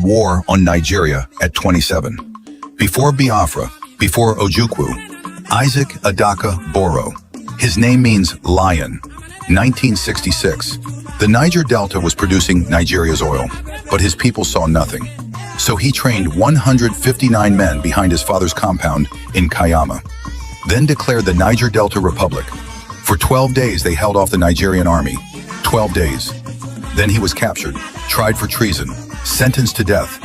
war on Nigeria at 27. Before Biafra, before Ojukwu, Isaac Adaka Boro. His name means lion. 1966. The Niger Delta was producing Nigeria's oil, but his people saw nothing. So he trained 159 men behind his father's compound in Kayama, then declared the Niger Delta Republic. For 12 days they held off the Nigerian army. 12 days. Then he was captured, tried for treason, sentenced to death.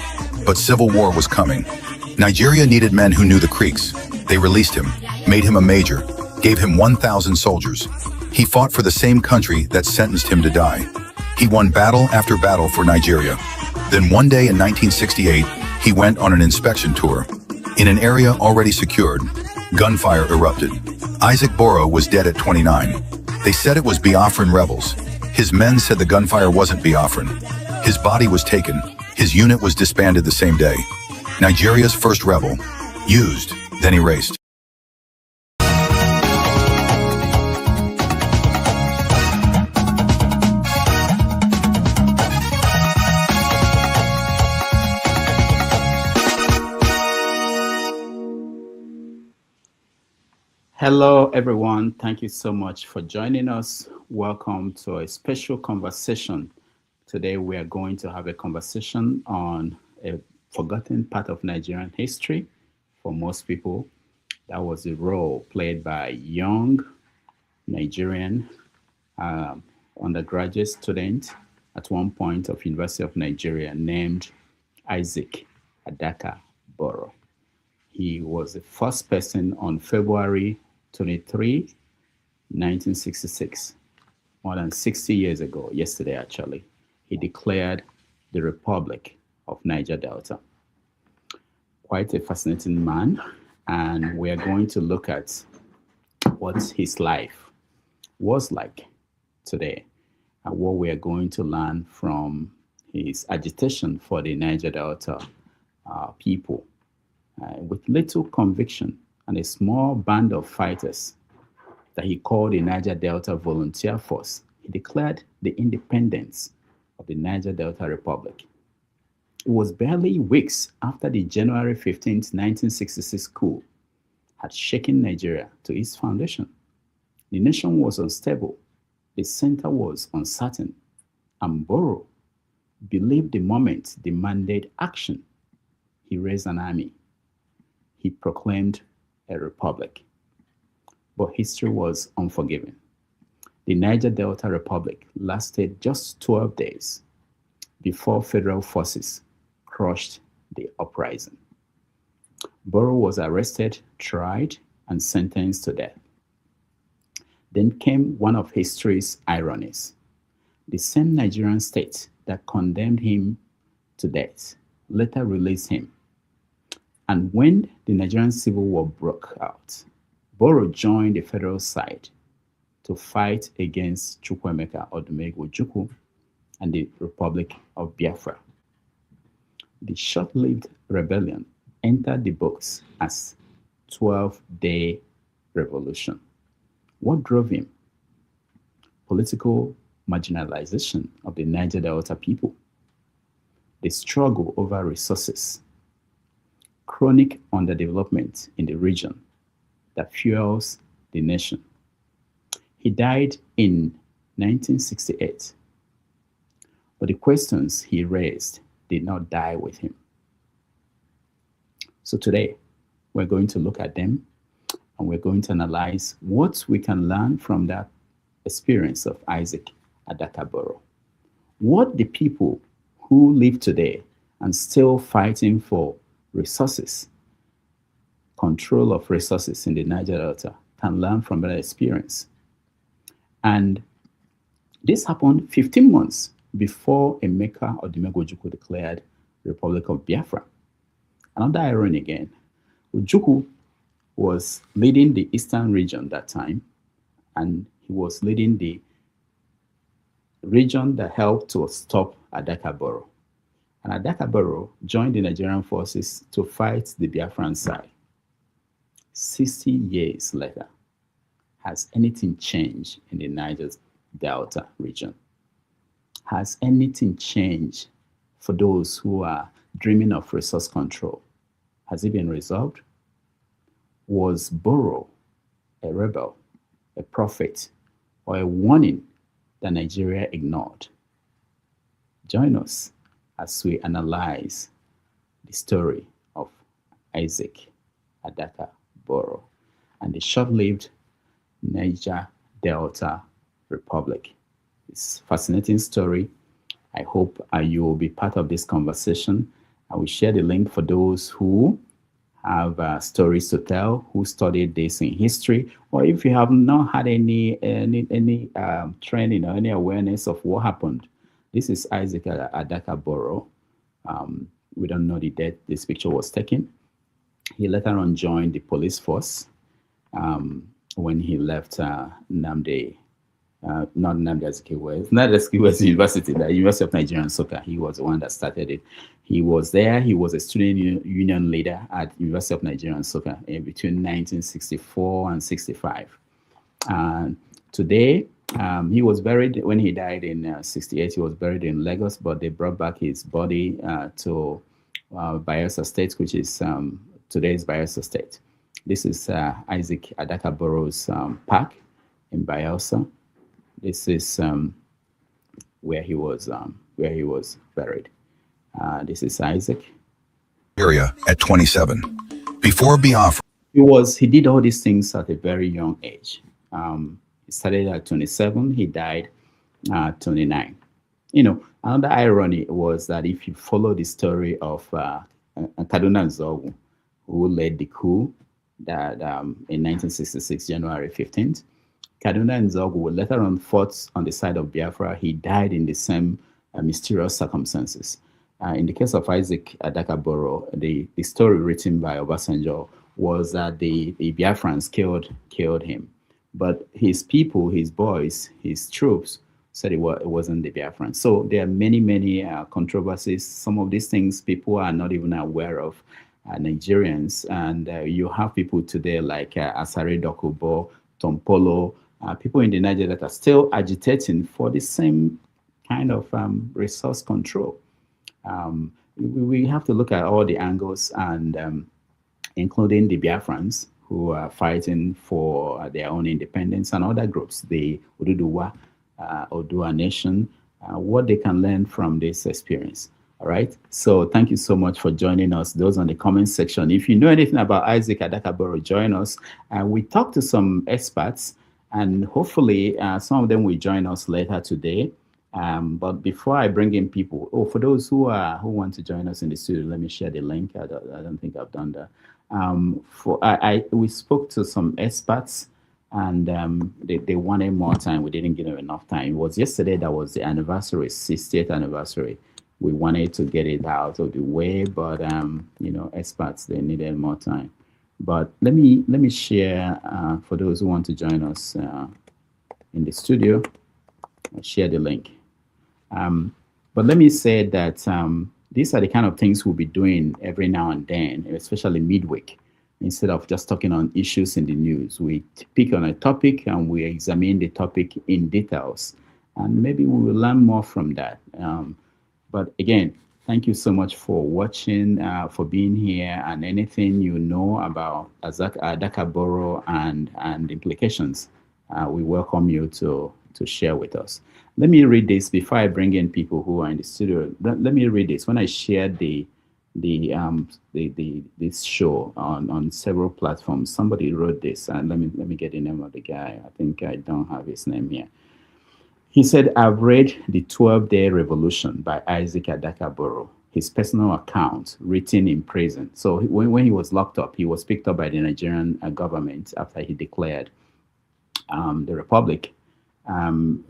But civil war was coming. Nigeria needed men who knew the creeks. They released him, made him a major, gave him 1,000 soldiers. He fought for the same country that sentenced him to die. He won battle after battle for Nigeria. Then one day in 1968, he went on an inspection tour. In an area already secured, gunfire erupted. Isaac Boro was dead at 29. They said it was Biafran rebels. His men said the gunfire wasn't Biafran. His body was taken. His unit was disbanded the same day. Nigeria's first rebel, used, then erased. Hello, everyone. Thank you so much for joining us. Welcome to a special conversation. Today, we are going to have a conversation on a forgotten part of Nigerian history. For most people, that was the role played by young Nigerian undergraduate student at one point of University of Nigeria named Isaac Adaka Boro. He was the first person on February 23, 1966, more than 60 years ago, yesterday actually, he declared the Republic of Niger Delta. Quite a fascinating man, and we are going to look at what his life was like today and what we are going to learn from his agitation for the Niger Delta people. With little conviction and a small band of fighters that he called the Niger Delta Volunteer Force, he declared the independence of the Niger Delta Republic. It was barely weeks after the January 15th, 1966 coup had shaken Nigeria to its foundation. The nation was unstable, the center was uncertain, and Boro believed the moment demanded action. He raised an army. He proclaimed a republic. But history was unforgiving. The Niger Delta Republic lasted just 12 days before federal forces crushed the uprising. Boro was arrested, tried, and sentenced to death. Then came one of history's ironies. The same Nigerian state that condemned him to death later released him. And when the Nigerian Civil War broke out, Boro joined the federal side to fight against Chukwuemeka Odumegwu Ojukwu and the Republic of Biafra. The short-lived rebellion entered the books as 12-day revolution. What drove him? Political marginalization of the Niger Delta people, the struggle over resources, chronic underdevelopment in the region that fuels the nation. He died in 1968, but the questions he raised did not die with him. So today, we're going to look at them and we're going to analyze what we can learn from that experience of Isaac Adaka Boro. What the people who live today and still fighting for resources, control of resources in the Niger Delta can learn from that experience. And this happened 15 months before Chukwuemeka Odumegwu Ojukwu declared Republic of Biafra. Another irony again, Ojukwu was leading the eastern region that time, and he was leading the region that helped to stop Adaka Boro. And Adaka Boro joined the Nigerian forces to fight the Biafran side. 60 years later, has anything changed in the Niger Delta region? Has anything changed for those who are dreaming of resource control. Has it been resolved? Was Boro a rebel, a prophet, or a warning that Nigeria ignored? Join us as we analyze the story of Isaac Adaka Boro and the short-lived Niger Delta Republic. It's a fascinating story. I hope you will be part of this conversation. I will share the link for those who have stories to tell, who studied this in history, or if you have not had any training or any awareness of what happened. This is Isaac Adaka Boro. We don't know the date this picture was taken. He later on joined the police force when he left Nnamdi, not Nnamdi Azikiwe, not Azikiwe University, the University of Nigerian Soccer. He was the one that started it. He was there. He was a student union leader at University of Nigerian Soccer between 1964 and 65. Today, he was buried, when he died in 68, he was buried in Lagos, but they brought back his body to Bayelsa State, which is today's Bayelsa State. This is Isaac Adaka Boro's park in Bayelsa. This is where he was buried. This is Isaac. Area at 27. Before Biafra. He did all these things at a very young age. He started at 27, he died at 29. You know, another irony was that if you follow the story of Kaduna Nzogu, who led the coup that in 1966, January 15th, Kaduna Nzogu later on fought on the side of Biafra. He died in the same mysterious circumstances. In the case of Isaac Adaka Boro, the story written by Obasanjo was that the Biafrans killed him. But his people, his boys, his troops said it wasn't the Biafrans. So there are many controversies. Some of these things people are not even aware of, Nigerians. And you have people today like Asare Dokubo, Tompolo, people in the Niger that are still agitating for the same kind of resource control. We have to look at all the angles, and including the Biafrans, who are fighting for their own independence, and other groups, the Oduduwa, Odua Nation, what they can learn from this experience. All right. So thank you so much for joining us. Those on the comment section. If you know anything about Isaac Adaka Boro, join us. We talked to some experts, and hopefully some of them will join us later today. But before I bring in people, for those who want to join us in the studio, let me share the link. I don't think I've done that. We spoke to some experts, and they wanted more time. We didn't give them enough time. It was yesterday that was the anniversary, 60th anniversary. We wanted to get it out of the way, but experts, they needed more time. But let me share for those who want to join us in the studio. I'll share the link. But let me say that these are the kind of things we'll be doing every now and then, especially midweek. Instead of just talking on issues in the news, we pick on a topic and we examine the topic in details, and maybe we will learn more from that. But again, thank you so much for watching, for being here, and anything you know about Isaac Adaka Boro and implications, we welcome you to share with us. Let me read this before I bring in people who are in the studio. Let me read this. When I shared this show on several platforms, somebody wrote this, and let me get the name of the guy. I think I don't have his name here. He said, "I've read The 12-Day Revolution by Isaac Adaka Boro, his personal account written in prison." So when he was locked up, he was picked up by the Nigerian government after he declared the Republic. And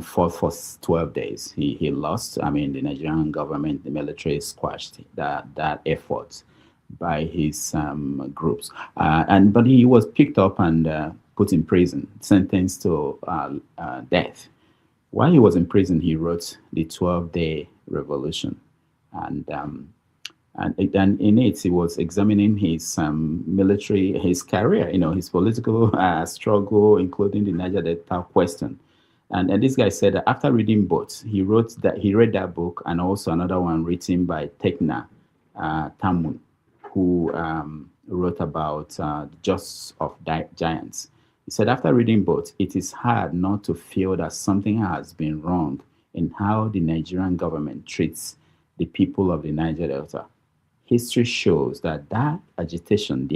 fought for 12 days. He lost. I mean, the Nigerian government, the military squashed that effort by his groups. But he was picked up and put in prison, sentenced to death. While he was in prison, he wrote The 12-Day Revolution, and in it, he was examining his his career, his political struggle, including the Niger Delta question. And this guy said that after reading both, he read that book and also another one written by Tekna Tamun, who wrote about the Jaws of Giants. He said, after reading both, it is hard not to feel that something has been wrong in how the Nigerian government treats the people of the Niger Delta. History shows that their agitation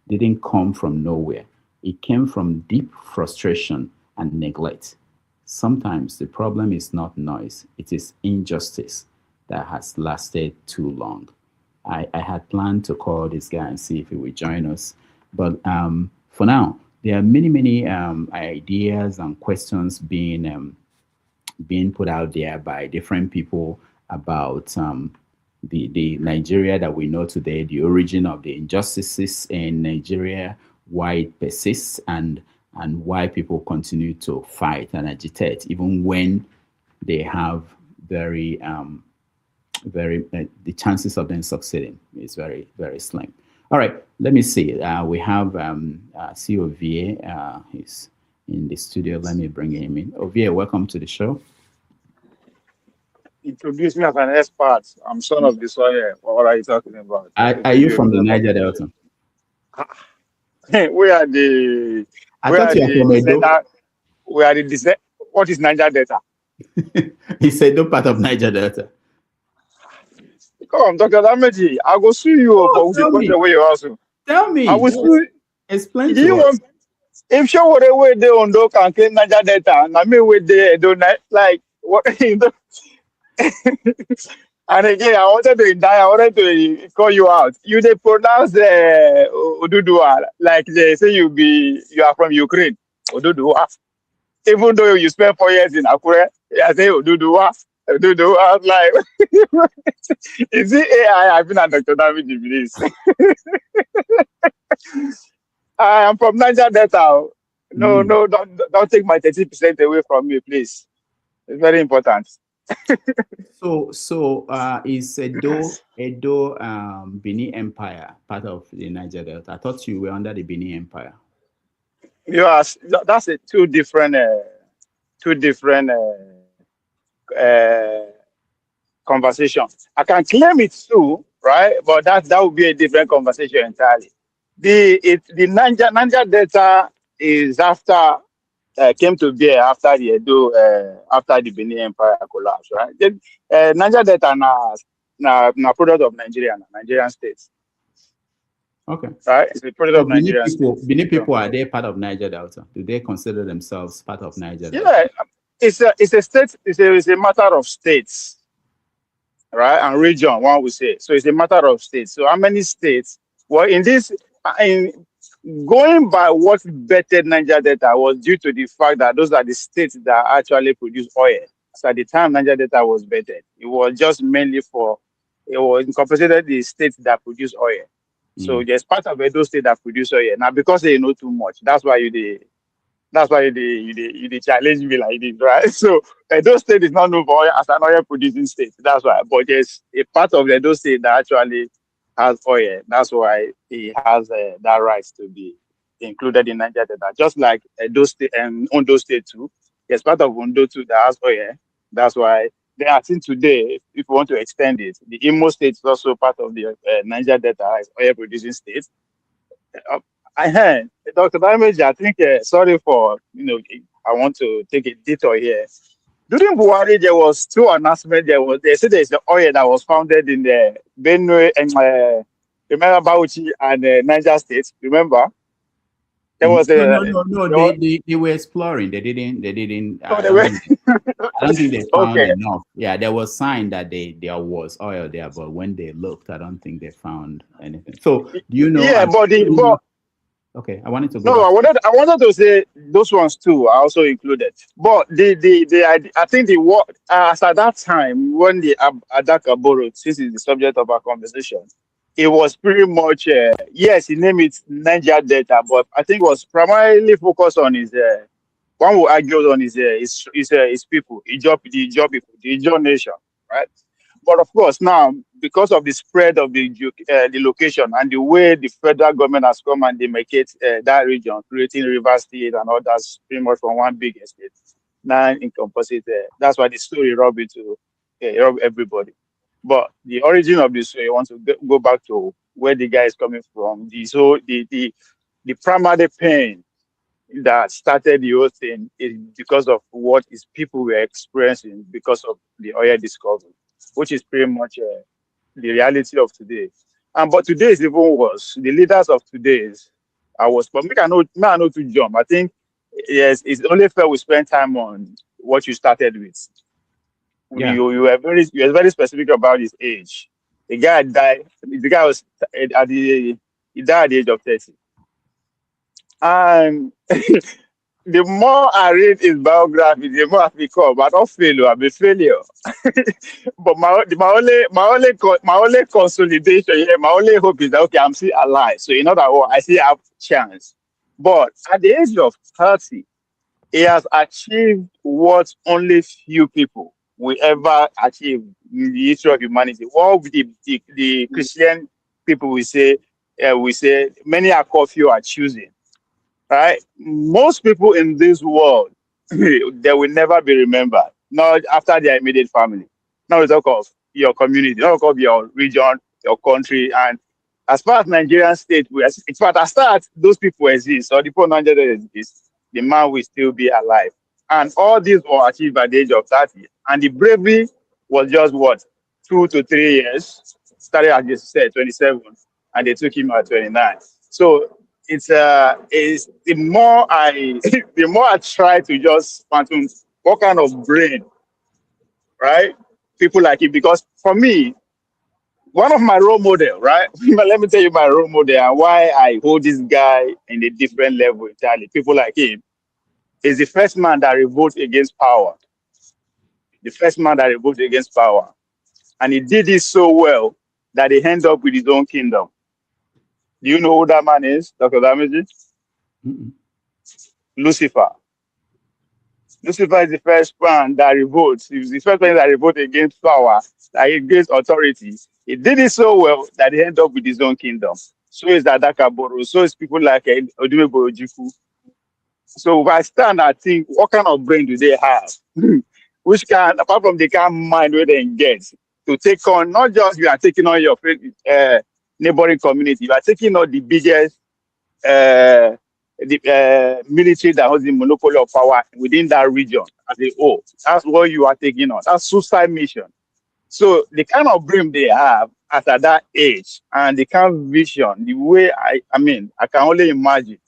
didn't come from nowhere. It came from deep frustration and neglect. Sometimes the problem is not noise, it is injustice that has lasted too long. I had planned to call this guy and see if he would join us, but for now, there are many ideas and questions being put out there by different people about the Nigeria that we know today, the origin of the injustices in Nigeria, why it persists, and why people continue to fight and agitate, even when they have the chances of them succeeding is very, very slim. All right, let me see. We have CEO Ovie. He's in the studio. Let me bring him in. Ovie, welcome to the show. Introduce me as an expert. I'm son of the soil. What are you talking about? Are you from the Niger Delta? We are the. I thought you were from Edo. We are the. What is Niger Delta? He said no part of Niger Delta. Come on, Dr. Dameji. I will sue you for the question where you also. Tell me. I will sue. Explain to us. If you were away there on Doc and claim Niger Delta, and I mean with the don't like what you know. And again, I wanted to call you out. You they pronounce the Odudua like they say you are from Ukraine. Odudua. Even though you spent 4 years in Akure, I say Odudua. Odudua. Like, is it AI? I've been at Dr. David Iblis. I am from Niger Delta. No, don't take my 30% away from me, please. It's very important. So is Edo Benin Empire part of the Niger Delta? I thought you were under the Benin Empire. Yes, that's two different conversations. I can claim it too, right? But that would be a different conversation entirely. The Niger Delta is after. Came to be after the Edo, after the Benin Empire collapsed, right? Niger Delta na product of Nigeria, Nigerian states. Okay. Right? It's a product of Nigerian states. Benin people, are they part of Niger Delta? Do they consider themselves part of Niger Delta? Yeah, it's a state. It's a matter of states, right? And region, one would say. So it's a matter of states. So how many states? Well, going by what bettered Niger Delta was due to the fact that those are the states that actually produce oil. So at the time Niger Delta was bettered, it was just mainly it was compensated the states that produce oil. So there's part of those states that produce oil. Now because they know too much, that's why you challenge me like this, right? So those states is not known for oil as an oil producing state. That's why. But there's a part of those states that actually has oil. That's why he has that right to be included in Niger Delta. Just like Edo State and Ondo State too. There's part of Ondo too that has oil. That's why they are seen today. If you want to extend it, the Imo State is also part of the Niger Delta as oil producing state. I heard Dr. Dameji. I think sorry for I want to take a detour here. During Buhari, there was two announcements. They said there's the oil that was founded in the Benue and remember Bauchi and Niger State. Remember? There was no. They were exploring. They didn't. I don't think they found enough. Yeah, there was sign that there was oil there, but when they looked, I don't think they found anything. So do you know? Yeah, okay, I wanted to go. No, I wanted to say those ones too are also included. But I think as at that time when the Adaka Boro, this is the subject of our conversation, it was pretty much yes, he named it Niger Delta, but I think it was primarily focused on his one who argued on his people, the Ijaw people, the Ijaw nation, right? But of course, now because of the spread of the location and the way the federal government has come and demarcate that region, creating River State and others, pretty much from one big estate, nine incomposite. That's why the story rub into rub everybody. But the origin of the story, I want to go back to where the guy is coming from. The primary pain that started the whole thing is because of what his people were experiencing because of the oil discovery, which is pretty much the reality of today. And but today is even worse. The leaders of today's I was, but me I know to jump. I think yes, it's only fair we spend time on what you started with. Yeah. You were very specific about his age. The guy died. The guy was at the he died at the age of 30. And the more I read his biography, the more I become. I don't fail. I'm a failure. But my only consolidation here, my only hope is that okay, I'm still alive. So in other words, I still have chance. But at the age of 30, he has achieved what only few people will ever achieve in the history of humanity. What the Christian people we say many are called, few are choosing. Right? Most people in this world, they will never be remembered. Not after their immediate family. Now we talk of your community, not talk of your region, your country, and as far as Nigerian state, in fact, as far as those people exist, or the people Nigeria exist, the man will still be alive. And all these were achieved by the age of 30. And the bravery was just what? 2 to 3 years. Started, as you said, 27, and they took him at 29. So it's the more I the more I try to just fathom what kind of brain, right? People like it, because for me, one of my role model, right? Let me tell you my role model and why I hold this guy in a different level entirely. People like him is the first man that revolted against power. The first man that revolted against power. And he did it so well that he ended up with his own kingdom. Do you know who that man is, Dr. Damiji? Mm-mm. Lucifer. Lucifer is the first man that revolts. He was the first man that revolted against power, that against authority. He did it so well that he ended up with his own kingdom. So is Adaka Boro. So is people like Odumegwu Ojukwu. So if I stand and think, what kind of brain do they have? Which can, apart from the kind of mind where they get to take on, not just you are taking on your neighboring community, you are taking on the biggest military that has the monopoly of power within that region as a whole. That's what you are taking on. That's suicide mission. So the kind of brain they have at that age and the kind of vision, the way I mean, I can only imagine.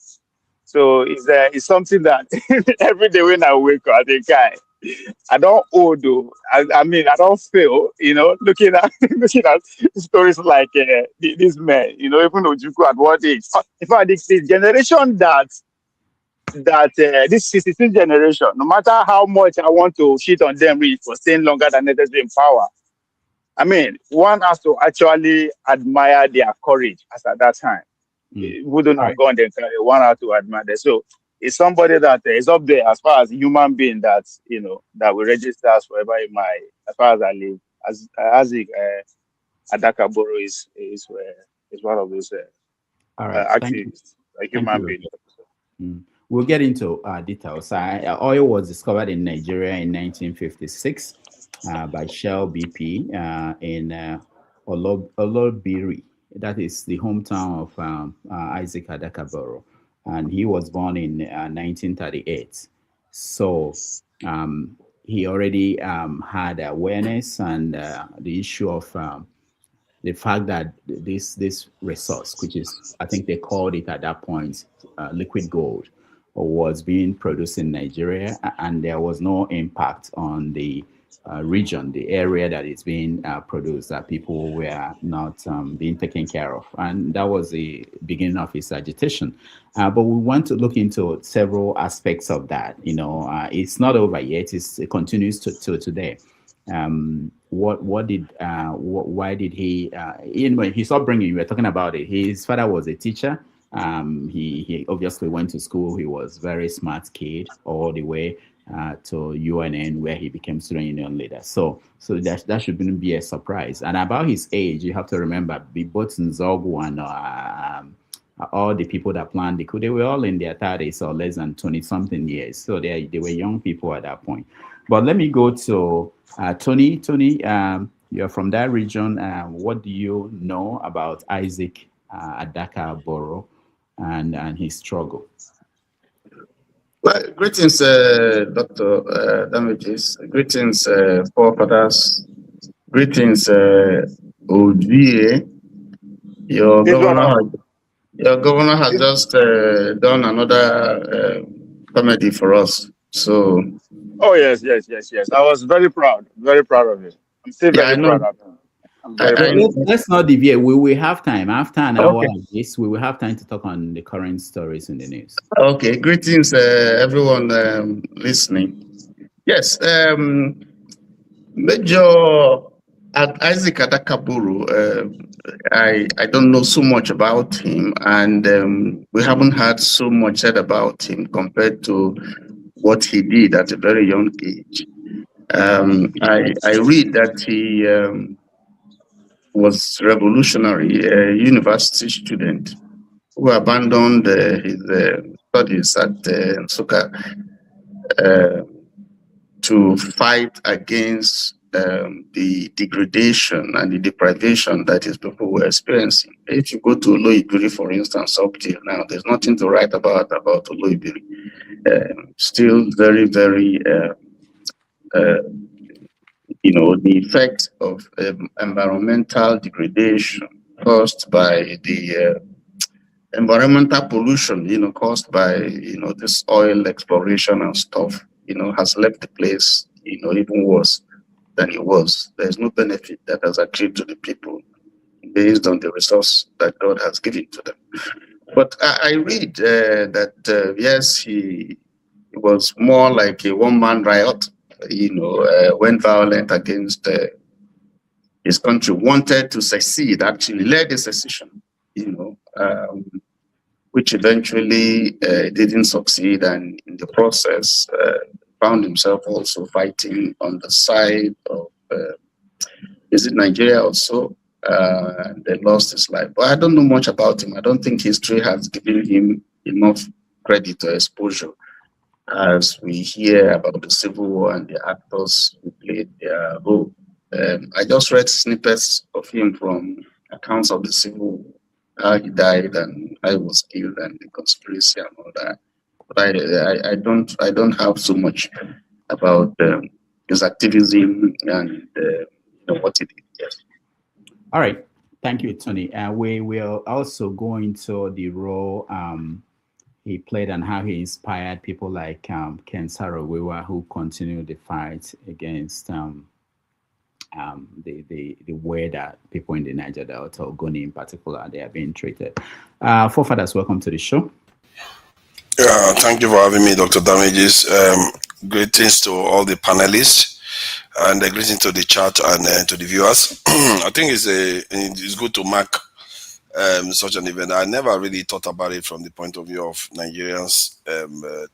So it's something that every day when I wake up, I think, I don't owe though. I mean, I don't feel, looking at stories like this man, even Ojukwu at what age. In fact, the generation that this 16th generation, no matter how much I want to shit on them really for staying longer than necessary in power, I mean, one has to actually admire their courage as at that time. Who don't have gone there, one has to admire them. So it's somebody that is up there as far as human being that that will register as forever in my, as far as I live. As Isaac Adaka Boro is one of those activists, a human being. We'll get into details. Oil was discovered in Nigeria in 1956 by Shell BP in Olobiri. That is the hometown of Isaac Adaka Boro. And he was born in 1938. So he already had awareness and the issue of the fact that this resource, which is, I think they called it at that point, liquid gold, was being produced in Nigeria, and there was no impact on the region, the area that it's being produced, that people were not being taken care of. And that was the beginning of his agitation. But we want to look into several aspects of that. It's not over yet. It continues to today. Why did he, when his upbringing, we were talking about it, his father was a teacher. He obviously went to school. He was a very smart kid all the way to UNN, where he became student union leader. So that shouldn't be a surprise. And about his age, you have to remember, both Nzogu and all the people that planned the coup, they were all in their 30s or less than 20-something years. So they were young people at that point. But let me go to Tony. Tony, you're from that region. What do you know about Isaac Adaka Boro and his struggle? Well, greetings, Dr. Damages. Greetings, forefathers. Greetings, Odie. Your governor has just done another comedy for us. So. Oh yes. I was very proud of it. I'm still very proud of it. Let's not deviate. We will have time after an hour of this. We will have time to talk on the current stories in the news. Okay, greetings, everyone listening. Yes, Major Isaac Adaka Boro. I don't know so much about him, and we haven't heard so much said about him compared to what he did at a very young age. I read that he was revolutionary, a university student who abandoned his studies at Nsukka to fight against the degradation and the deprivation that his people were experiencing. If you go to Oloibiri, for instance, up till now, there's nothing to write about Oloibiri. Still very, very the effect of environmental degradation caused by the environmental pollution, caused by, this oil exploration and stuff, has left the place, even worse than it was. There's no benefit that has accrued to the people based on the resource that God has given to them. But I read that, yes, he was more like a one-man riot, went violent against his country, wanted to secede, actually led a secession, which eventually didn't succeed, and in the process found himself also fighting on the side of, is it Nigeria also? They lost his life. But I don't know much about him. I don't think history has given him enough credit or exposure as we hear about the Civil War and the actors who played their role. I just read snippets of him from accounts of the Civil War, how he died and how he was killed and the conspiracy and all that. But I don't have so much about his activism and what he did. Yes. All right. Thank you, Tony. We will also go into the role he played and how he inspired people like Ken Saro-Wiwa, who continued the fight against the way that people in the Niger Delta, Ogoni in particular, they are being treated. Forefathers, welcome to the show. Thank you for having me, Dr. Damages. Greetings to all the panelists and greetings to the chat and to the viewers. I think it's good to mark such an event. I never really thought about it from the point of view of Nigerians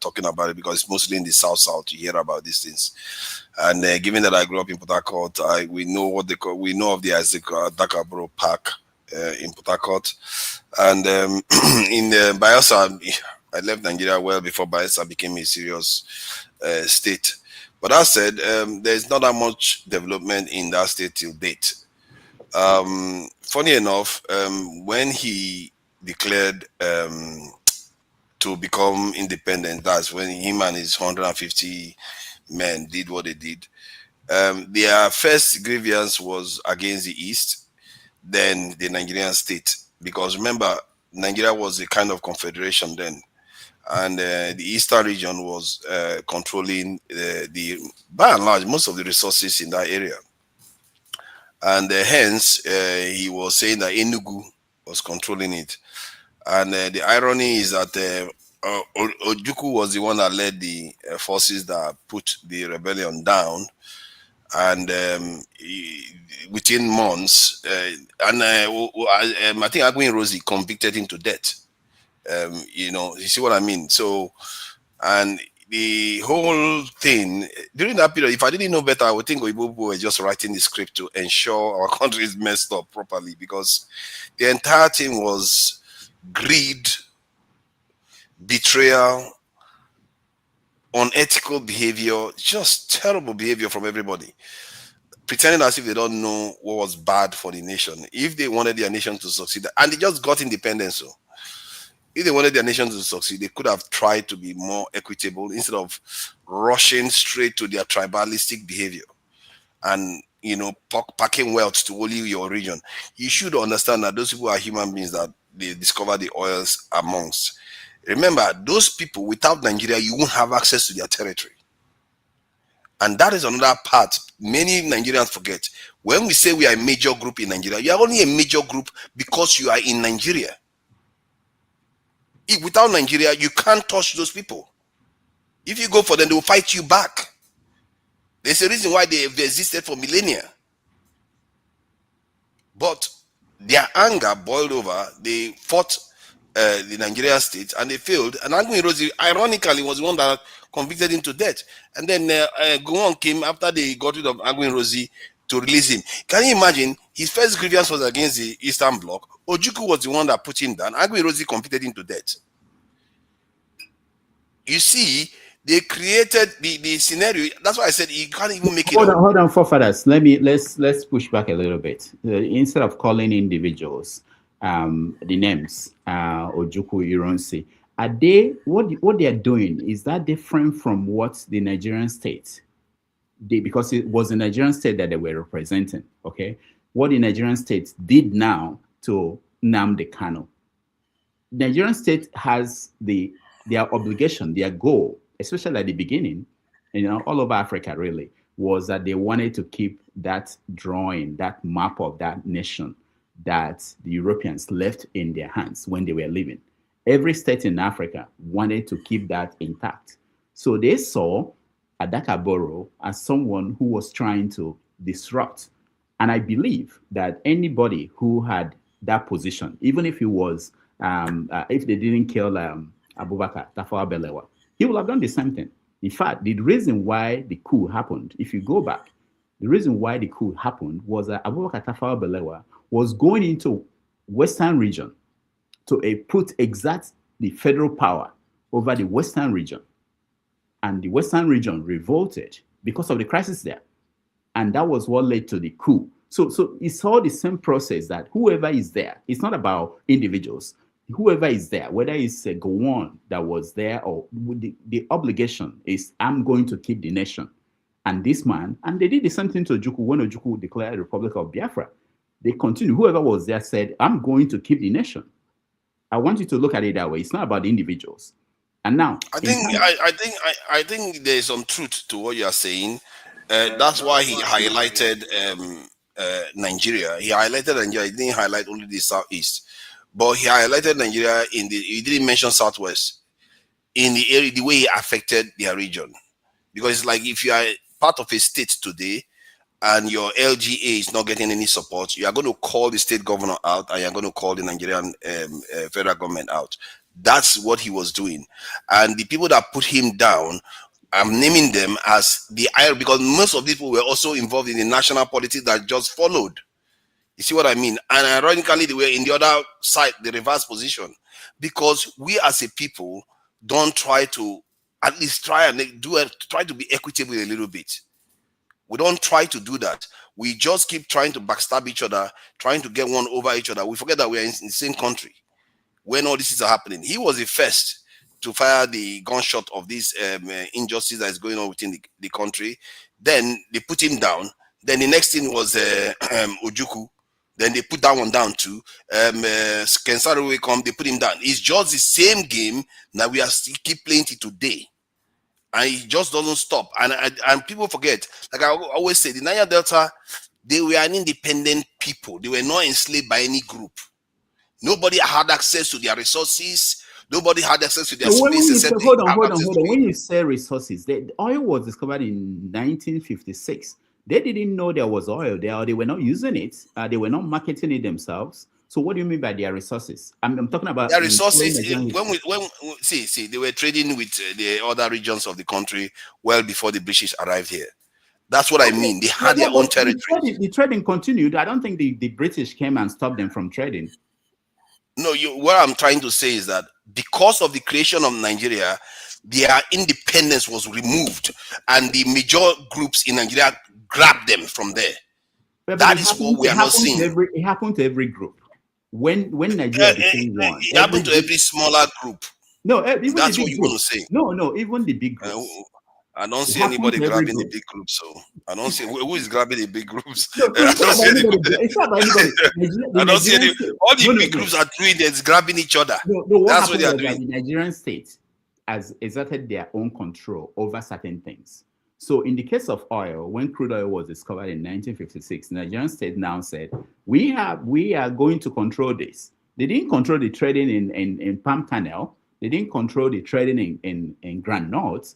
talking about it, because it's mostly in the South you hear about these things. And given that I grew up in Port Harcourt, we know what they call, we know of the Isaac Adaka Boro Park in Port Harcourt, and in Bayelsa. I left Nigeria well before Bayelsa became a serious state. But that said, there's not that much development in that state till date. Funny enough, when he declared to become independent, that's when him and his 150 men did what they did. Their first grievance was against the East, then the Nigerian state. Because remember, Nigeria was a kind of confederation then. And the Eastern region was controlling by and large, most of the resources in that area. And hence, he was saying that Enugu was controlling it. And the irony is that Ojukwu was the one that led the forces that put the rebellion down. And within months, I think Agwin Rosie convicted him to death. You see what I mean? So, and the whole thing during that period, if I didn't know better, I would think Oyibo were just writing the script to ensure our country is messed up properly, because the entire thing was greed, betrayal, unethical behavior, just terrible behavior from everybody, pretending as if they don't know what was bad for the nation. If they wanted their nation to succeed, and they just got independence, so if they wanted their nation to succeed, they could have tried to be more equitable instead of rushing straight to their tribalistic behavior and, you know, packing wealth to only your region. You should understand that those people are human beings that they discover the oils amongst. Remember, those people, without Nigeria, you won't have access to their territory. And that is another part many Nigerians forget. When we say we are a major group in Nigeria, you are only a major group because you are in Nigeria. If without Nigeria, you can't touch those people. If you go for them, they will fight you back. There's a reason why they have existed for millennia. But their anger boiled over. They fought the Nigerian state and they failed. And Aguiyi-Ironsi, ironically, was the one that convicted him to death. And then Gowon came after they got rid of Aguiyi-Ironsi to release him. Can you imagine? His first grievance was against the Eastern Bloc. Ojukwu was the one that put him down. Aguiyi-Ironsi convicted him to death. You see, they created the scenario. That's why I said you can't even make it. Hold on, forefathers. Let's push back a little bit. Instead of calling individuals, the names, Ojukwu, Ironsi, are they what they are doing? Is that different from what the Nigerian state did? Because it was the Nigerian state that they were representing. Okay, what the Nigerian state did now to Nnamdi Kanu. The Nigerian state has their obligation, their goal, especially at the beginning, you know, all over Africa really, was that they wanted to keep that drawing, that map of that nation that the Europeans left in their hands when they were leaving. Every state in Africa wanted to keep that intact. So they saw Adaka Boro as someone who was trying to disrupt. And I believe that anybody who had that position, even if he was, if they didn't kill Abubakar Tafawa Balewa, he will have done the same thing. In fact, the reason why the coup happened, if you go back, the reason why the coup happened was that Abubakar Tafawa Balewa was going into Western region to put the federal power over the Western region. And the Western region revolted because of the crisis there. And that was what led to the coup. So it's all the same process that whoever is there, it's not about individuals. Whoever is there, whether it's Gowon that was there or the obligation is, I'm going to keep the nation. And this man, and they did the same thing to Ojukwu when Ojukwu declared the Republic of Biafra. They continued, whoever was there said, I'm going to keep the nation. I want you to look at it that way. It's not about the individuals. And now, I think there's some truth to what you are saying. That's why he highlighted Nigeria. He highlighted Nigeria. He didn't highlight only the Southeast. But he highlighted Nigeria he didn't mention Southwest in the area, the way he affected their region. Because it's like if you are part of a state today and your LGA is not getting any support, you are going to call the state governor out and you're going to call the Nigerian federal government out. That's what he was doing. And the people that put him down, I'm naming them as the IR, because most of these people were also involved in the national politics that just followed. You see what I mean? And ironically, they were in the other side, the reverse position, because we as a people don't try to at least try to be equitable a little bit. We don't try to do that. We just keep trying to backstab each other, trying to get one over each other. We forget that we are in the same country when all this is happening. He was the first to fire the gunshot of this injustice that is going on within the country. Then they put him down. Then the next thing was Ojukwu. Then they put that one down too. Kensaro will come, they put him down. It's just the same game that we are still keep playing it today. And it just doesn't stop. And people forget, like I always say, the Niger Delta, they were an independent people. They were not enslaved by any group. Nobody had access to their resources. Nobody had access to their space. Hold on. When you say resources, the oil was discovered in 1956. They didn't know there was oil there, or they were not using it. They were not marketing it themselves. So what do you mean by their resources? I'm talking about their resources. See, they were trading with the other regions of the country well before the British arrived here. That's what I mean. They had their own territory. The trading continued. I don't think the British came and stopped them from trading. No, what I'm trying to say is that because of the creation of Nigeria, their independence was removed, and the major groups in Nigeria grabbed them from there. But That is what we are not seeing. It happened to every group. When Nigeria became one, it happened to every smaller group. No, even that's the big what you group. want to say. No, even the big groups. I don't see anybody grabbing the big groups. So I don't see who is grabbing the big groups. No, I don't see anybody. I don't see any. All the big groups are doing is grabbing each other. That's what they are doing. The Nigerian state has exerted their own control over certain things. So in the case of oil, when crude oil was discovered in 1956, the Nigerian state now said, we are going to control this. They didn't control the trading in palm kernel. They didn't control the trading in groundnuts.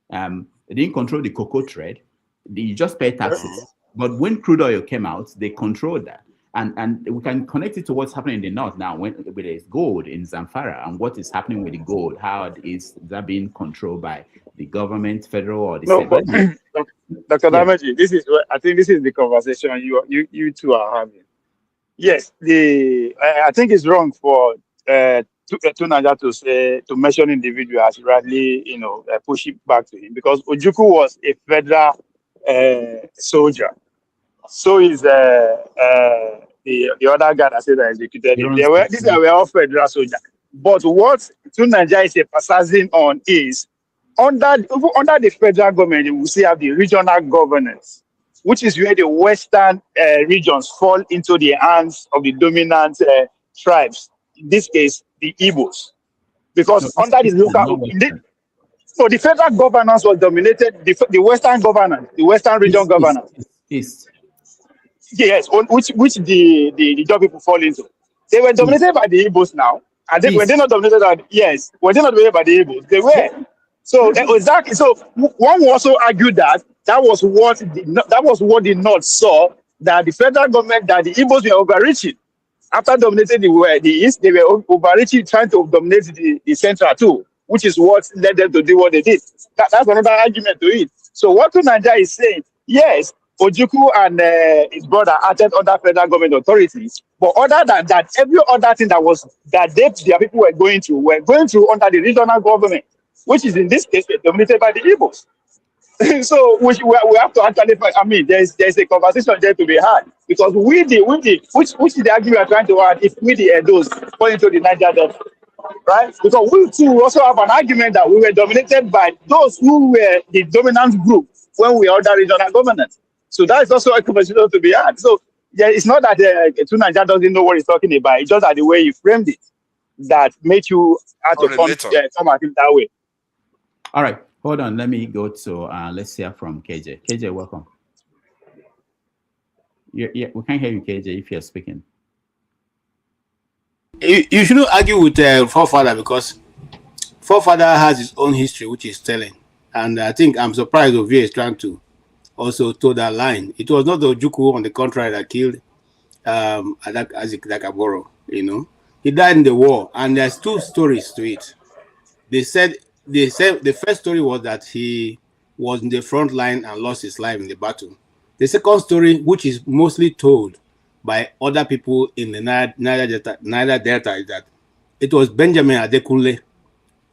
They didn't control the cocoa trade. They just pay taxes. But when crude oil came out, they controlled that. And we can connect it to what's happening in the north now when there's gold in Zamfara, and what is happening with the gold. How is that being controlled by the government, federal or the state? Dr. Dameji, this is what I think. This is the conversation you two are having. Yes, I think it's wrong for Niger to mention individuals rightly, push it back to him, because Ojukwu was a federal soldier. So is the other guy that said that executed him. These were all federal soldiers. But what Niger is emphasizing on is under the federal government, we still have the regional governance, which is where the western regions fall into the hands of the dominant tribes. In this case, the Igbos, because under the local. So the federal governance was dominated. The western governance, the western region governance. East. Yes, which the job people fall into. They were dominated by the Igbos now, and they were not dominated by were they not dominated by the Igbos? They were. So exactly. So one will also argue that was what the North saw, that the federal government, that the Igbos were overreaching. After dominating the East, they were overreaching, trying to dominate the Central too, which is what led them to do what they did. That's another argument to it. So what Niger is saying, yes, Ojukwu and his brother acted under federal government authorities, but other than that, every other thing that their people were going through under the regional government, which is in this case dominated by the Igbos. So we have to actually, there's a conversation there to be had, because which is the argument we are trying to add, if we the Edos fall into the Niger Delta, right? Because we too also have an argument that we were dominated by those who were the dominant group when we are under regional governance. So that is also a conversation to be had. So yeah, it's not that Niger doesn't know what he's talking about. It's just that the way he framed it that made you have to come at him that way. All right. Hold on, let me go to, let's hear from KJ. KJ, welcome. Yeah, we can't hear you, KJ, if you're speaking. You shouldn't argue with forefather, because forefather has his own history, which is telling. And I think I'm surprised Ovie is trying to also toe that line. It was not the Ojukwu, on the contrary, that killed Isaac Adaka Boro, He died in the war, and there's two stories to it. They said the first story was that he was in the front line and lost his life in the battle. The second story, which is mostly told by other people in the Niger Delta, is that it was Benjamin Adekunle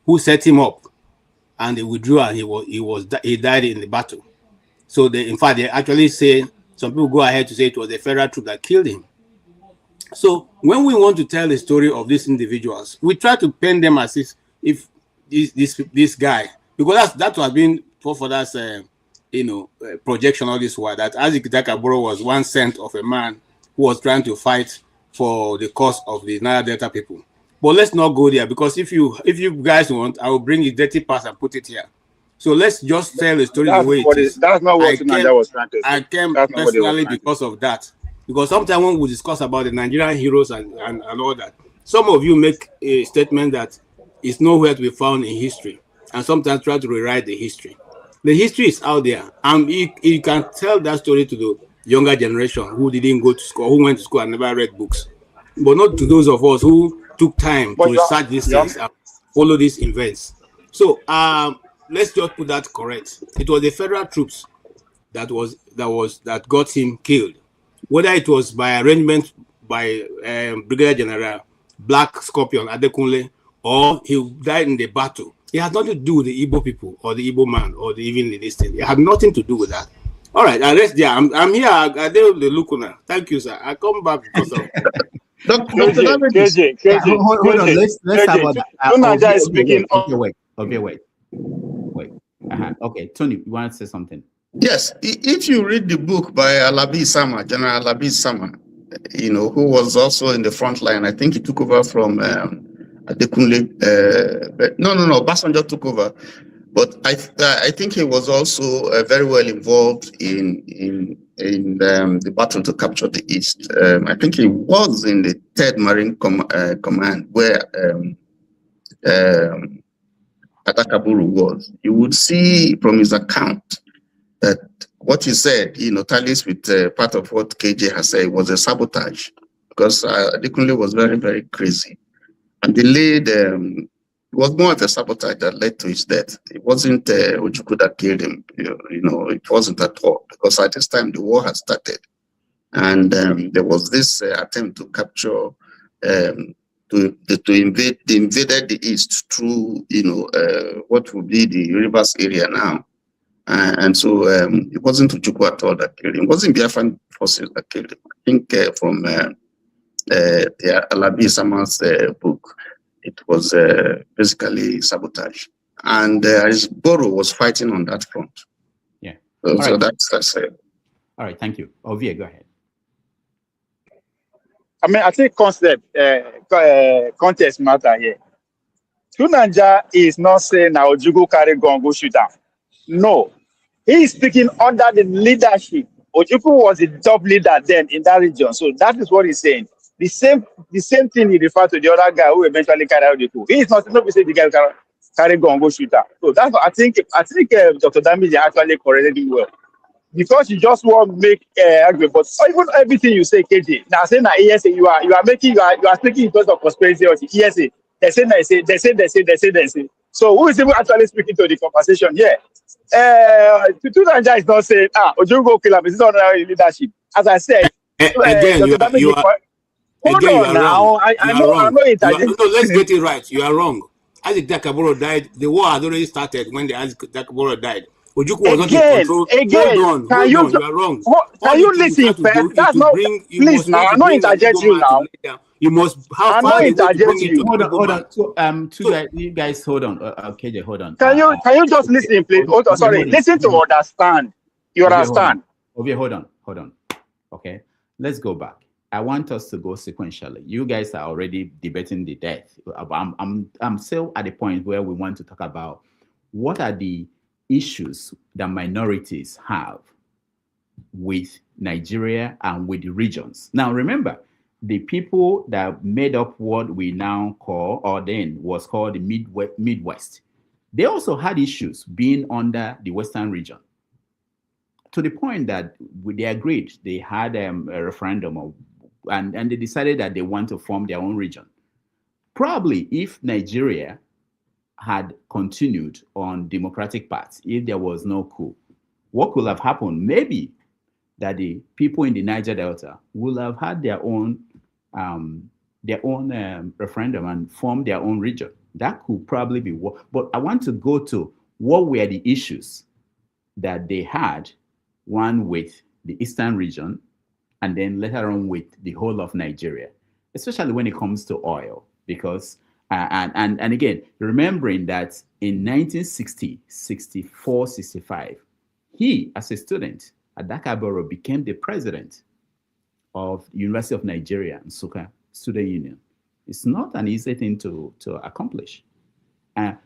who set him up, and they withdrew, and he died in the battle. So in fact, they actually say, some people go ahead to say it was the federal troop that killed him. So when we want to tell the story of these individuals, we try to paint them as if this guy, because that has been forefathers, projection all this while, that Isaac Adaka Boro was one cent of a man who was trying to fight for the cause of the Niger Delta people. But let's not go there, because if you guys want, I will bring the dirty past and put it here. So let's just tell the story the way it is. That's not what Niger was trying to say. I came personally because of that. Because sometimes when we discuss about the Nigerian heroes and all that, some of you make a statement that is nowhere to be found in history, and sometimes try to rewrite the history. The history is out there, and you can tell that story to the younger generation who didn't go to school, who went to school and never read books, but not to those of us who took time to research these things and follow these events. So let's just put that correct. It was the federal troops that got him killed, whether it was by arrangement by Brigadier General Black Scorpion, Adekunle, or he died in the battle. It has nothing to do with the Igbo people or the Igbo man or even the thing. It had nothing to do with that. All right, I rest there. I'm here. I deal the look now. Thank you, sir. I come back because of KJ. Hold on. Let's talk about that. Tunaja is speaking. Okay, wait. Okay, Tony, you want to say something? Yes, if you read the book by Alabi Sama, General Alabi Sama, who was also in the front line. I think he took over from Adekunle. No, Basanjo took over. But I think he was also very well involved in the battle to capture the East. I think he was in the 3rd Marine Command where Adaka Boro was. You would see from his account that what he said, tallies with part of what KJ has said, was a sabotage, because Adekunle was very, very crazy and delayed. It was more of a sabotage that led to his death. It wasn't Ojukwu that killed him. It wasn't at all, because at this time the war had started, and there was this attempt to capture, to invade. They invaded the east through, what would be the rivers area now, and so it wasn't Ojukwu at all that killed him. It wasn't Biafran forces that killed him. I think from the Alabi Sama's book, it was basically sabotage, and his Boro was fighting on that front. Yeah. So that's it. All right, thank you. Ovie, go ahead. I think context matter here. Tunanja is not saying now Ojukwu carry gun go shoot down. No, he is speaking under the leadership. Ojukwu was the top leader then in that region, so that is what he's saying. The same thing he referred to the other guy who eventually carried out the coup. He is not saying the guy carry gun go shoot down. So that's what I think Dr. Damiji actually corrected him well, because you just want to make argument. But even everything you say, KJ, now saying that ESA, you are speaking in terms of conspiracy or ESA. They say. So who is even actually speaking to the conversation here? Tunanja is not saying Ojukwu kill him. It's not leadership. As I said, again, you are hold on now. I know interjecting. No, let's get it right. You are wrong. Isaac Adaka Boro died. The war had already started when the Isaac Adaka Boro died. Ojukwu was not in control. Hold on. You are wrong. Can you listen first? That's not. Please now. I'm not interjecting you now. You must. I'm not interjecting you. Hold on. You guys, hold on. KJ, hold on. Can you just listen, please? Hold on. Sorry. Listen to understand. You understand? Okay, hold on. Okay, let's go back. I want us to go sequentially. You guys are already debating the death. I'm still at the point where we want to talk about what are the issues that minorities have with Nigeria and with the regions. Now, remember, the people that made up what we now call, or then was called the Midwest, they also had issues being under the Western region, to the point that they agreed. They had a referendum and they decided that they want to form their own region. Probably if Nigeria had continued on democratic paths, if there was no coup, what could have happened? Maybe that the people in the Niger Delta will have had their own referendum and form their own region. That could probably be what. But I want to go to what were the issues that they had, one with the Eastern region, and then later on with the whole of Nigeria, especially when it comes to oil. Because, and again, remembering that in 1960, 64, 65, he, as a student, Adaka Boro became the president of the University of Nigeria, Nsukka Student Union. It's not an easy thing to accomplish.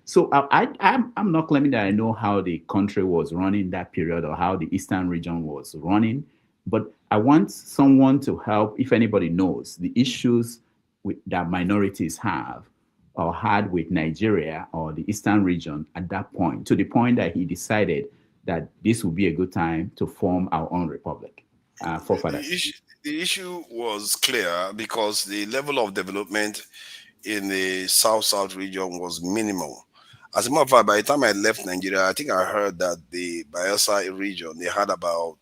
So I'm not claiming that I know how the country was running that period or how the Eastern region was running, but I want someone to help, if anybody knows, the issues that minorities have or had with Nigeria or the Eastern region at that point, to the point that he decided that this would be a good time to form our own republic. The issue was clear because the level of development in the South region was minimal. As a matter of fact, by the time I left Nigeria, I think I heard that the Bayelsa region, they had about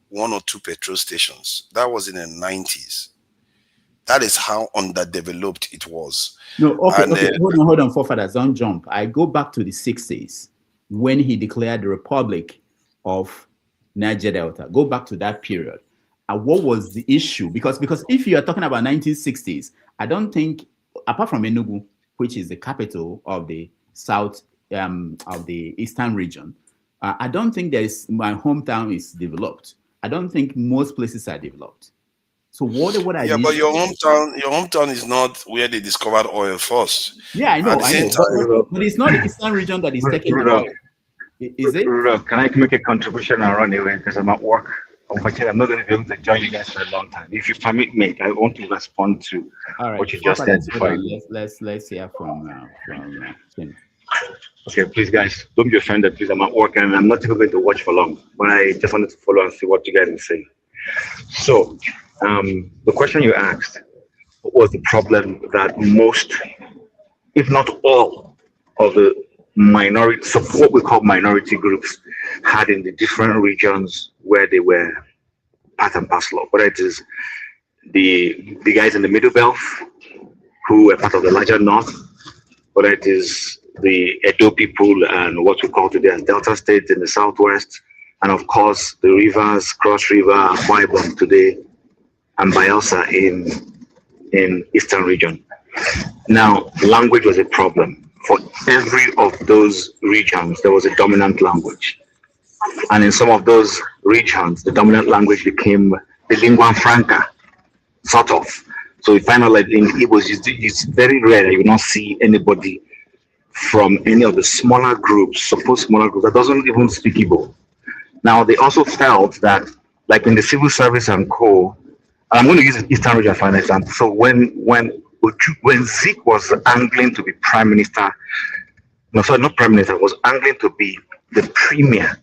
1 or 2 petrol stations. That was in the 90s. That is how underdeveloped it was. No, okay, And, okay. Hold on, forefathers, don't jump. I go back to the 60s when he declared the Republic of Niger Delta. Go back to that period. And what was the issue? Because if you are talking about 1960s, I don't think, apart from Enugu, which is the capital of the south of the eastern region, I don't think my hometown is developed. I don't think most places are developed. So what are yeah, but your hometown is not where they discovered oil first. Yeah, I know. But it's not the eastern region that is taking the oil. Is it? Rudolph, can I make a contribution and run away because I'm at work? Unfortunately, I'm not going to be able to join you guys for a long time. If you permit me, I want to respond to what you just said. Let's hear from Tim. Okay, please, guys, don't be offended. Please, I'm at work and I'm not even going to watch for long. But I just wanted to follow and see what you guys are saying. So, the question you asked, what was the problem that most, if not all, of the minority, so what we call minority groups, had in the different regions where they were part and parcel of, whether it is the guys in the Middle Belt who were part of the larger North, whether it is the Edo people and what we call today as Delta states in the Southwest, and of course the rivers, Cross River, Akwa Ibom today, and Bayelsa in Eastern region. Now, language was a problem. For every of those regions, there was a dominant language. And in some of those regions, the dominant language became the lingua franca, sort of. So we find out like in Igbo, it's very rare that you will not see anybody from any of the smaller groups, supposed smaller groups, that doesn't even speak Igbo. Now, they also felt that, like in the civil service and co, I'm going to use the Eastern region for an example. So when Zeke was angling to be prime minister, no, sorry, not prime minister, was angling to be the premier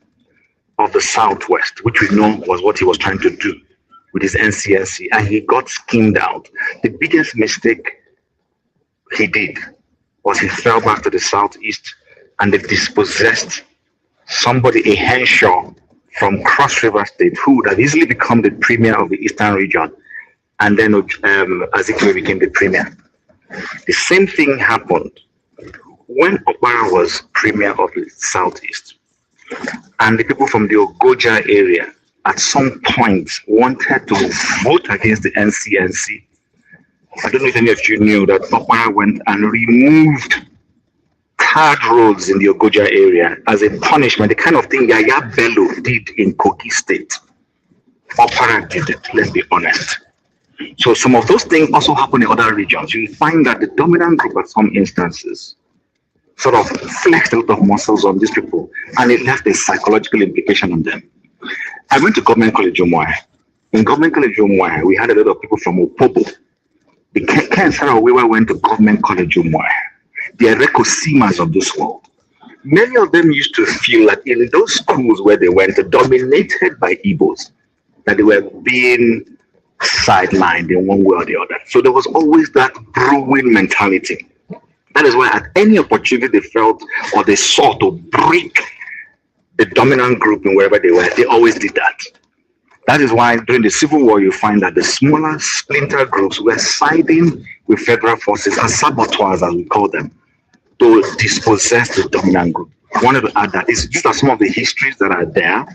of the Southwest, which we know was what he was trying to do with his NCNC, and he got skimmed out. The biggest mistake he did was he fell back to the Southeast and they dispossessed somebody, a Henshaw from Cross River State, who would have easily become the premier of the Eastern region, and then Azikiwe became the premier. The same thing happened when Okpara was premier of the Southeast, and the people from the Ogoja area at some point wanted to vote against the NCNC. I don't know if any of you knew that Okpara went and removed hard roads in the Ogoja area as a punishment, the kind of thing Yaya Bello did in Kogi State. Okpara did it, let's be honest. So some of those things also happen in other regions. You find that the dominant group at some instances sort of flexed a lot of muscles on these people, and it left a psychological implication on them. I went to Government College Umuahia. In Government College Umuahia, we had a lot of people from Opobo. The Ken Sarah Weaver went to Government College Umuahia. The Ereko Simas of this world. Many of them used to feel that in those schools where they went, dominated by Igbos, that they were being sidelined in one way or the other. So there was always that brewing mentality. That is why at any opportunity they felt or they sought to break the dominant group in wherever they were, they always did that. That is why during the Civil War, you find that the smaller splinter groups were siding with federal forces as saboteurs, as we call them, to dispossess the dominant group. I wanted to add that these are some of the histories that are there.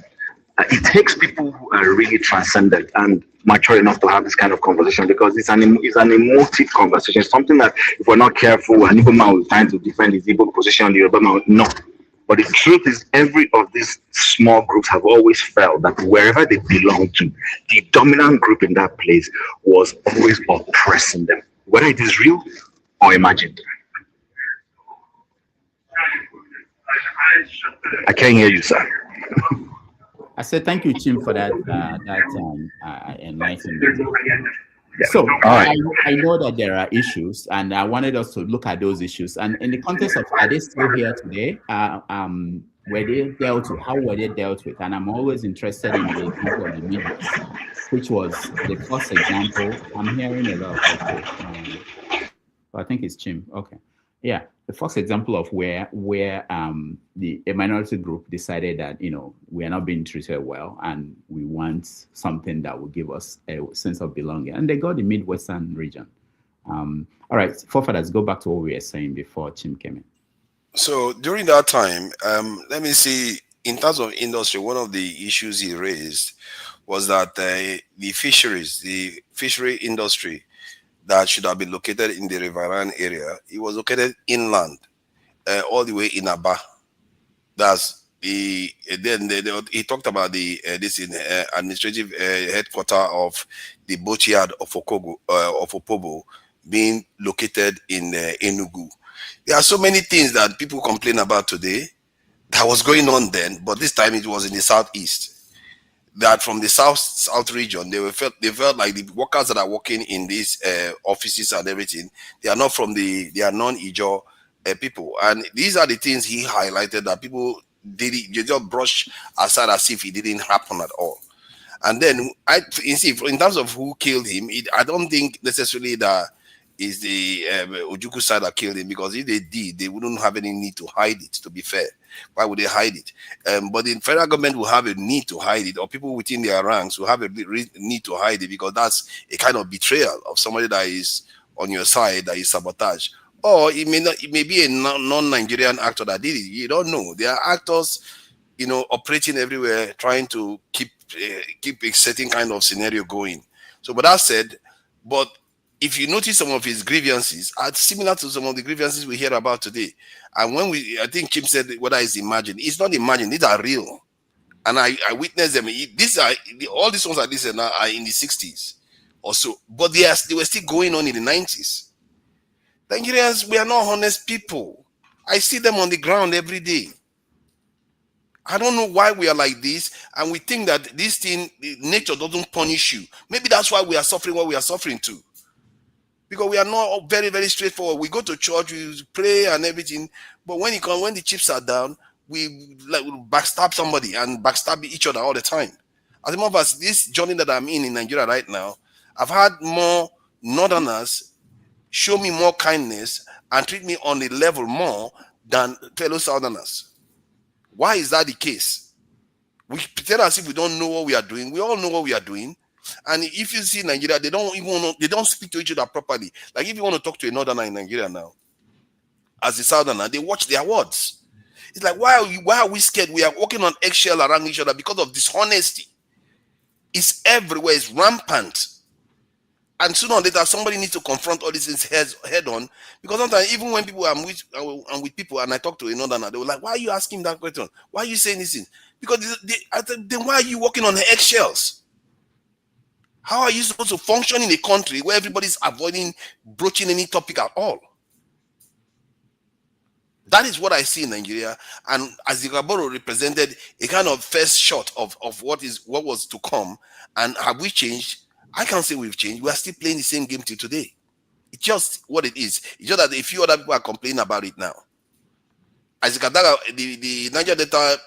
It takes people who are really transcendent and mature enough to have this kind of conversation, because it's an emotive conversation, something that if we're not careful, an Igbo man will trying to defend his Igbo position, the Yoruba man, no. But the truth is, every of these small groups have always felt that wherever they belong to, the dominant group in that place was always oppressing them, whether it is real or imagined. I can't hear you, sir. I said thank you, Chim, for that enlightenment. So I know that there are issues, and I wanted us to look at those issues. And in the context of, are they still here today? Were they dealt with? How were they dealt with? And I'm always interested in the example of the Midwest, which was the first example. I'm hearing a lot of it. I think it's Chim. Okay. Yeah, the first example of where a minority group decided that, you know, we are not being treated well and we want something that will give us a sense of belonging, and they got the Midwestern region. All right, forefathers, go back to what we were saying before Chim came in. So during that time, let me see, in terms of industry, one of the issues he raised was that the fishery industry that should have been located in the riverine area, it was located inland, all the way in Aba. That's the he talked about the this in administrative headquarter of the boatyard of Opobo being located in Enugu. There are so many things that people complain about today that was going on then, but this time it was in the southeast. That from the south region, they felt like the workers that are working in these offices and everything, they are not they are non-Ijaw people, and these are the things he highlighted that people they just brush aside as if it didn't happen at all. And then in terms of who killed him, I don't think necessarily that is the Ojukwu side that killed him, because if they did, they wouldn't have any need to hide it, to be fair. Why would they hide it? But the federal government will have a need to hide it, or people within their ranks will have a need to hide it, because that's a kind of betrayal of somebody that is on your side, that is sabotage. Or it may be a non-Nigerian actor that did it. You don't know. There are actors, you know, operating everywhere, trying to keep a certain kind of scenario going. So, but that said, but if you notice, some of his grievances are similar to some of the grievances we hear about today. And when I think Chim said whether it's imagined, it's not imagined, these are real. And I witnessed them. All these ones are now are in the 60s or so, but they were still going on in the 90s. Nigerians, we are not honest people. I see them on the ground every day. I don't know why we are like this, and we think that this thing, nature doesn't punish you. Maybe that's why we are suffering what we are suffering too. Because we are not very, very straightforward. We go to church, we pray and everything, but when the chips are down, we backstab somebody and backstab each other all the time. As a matter of fact, this journey that I'm in Nigeria right now, I've had more Northerners show me more kindness and treat me on a level more than fellow Southerners. Why is that the case? We pretend as if we don't know what we are doing. We all know what we are doing. And if you see Nigeria, they don't speak to each other properly. Like if you want to talk to a Northerner in Nigeria now, as a Southerner, they watch their words. It's like, why are we scared? We are walking on eggshell around each other because of dishonesty. It's everywhere. It's rampant. And sooner or later, somebody needs to confront all these things head on. Because sometimes, even when I'm with people and I talk to a Northerner, they were like, why are you asking that question? Why are you saying this thing? Because then why are you walking on eggshells? How are you supposed to function in a country where everybody's avoiding broaching any topic at all? That is what I see in Nigeria. And Isaac Adaka Boro represented a kind of first shot of what was to come. And have we changed? I can't say we've changed. We are still playing the same game till today. It's just what it is. It's just that a few other people are complaining about it now. Isaac Adaka, the Niger Delta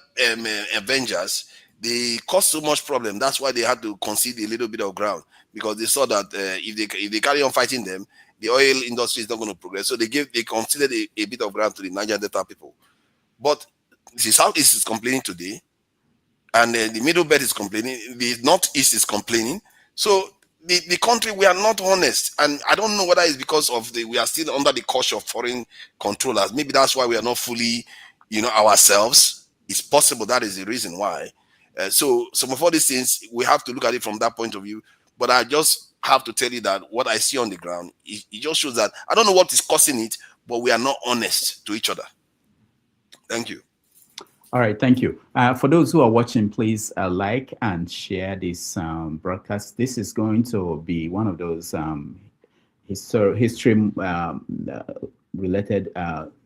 Avengers, they caused so much problem. That's why they had to concede a little bit of ground, because they saw that if they carry on fighting them, the oil industry is not going to progress. So they conceded a bit of ground to the Niger Delta people. But the Southeast is complaining today, and the Middle Belt is complaining. The Northeast is complaining. So the country, we are not honest, and I don't know whether it's because of we are still under the curse of foreign controllers. Maybe that's why we are not fully, ourselves. It's possible that is the reason why. So some of all these things, we have to look at it from that point of view. But I just have to tell you that what I see on the ground, it just shows that I don't know what is causing it, but we are not honest to each other. Thank you. All right, thank you. For those who are watching, please like and share this broadcast. This is going to be one of those history related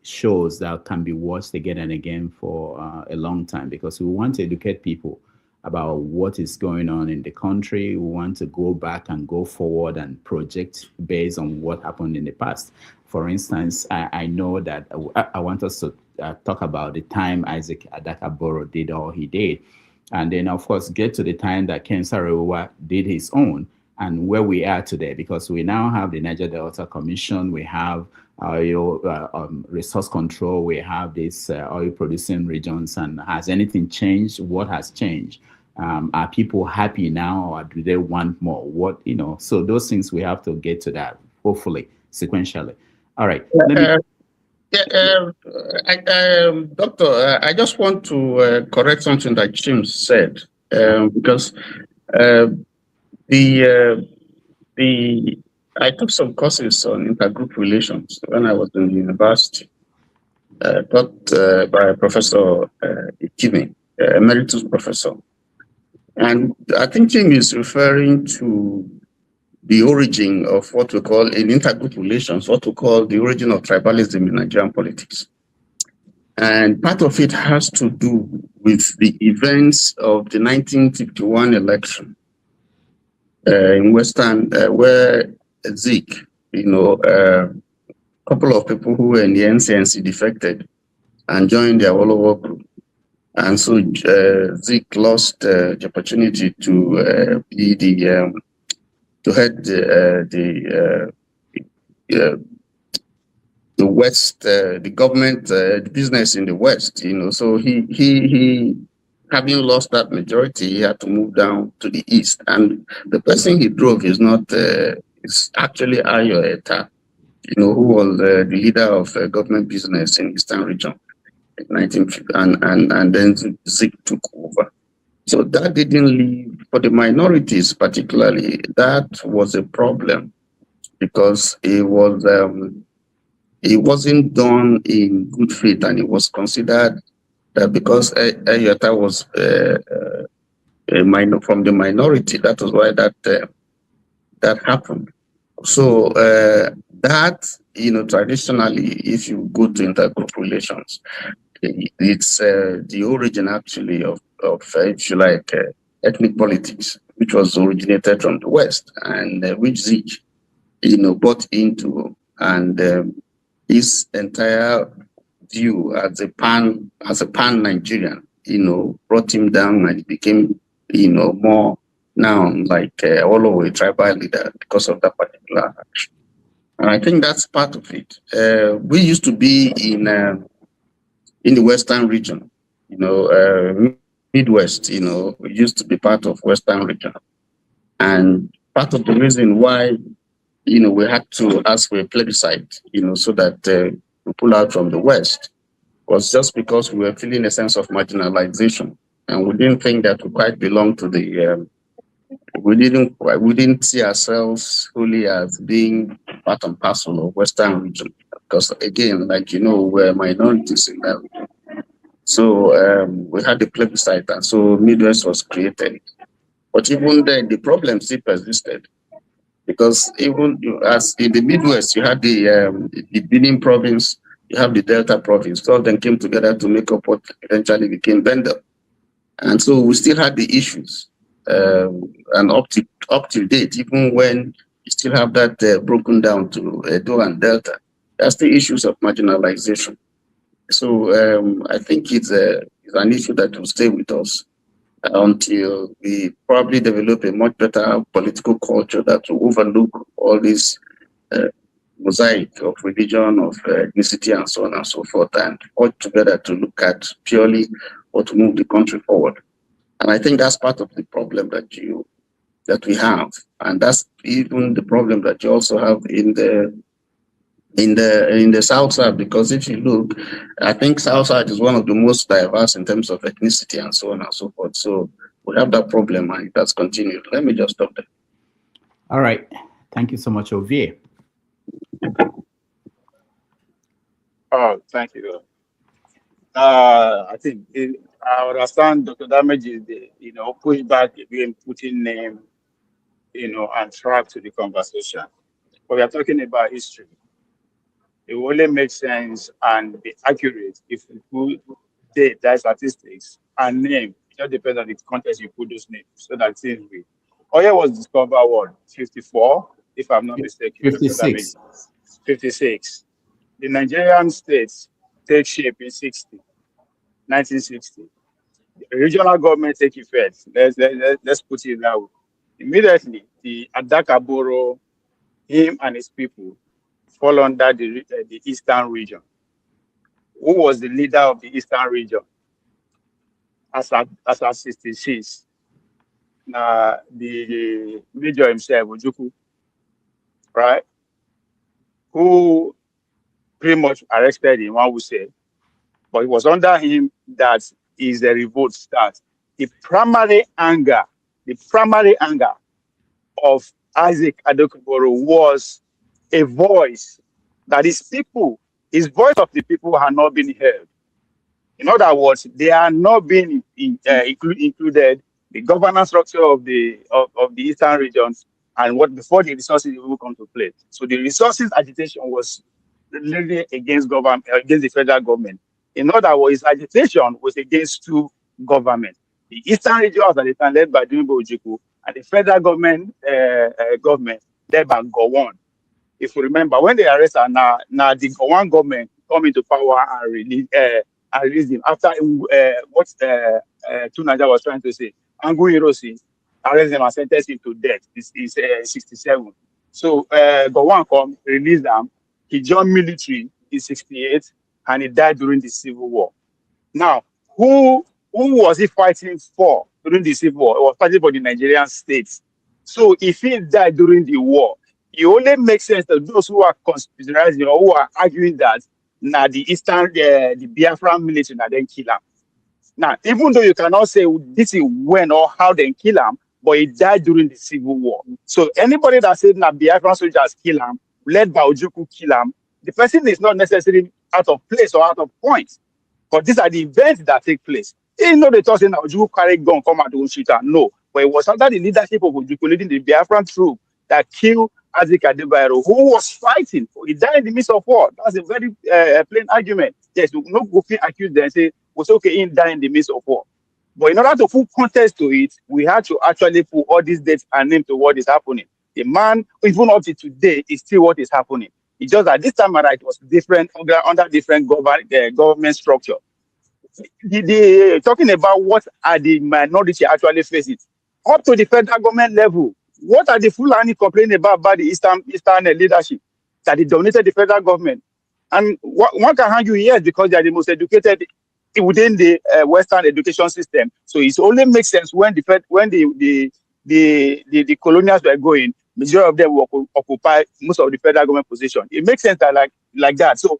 shows that can be watched again and again for a long time, because we want to educate people about what is going on in the country. We want to go back and go forward and project based on what happened in the past. For instance, I know that I want us to talk about the time Isaac Adaka Boro did all he did, and then of course get to the time that Ken Saro-Wiwa did his own, and where we are today, because we now have the Niger Delta Commission, we have resource control, we have these oil producing regions, and has anything changed? What has changed? Are people happy now, or do they want more? What, so those things we have to get to that, hopefully, sequentially. All right. Doctor, I just want to correct something that Jim said, because I took some courses on intergroup relations when I was in university, taught by Professor Ikime, emeritus professor. And I think Jim is referring to the origin of what we call in intergroup relations, what we call the origin of tribalism in Nigerian politics. And part of it has to do with the events of the 1951 election in Western, where Zeke, a couple of people who were in the NCNC defected and joined the Awolowo group. And so Zeke lost the opportunity to be to head the West, the government, the business in the West. So he having lost that majority, he had to move down to the East. And the person he drove is not, it's actually Ayo Eta, who was the leader of government business in Eastern region in 1950, and then Zeke took over. So that didn't leave, for the minorities particularly, that was a problem, because it wasn't done in good faith, and it was considered that because Ayota was from the minority, that was why that happened. So that, traditionally, if you go to intergroup relations, it's the origin actually of if you like, ethnic politics, which was originated from the West, and which Zeke, bought into, and his entire view as a pan-Nigerian, brought him down, and he became, more now like all over a tribal leader because of that particular action. And I think that's part of it. We used to be in the Western region, Midwest, we used to be part of Western region. And part of the reason why, we had to ask for a plebiscite, so that we pull out from the West, was just because we were feeling a sense of marginalization. And we didn't think that we quite belonged to the, we didn't see ourselves fully as being part and parcel of Western region. Because again, we're minorities in that region. So we had the plebiscite, and so Midwest was created. But even then, the problem still persisted, because even as in the Midwest, you had the Benin province, you have the Delta province. All of them came together to make up what eventually became Bendel. And so we still had the issues, and up to date, even when you still have that broken down to Edo and Delta, that's the issues of marginalization. So I think it's an issue that will stay with us until we probably develop a much better political culture that will overlook all this mosaic of religion, of ethnicity, and so on and so forth, and all together to look at purely what to move the country forward. And I think that's part of the problem that we have, and that's even the problem that you also have in the South side, because if you look, I think South side is one of the most diverse in terms of ethnicity and so on and so forth. So we have that problem, and that's continued. Let me just stop there. All right. Thank you so much, Ovie. Oh, thank you. I think I understand Dr. Damage is the pushback again, putting name, and track to the conversation. But we are talking about history. It will only make sense and be accurate if you put data, statistics, and name. It just depends on the context you put those names, so that things read. Oil was discovered what, 54, if I'm not mistaken. 56. 56. The Nigerian states take shape in 1960. The regional government take effect. Let's put it that way. Immediately, the Adaka Boro, him and his people, fall under the Eastern region. Who was the leader of the Eastern region? As at 66, the major himself, Ojukwu, right? Who pretty much arrested him, one would say. But it was under him that is the revolt starts. The primary anger of Isaac Adaka Boro was a voice that his voice of the people had not been heard. In other words, they are not being included the governance structure of the Eastern regions and what before the resources will come to play. So the resources agitation was really against the federal government. In other words, agitation was against two governments. The Eastern region was at the time led by Odumegwu Ojukwu, and the federal government led by Gowon. If you remember, when they arrested now the Gowon government come into power and release him after what Tunaja was trying to say. Angu Hiroshi arrested him and sentenced him to death. This is 67. So Gowon come, release them. He joined military in 68 and he died during the Civil War. Now, who was he fighting for during the Civil War? He was fighting for the Nigerian states. So if he died during the war, it only makes sense that those who are conspiring, who are arguing that now the Eastern, the Biafra military, now then kill him. Now, even though you cannot say this is when or how they kill him, but he died during the Civil War. So anybody that said now Biafra soldiers kill him, led by Ojukwu kill him, the person is not necessarily out of place or out of point. But these are the events that take place. You know, they thought that Ojukwu carried gun, come out to shoot her. No. But it was under the leadership of Ojukwu leading the Biafran troop that killed Isaac Adaka Boro, who was fighting. He died in the midst of war. That's a very plain argument. Yes, no go accuse them and say, was okay, he died in the midst of war. But in order to put context to it, we had to actually put all these dates and names to what is happening. The man, even up to today, is still what is happening. It's just that this time around, it was different, under different government structure. Talking about what are the minority actually facing, up to the federal government level, what are the Fulani complaining about the Eastern leadership that they dominated the federal government? And one can argue, yes, because they are the most educated within the Western education system. So it only makes sense when the colonials were going, majority of them will occupy most of the federal government position. It makes sense that like that. So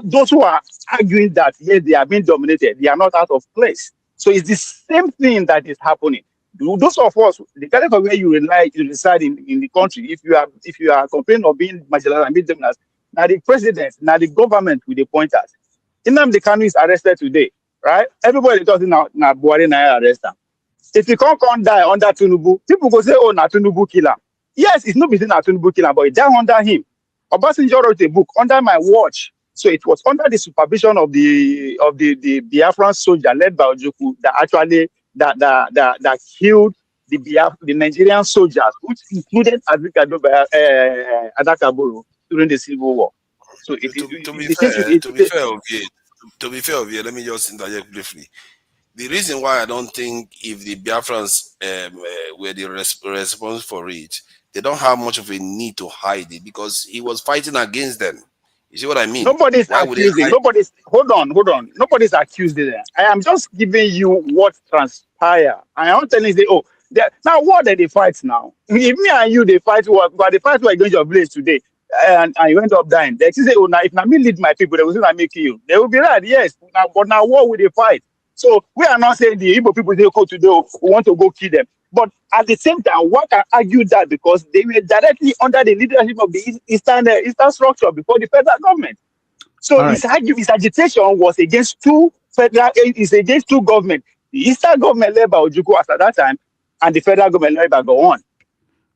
those who are arguing that yes, they are being dominated, they are not out of place. So it's the same thing that is happening. Those of us, regardless of where you reside in the country, if you are complaining of being marginalized and being dominant, now the president, now the government with the pointers. Nnamdi Kanu is arrested today, right? Everybody talking now Buhari na arrest him. If you can't die under Tinubu, people go say, oh, na Tinubu kill him. Yes, it's not between na Tinubu kill him, but it died under him. Obasanjo wrote a book under my watch. So it was under the supervision of the Biafran soldier led by Ojukwu that actually that killed the Nigerian soldiers, which included Isaac Adaka Boro during the Civil War. So to be fair, let me just interject briefly. The reason why I don't think if the Biafrans were the responsible for it, they don't have much of a need to hide it because he was fighting against them. You see what I mean? Nobody's accusing. Hold on. Nobody's accusing them. I am just giving you what transpired. I am telling you, now what are they fight now? If me and you they fight what? But they fight what against your place today, and you end up dying. They say, oh, now if me lead my people, they will say I make you. They will be right, yes. But now what will they fight? So we are not saying the Igbo people they go today want to go kill them. But at the same time, one can argue that because they were directly under the leadership of the Eastern structure before the federal government. So his agitation was against two governments. The Eastern government led by Ojukwu at that time, and the federal government led by Gowon.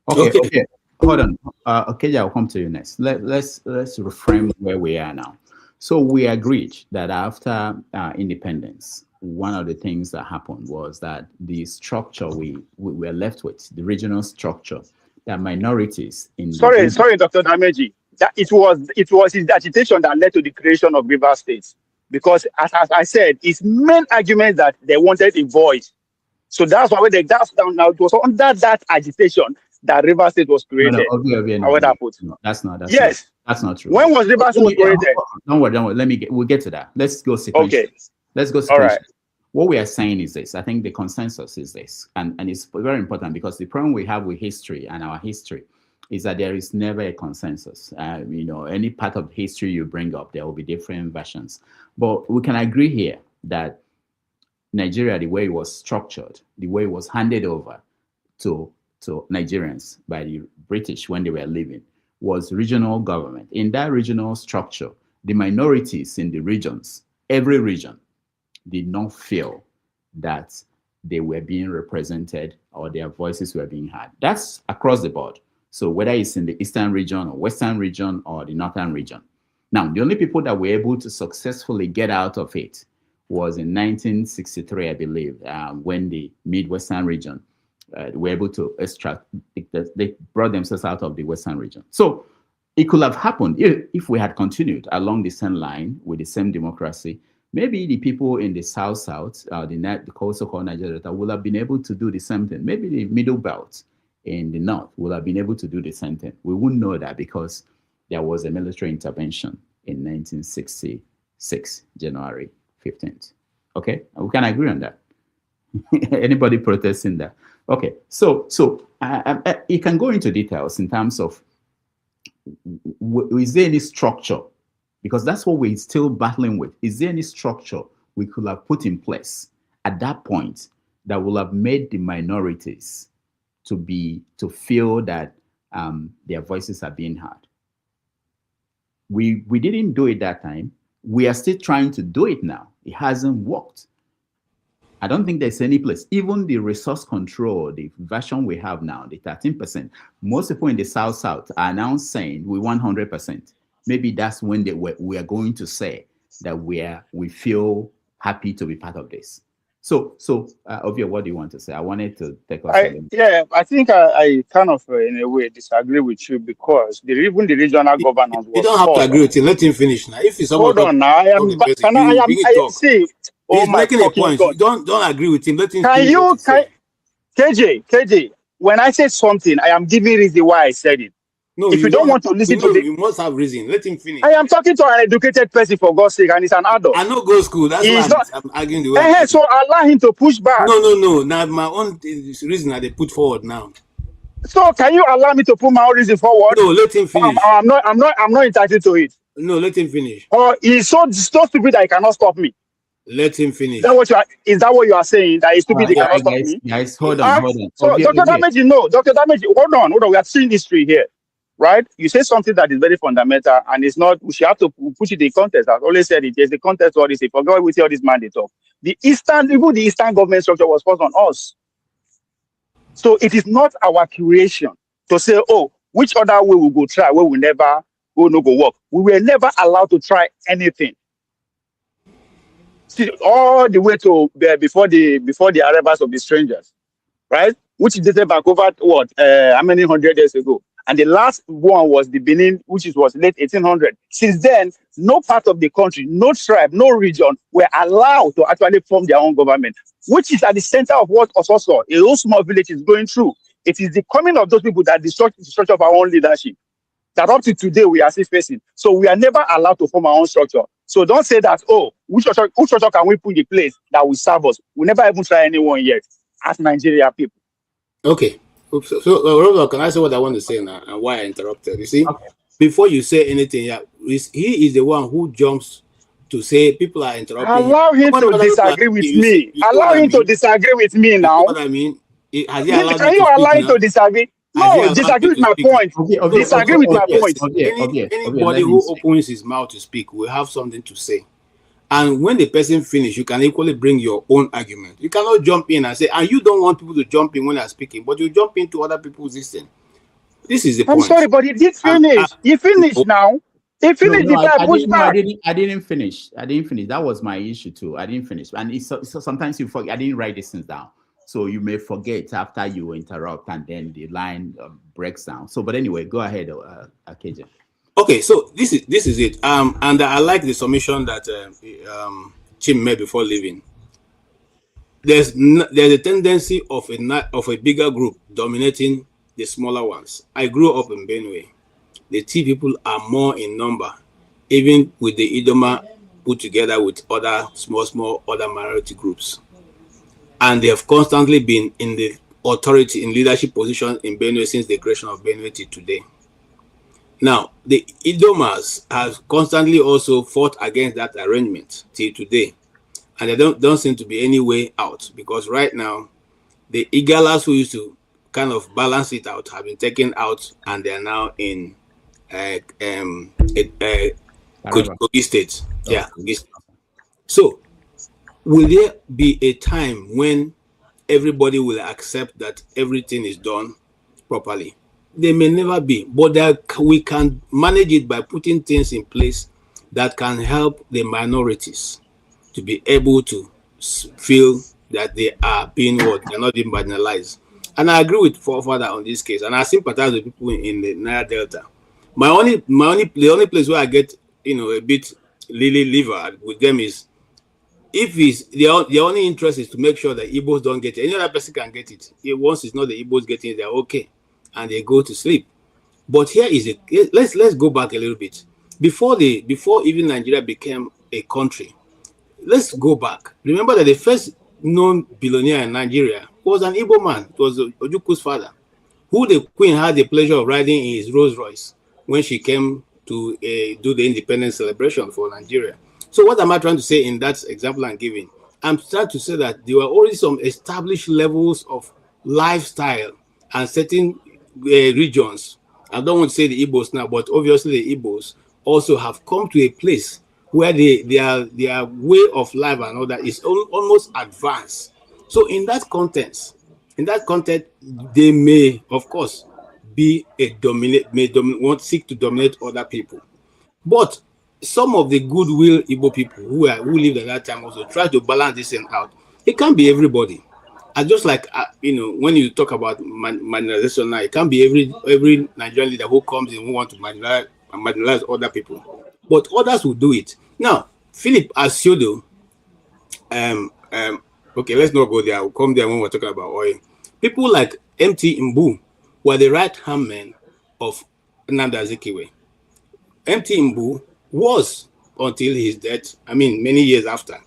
Okay. Hold on. Okay, I'll come to you next. Let's reframe where we are now. So we agreed that after independence, one of the things that happened was that the structure we were left with, the regional structure, that minorities in sorry, Dr. Dameji, that it was his agitation that led to the creation of Rivers State. Because as I said, his main argument that they wanted a voice So that's why when they gas down now, it was under that agitation that Rivers State was created. That's not true. When was Rivers State created? Don't worry. We'll get to that. Let's go sequentially. Okay. Let's go sequentially. All right. What we are saying is this. I think the consensus is this, and it's very important because the problem we have with history and our history is that there is never a consensus. Any part of history you bring up, there will be different versions. But we can agree here that Nigeria, the way it was structured, the way it was handed over to Nigerians by the British when they were living, was regional government. In that regional structure, the minorities in the regions, every region, did not feel that they were being represented or their voices were being heard. That's across the board. So whether it's in the eastern region or western region or the northern region. Now, the only people that were able to successfully get out of it was in 1963, I believe, when the Midwestern region were able to extract, they brought themselves out of the Western region. So it could have happened if we had continued along the same line with the same democracy. Maybe the people in the South, the so-called Niger Delta, would have been able to do the same thing. Maybe the Middle Belt in the North would have been able to do the same thing. We wouldn't know that because there was a military intervention in 1966, January 15th. Okay, we can agree on that. Anybody protesting that? Okay, so you can go into details in terms of, is there any structure? Because that's what we're still battling with. Is there any structure we could have put in place at that point that will have made the minorities to feel that their voices are being heard? We didn't do it that time. We are still trying to do it now. It hasn't worked. I don't think there's any place. Even the resource control, the version we have now, the 13%, most people in the South are now saying we want 100%. Maybe that's when we are going to say that we feel happy to be part of this. So, Ovia, what do you want to say? I wanted to take us. I think I kind of, in a way, disagree with you because even the regional governance. You don't have to agree with him. Let him finish now. If he's hold on now, see. He's making a point. Don't agree with him. Let him. KJ? When I say something, I am giving reason why I said it. No, if you don't want to listen to you must have reason. Let him finish. I am talking to an educated person, for God's sake, and he's an adult. I know go school. That's why I'm arguing the way. So allow him to push back. No. Now my own reason that they put forward now. So can you allow me to put my own reason forward? No, let him finish. I'm not entitled to it. No, let him finish. Or he's so stupid that he cannot stop me. Let him finish. Is that what you are saying? That he's stupid, he cannot stop me? Guys, hold on. So, Dr. Damage, Dr. Damage, hold on. We are seeing history here. Right? You say something that is very fundamental and it's not, we should have to push it in context. I've always said it. There's the context of all this. Forget we see all this man they talk. Even the Eastern government structure was forced on us. So it is not our creation to say, which other way we go try, where we never go work. We were never allowed to try anything. See, all the way to before the arrivals of the strangers, right? Which dated back over how many hundred years ago? And the last one was the Benin, which was late 1800. Since then, no part of the country, no tribe, no region were allowed to actually form their own government, which is at the center of what Ososo, a whole small village, is going through. It is the coming of those people that destroy the structure of our own leadership that up to today we are still facing. So we are never allowed to form our own structure. So don't say that, which structure can we put in place that will serve us? We never even try anyone yet as Nigeria people. Okay. So, can I say what I want to say now and why I interrupted? You see, before you say anything, he is the one who jumps to say people are interrupting. Allow him to disagree with me. Allow him to disagree with me now. What I mean, can you allow him to disagree? No, disagree with my point. Disagree with my point. Anybody who opens his mouth to speak will have something to say. And when the person finishes, you can equally bring your own argument. You cannot jump in and say, and you don't want people to jump in when they're speaking, but you jump into other people's system. This is the point. I'm sorry, but he did finish. He finished now. He finished I didn't finish. That was my issue too. I didn't finish. And so sometimes you forget. I didn't write these things down. So you may forget after you interrupt and then the line breaks down. So, but anyway, go ahead, KJ. Okay, so this is it. And I like the submission that Chim made before leaving. there's a tendency of a bigger group dominating the smaller ones. I grew up in Benue. The T people are more in number, even with the Idoma put together with other small other minority groups. And they have constantly been in the authority, in leadership positions in Benue since the creation of Benue till today. Now, the Idomas have constantly also fought against that arrangement till today. And there don't seem to be any way out, because right now, the Igalas who used to kind of balance it out have been taken out, and they are now in Kogi State. Yeah. So, will there be a time when everybody will accept that everything is done properly? There may never be, but we can manage it by putting things in place that can help the minorities to be able to feel that they are being what they're not being marginalized. And I agree with Forefather on this case, and I sympathize with people in the Niger Delta. The only place where I get a bit liver with them is if their only interest is to make sure that Igbos don't get it. Any other person can get it. Once it's not the Igbos getting it, they're okay, and they go to sleep. But here is it. Let's go back a little bit. Before even Nigeria became a country, let's go back. Remember that the first known billionaire in Nigeria was an Igbo man. It was Ojukwu's father, who the Queen had the pleasure of riding in his Rolls Royce when she came to do the independence celebration for Nigeria. So what am I trying to say in that example I'm giving? I'm trying to say that there were already some established levels of lifestyle and certain regions. I don't want to say the Igbos now, but obviously the Igbos also have come to a place where their way of life and all that is almost advanced. So in that context, they may, of course, be seek to dominate other people. But some of the goodwill Igbo people who lived at that time also try to balance this thing out. It can't be everybody. And just like when you talk about marginalization now, it can't be every Nigerian leader who comes in who want to marginalize other people. But others will do it. Now, Philip Asiodo, okay, let's not go there. We'll come there when we're talking about oil. People like MT Mbu were the right-hand men of Nnamdi Azikiwe. MT Mbu was, until his death, many years after,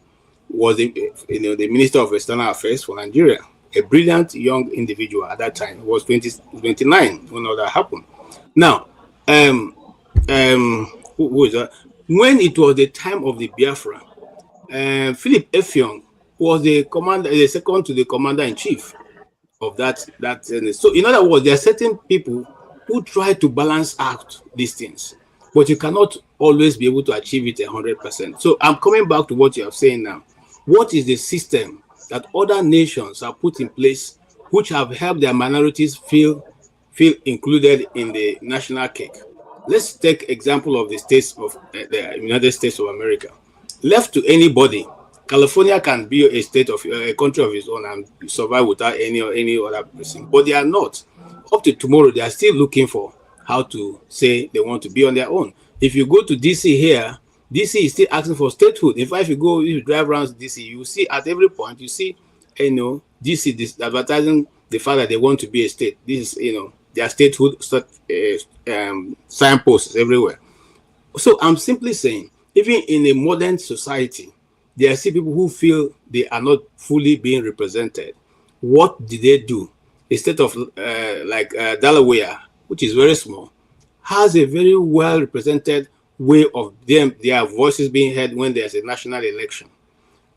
was the Minister of External Affairs for Nigeria. A brilliant young individual at that time. He was 29 when all that happened. Now, who was that? When it was the time of the Biafra, Philip Effiong was the second to the commander-in-chief of that. So, in other words, there are certain people who try to balance out these things, but you cannot always be able to achieve it 100%. So, I'm coming back to what you are saying now. What is the system that other nations have put in place which have helped their minorities feel included in the national cake? Let's take example of the states of the United States of America. Left to anybody, California can be a state of a country of its own and survive without any other person. But they are not. Up to tomorrow, they are still looking for how to say they want to be on their own. If you go to DC here, DC is still asking for statehood. In fact, if you drive around DC, you see at every point, you see, DC this advertising the fact that they want to be a state. This is, their statehood signposts everywhere. So I'm simply saying, even in a modern society, there are still people who feel they are not fully being represented. What did they do? A state of Delaware, which is very small, has a very well represented way of their voices being heard when there's a national election.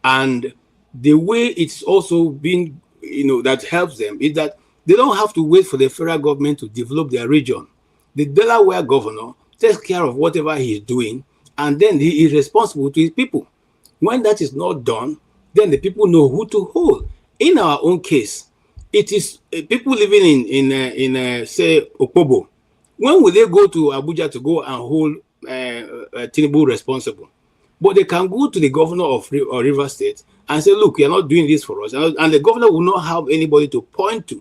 And the way it's also been, that helps them is that they don't have to wait for the federal government to develop their region. The Delaware governor takes care of whatever he's doing, and then he is responsible to his people. When that is not done, then the people know who to hold. In our own case, it is people living in say, Opobo. When will they go to Abuja to go and hold Tinubu responsible? But they can go to the governor of Rivers State and say, look, you're not doing this for us. And the governor will not have anybody to point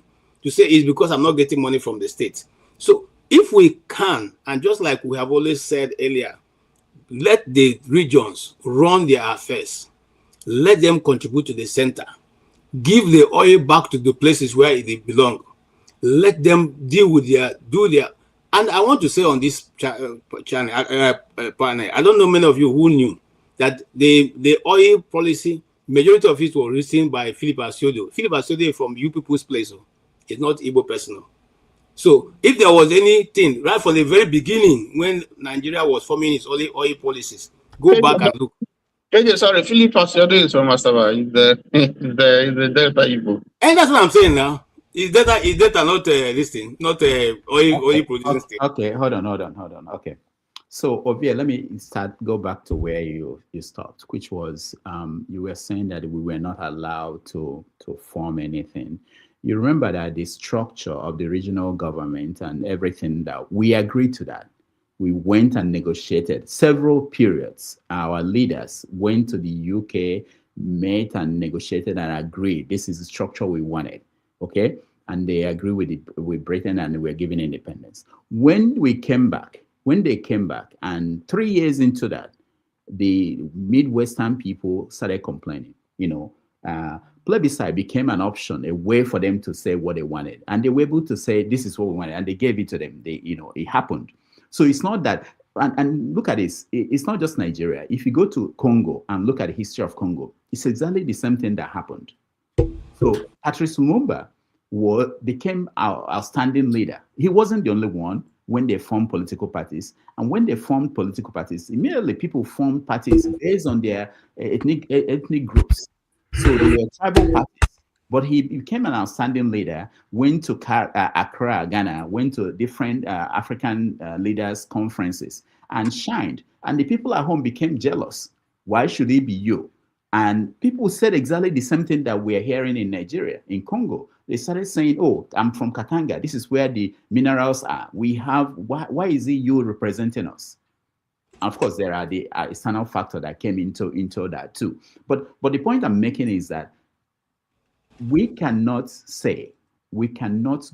to say it's because I'm not getting money from the state. So if we can, and just like we have always said earlier, let the regions run their affairs. Let them contribute to the center. give the oil back to the places where they belong. Let them deal with do their. And I want to say on this channel, panel, I don't know many of you who knew that the oil policy, majority of it was written by Philip Asiodo. Philip Asiodo from You People's Place. It's not Igbo personal. So if there was anything right from the very beginning when Nigeria was forming its oil policies, go back and look. Sorry, Philip Asiodo is from Asaba. Is the Delta Igbo. And that's what I'm saying now. Is data not listing, not oil producing state? Okay, hold on. Okay. So Ovia, let me go back to where you stopped, which was you were saying that we were not allowed to form anything. You remember that the structure of the regional government and everything, that we agreed to that. We went and negotiated several periods. Our leaders went to the UK, met and negotiated and agreed. This is the structure we wanted. Okay. And they agree with Britain, and we're given independence. When they came back, and 3 years into that, the Midwestern people started complaining. Plebiscite became an option, a way for them to say what they wanted. And they were able to say, this is what we wanted. And they gave it to them. It happened. So it's not that, and look at this, it's not just Nigeria. If you go to Congo and look at the history of Congo, it's exactly the same thing that happened. So Patrice Lumumba became our outstanding leader. He wasn't the only one when they formed political parties. And when they formed political parties, immediately people formed parties based on their ethnic groups. So they were tribal parties. But he became an outstanding leader, went to Accra, Ghana, went to different African leaders' conferences and shined. And the people at home became jealous. Why should it be you? And people said exactly the same thing that we're hearing in Nigeria, in Congo. They started saying, oh, I'm from Katanga. This is where the minerals are. Why is it you representing us? Of course, there are the external factor that came into that too. But the point I'm making is that we cannot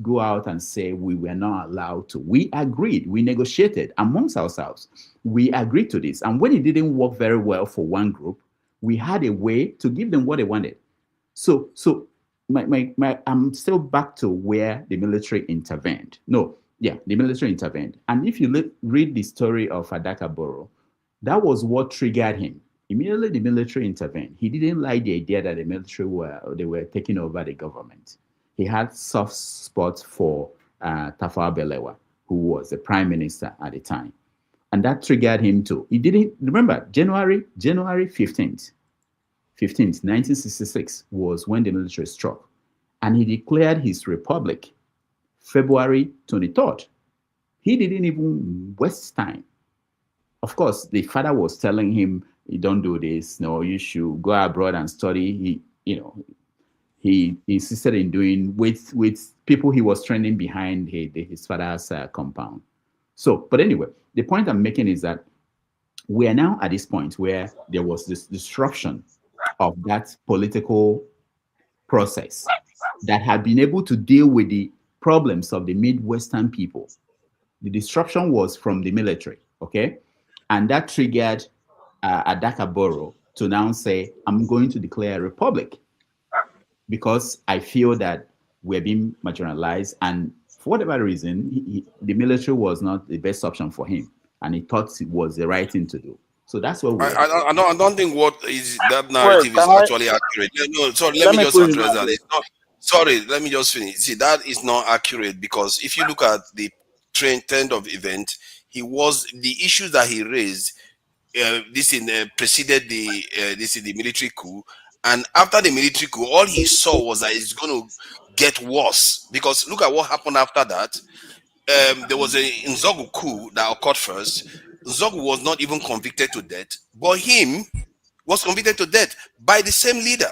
go out and say we were not allowed to. We agreed, we negotiated amongst ourselves. We agreed to this. And when it didn't work very well for one group, we had a way to give them what they wanted. So I'm still back to where the military intervened. The military intervened. And if you read the story of Adaka Boro, that was what triggered him. Immediately the military intervened. He didn't like the idea that the military were taking over the government. He had soft spots for Tafawa Balewa, who was the prime minister at the time. And that triggered him too. He didn't remember January 15th, 1966 was when the military struck. And he declared his republic February 23rd. He didn't even waste time. Of course, the father was telling him, you don't do this. No, you should go abroad and study. He insisted in doing with people he was training behind his father's compound. So, but anyway, the point I'm making is that we are now at this point where there was this disruption of that political process that had been able to deal with the problems of the Midwestern people. The disruption was from the military, okay? And that triggered Adaka Boro to now say, I'm going to declare a republic because I feel that we're being marginalized, and for whatever reason, the military was not the best option for him, and he thought it was the right thing to do. So that's what I don't think what is that narrative is actually accurate. No, sorry, let me just address that. It's not, sorry, let me just finish. See, that is not accurate, because if you look at the trend of event, the issues that he raised preceded the military coup, and after the military coup, all he saw was that it's going to get worse, because look at what happened after that. There was a Nzogu coup that occurred first. Nzogu was not even convicted to death, but him was convicted to death by the same leader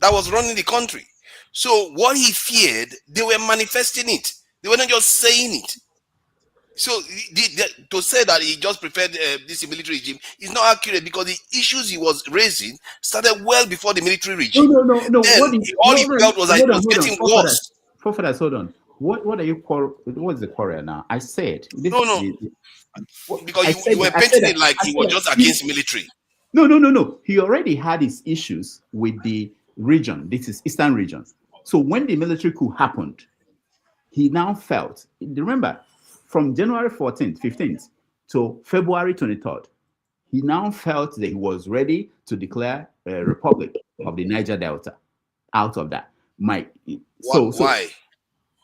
that was running the country. So what he feared, they were manifesting it. They were not just saying it. So to say that he just preferred this military regime is not accurate, because the issues he was raising started well before the military regime. No. All he felt was that it was getting worse. Forefathers, hold on. What are you what is the quarrel now? I said no. Because you were painting it like he was just against military. No. He already had his issues with the region. This is Eastern region. So when the military coup happened, he now felt, remember, from January 14th, 15th to February 23rd, he now felt that he was ready to declare a republic of the Niger Delta out of that. Why?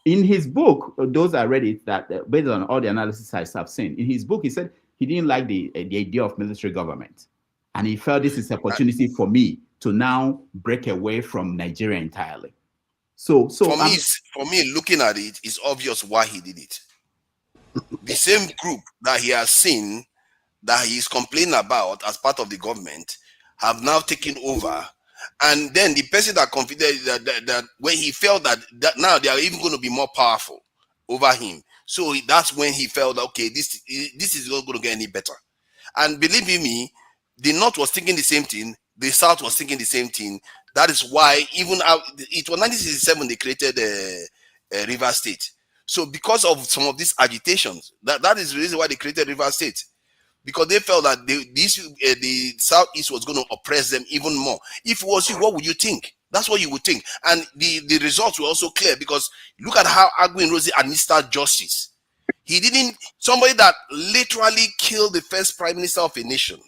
In his book, those I read it, that based on all the analysis I have seen, in his book, he said he didn't like the idea of military government. And he felt this is an opportunity for me to now break away from Nigeria entirely. So for me, looking at it, it's obvious why he did it. The same group that he has seen, that he is complaining about as part of the government, have now taken over. And then the person that confided that when he felt that now they are even going to be more powerful over him, so that's when he felt, okay, this is not going to get any better. And believe me, the North was thinking the same thing, the South was thinking the same thing. That is why even it was 1967 they created a River State. So because of some of these agitations, that is the reason why they created River State. Because they felt that the Southeast was going to oppress them even more. If it was you, what would you think? That's what you would think. And the results were also clear, because look at how Aguiyi-Ironsi administered justice. He didn't, somebody that literally killed the first prime minister of a nation.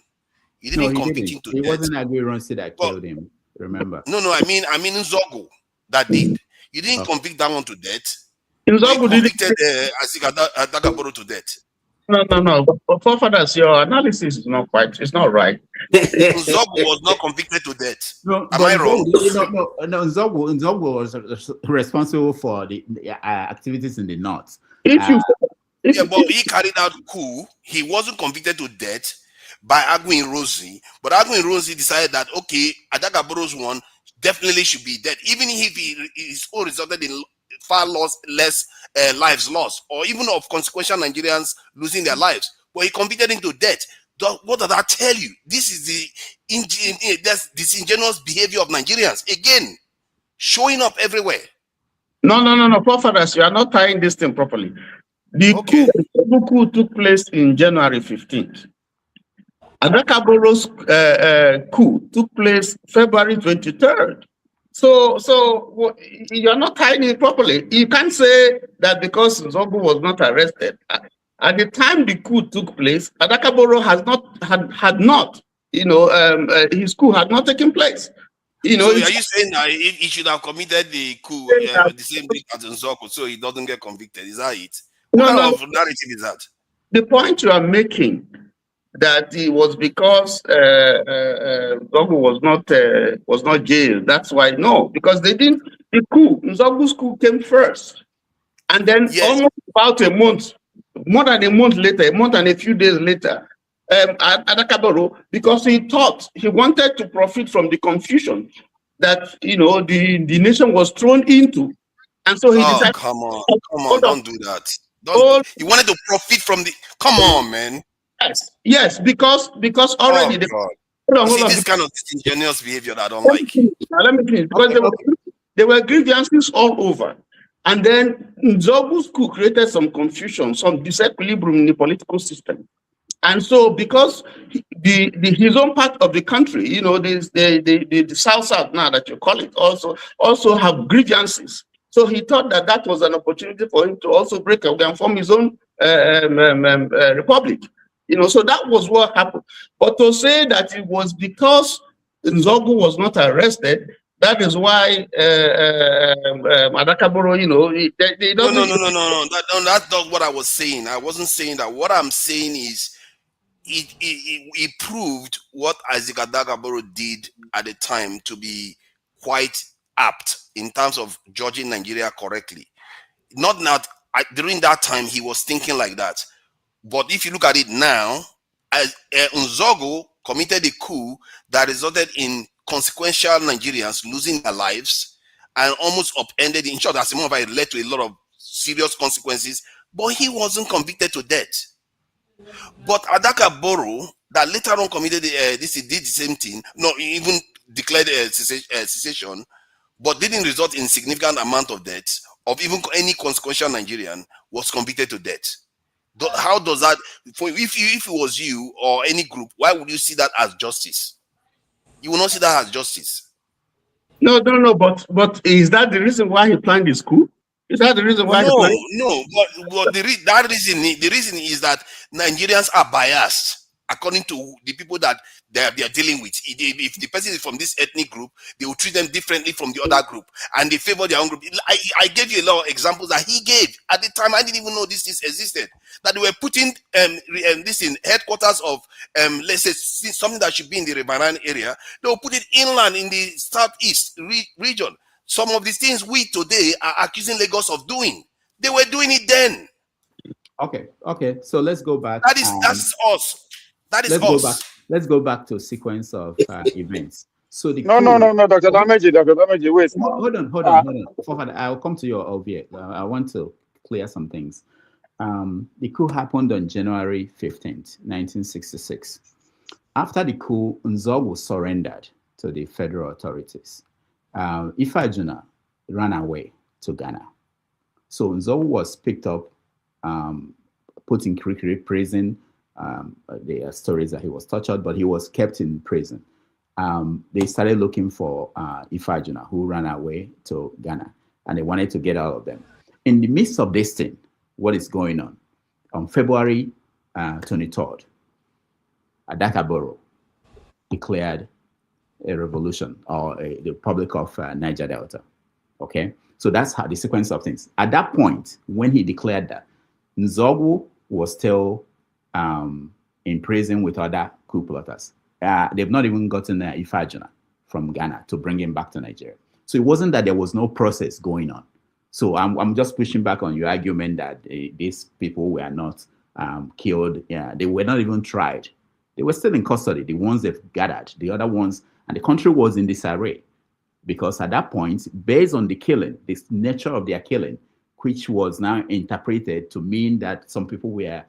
He didn't convict him to death. It wasn't Aguiyi-Ironsi that killed him, remember? No, I mean Nzogu that did. You didn't convict that one to death. Nzogu convicted Isaac Adaka Boro to death. No. But forefathers, your analysis is not quite, it's not right. Nzogu was not convicted to death. Am I wrong? No, Nzogu was responsible for the activities in the north. But he carried out coup. He wasn't convicted to death by Aguiyi-Ironsi, but Aguiyi-Ironsi decided that, okay, Adaka Boro's one definitely should be dead, even if his own resulted in far less lives lost, or even of consequential Nigerians losing their lives. But he convicted him to death. What does that tell you? This is the disingenuous behavior of Nigerians. Again, showing up everywhere. No, forefathers, you are not tying this thing properly. The coup took place in January 15th. Adaka Boro's coup took place February 23rd. So you're not tying it properly. You can't say that because Nzogu was not arrested. At the time the coup took place, Adaka Boro had not, his coup had not taken place. So are you saying that he should have committed the coup the same day as Nzogu, so he doesn't get convicted? Is that it? What kind of narrative is that? The point you are making, that it was because Nzogu was not jailed. That's why. No, because they didn't. The coup, Nzogu's coup came first, and then almost about a month, more than a month later, a month and a few days later, Adaka Boro, because he wanted to profit from the confusion that the nation was thrown into, and so he decided. Come on, don't do that. He wanted to profit from the. Come on, man. Yes, because already this kind of disingenuous behavior that I don't like. Let me finish. Because there were grievances all over, and then Nzogu's coup created some confusion, some disequilibrium in the political system, and so because his own part of the country, the South now that you call it, also have grievances. So he thought that was an opportunity for him to also break away and form his own republic. So that was what happened. But to say that it was because Nzogu was not arrested, that is why Adaka Boro, they don't. No. That's not what I was saying. I wasn't saying that. What I'm saying is, it proved what Isaac Adaka Boro did at the time to be quite apt in terms of judging Nigeria correctly. Not that during that time he was thinking like that. But if you look at it now, as Nzogu committed a coup that resulted in consequential Nigerians losing their lives and almost upended, in short, as a matter of fact, it led to a lot of serious consequences, but he wasn't convicted to death. But Adaka Boro, that later on committed did the same thing, not even declared secession, but didn't result in significant amount of death, of even any consequential Nigerian, was convicted to death. How does that, if it was you or any group, why would you see that as justice? You will not see that as justice. No. But is that the reason why he planned this coup? Is that the reason why he planned? No. But the reason is that Nigerians are biased according to the people that they are dealing with. If the person is from this ethnic group, they will treat them differently from the other group, and they favor their own group. I gave you a lot of examples that he gave at the time. I didn't even know this existed. That they were putting this in headquarters of let's say something that should be in the Riverine area. They will put it inland in the southeast region. Some of these things we today are accusing Lagos of doing, they were doing it then. Okay. So let's go back. That's us. That is us. Let's go back to a sequence of events. So the no, Dr. Dameji, wait. Hold on. I'll come to your OVA. I want to clear some things. The coup happened on January 15th, 1966. After the coup, Nzogwu surrendered to the federal authorities. Ifajuna ran away to Ghana. So Nzogwu was picked up, put in Kirikiri prison. There are stories that he was tortured, but he was kept in prison. They started looking for Ifajuna, who ran away to Ghana, and they wanted to get out of them. In the midst of this thing, what is going on February 23rd, Adaka Boro declared a revolution, or the Republic of Niger Delta. Okay, so that's how the sequence of things. At that point, when he declared that, Nzogwu was still in prison with other coup plotters. They've not even gotten Ifajuna from Ghana to bring him back to Nigeria. So it wasn't that there was no process going on. So I'm just pushing back on your argument that these people were not killed. Yeah, they were not even tried. They were still in custody. The ones they've gathered, the other ones, and the country was in disarray, because at that point, based on the killing, this nature of their killing, which was now interpreted to mean that some people were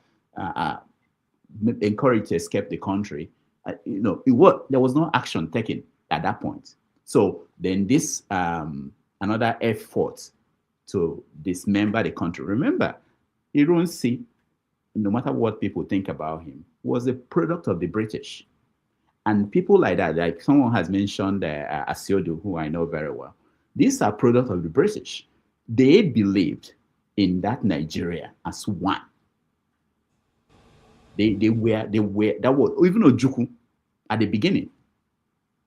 encouraged to escape the country, there was no action taken at that point. So then this another effort to dismember the country. Remember, Irunsi, no matter what people think about him, was a product of the British. And people like that, like someone has mentioned Asiodu, who I know very well, these are products of the British. They believed in that Nigeria as one. They were, that was, even Ojukwu at the beginning,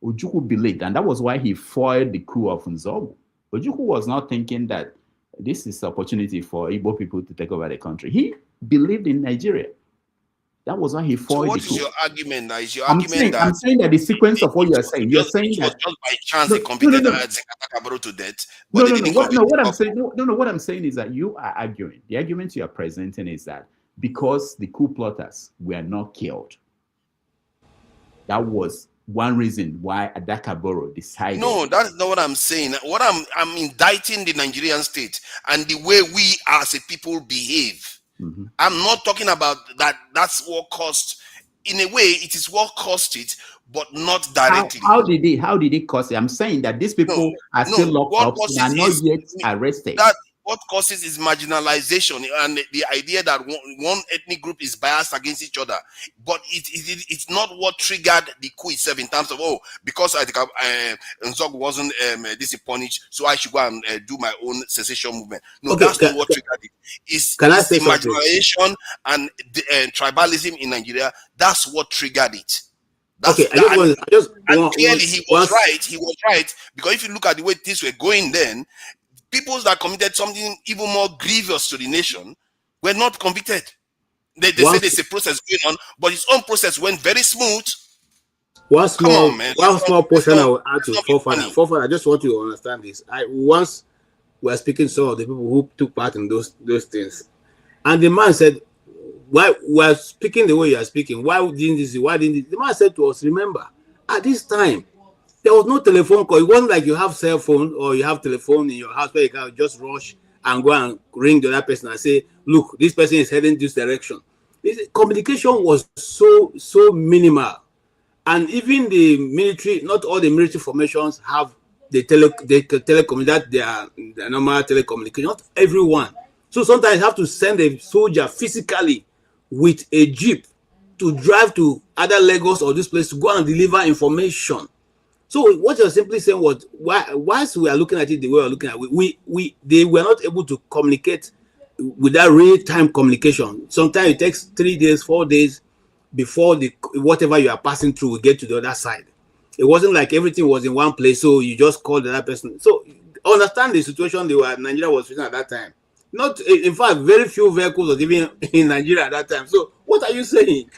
Ojukwu believed, and that was why he foiled the coup of Nzogwu. Ojukwu was not thinking that this is an opportunity for Igbo people to take over the country. He believed in Nigeria. That was why he foiled. So what is your argument now? Is your I'm argument saying that the sequence of what you are saying, you're saying that just by chance they convicted Isaac Adaka Boro to death. What I'm saying is that you are arguing. The argument you are presenting is that because the coup plotters were not killed, that was one reason why Adaka Boro decided. No, that's not what I'm saying. What I'm indicting the Nigerian state and the way we as a people behave. Mm-hmm. I'm not talking about that. That's what caused. In a way, it is what caused it, but not directly. How did it cause it? I'm saying that these people are still locked up and are not yet arrested. What causes is marginalization and the idea that one ethnic group is biased against each other. But it's not what triggered the coup itself in terms of, because I think Nzogwu wasn't punished, so I should go and do my own secession movement. No, that's not what triggered it. It's the marginalization and tribalism in Nigeria. That's what triggered it. Clearly he was right, because if you look at the way things were going then, people that committed something even more grievous to the nation were not convicted. They say there's a process going on, but its own process went very smooth. One small portion I will add to Forefather. I just want you to understand this. Once we were speaking to some of the people who took part in those things, and the man said, "Why we are speaking the way you are speaking? Why didn't this? Why didn't this?" The man said to us, "Remember, at this time, there was no telephone call. It wasn't like you have cell phone or you have telephone in your house where you can just rush and go and ring the other person and say, look, this person is heading this direction." Communication was so minimal. And even the military, not all the military formations have the telecom, that they are the normal telecommunication, not everyone. So sometimes you have to send a soldier physically with a jeep to drive to other Lagos or this place to go and deliver information. So what you're simply saying was, whilst we are looking at it the way we're looking at it, they were not able to communicate with that real-time communication. Sometimes it takes 3 days, 4 days before whatever you are passing through will get to the other side. It wasn't like everything was in one place, so you just called the other person. So understand the situation Nigeria was facing at that time. Not, in fact, very few vehicles was even in Nigeria at that time. So what are you saying?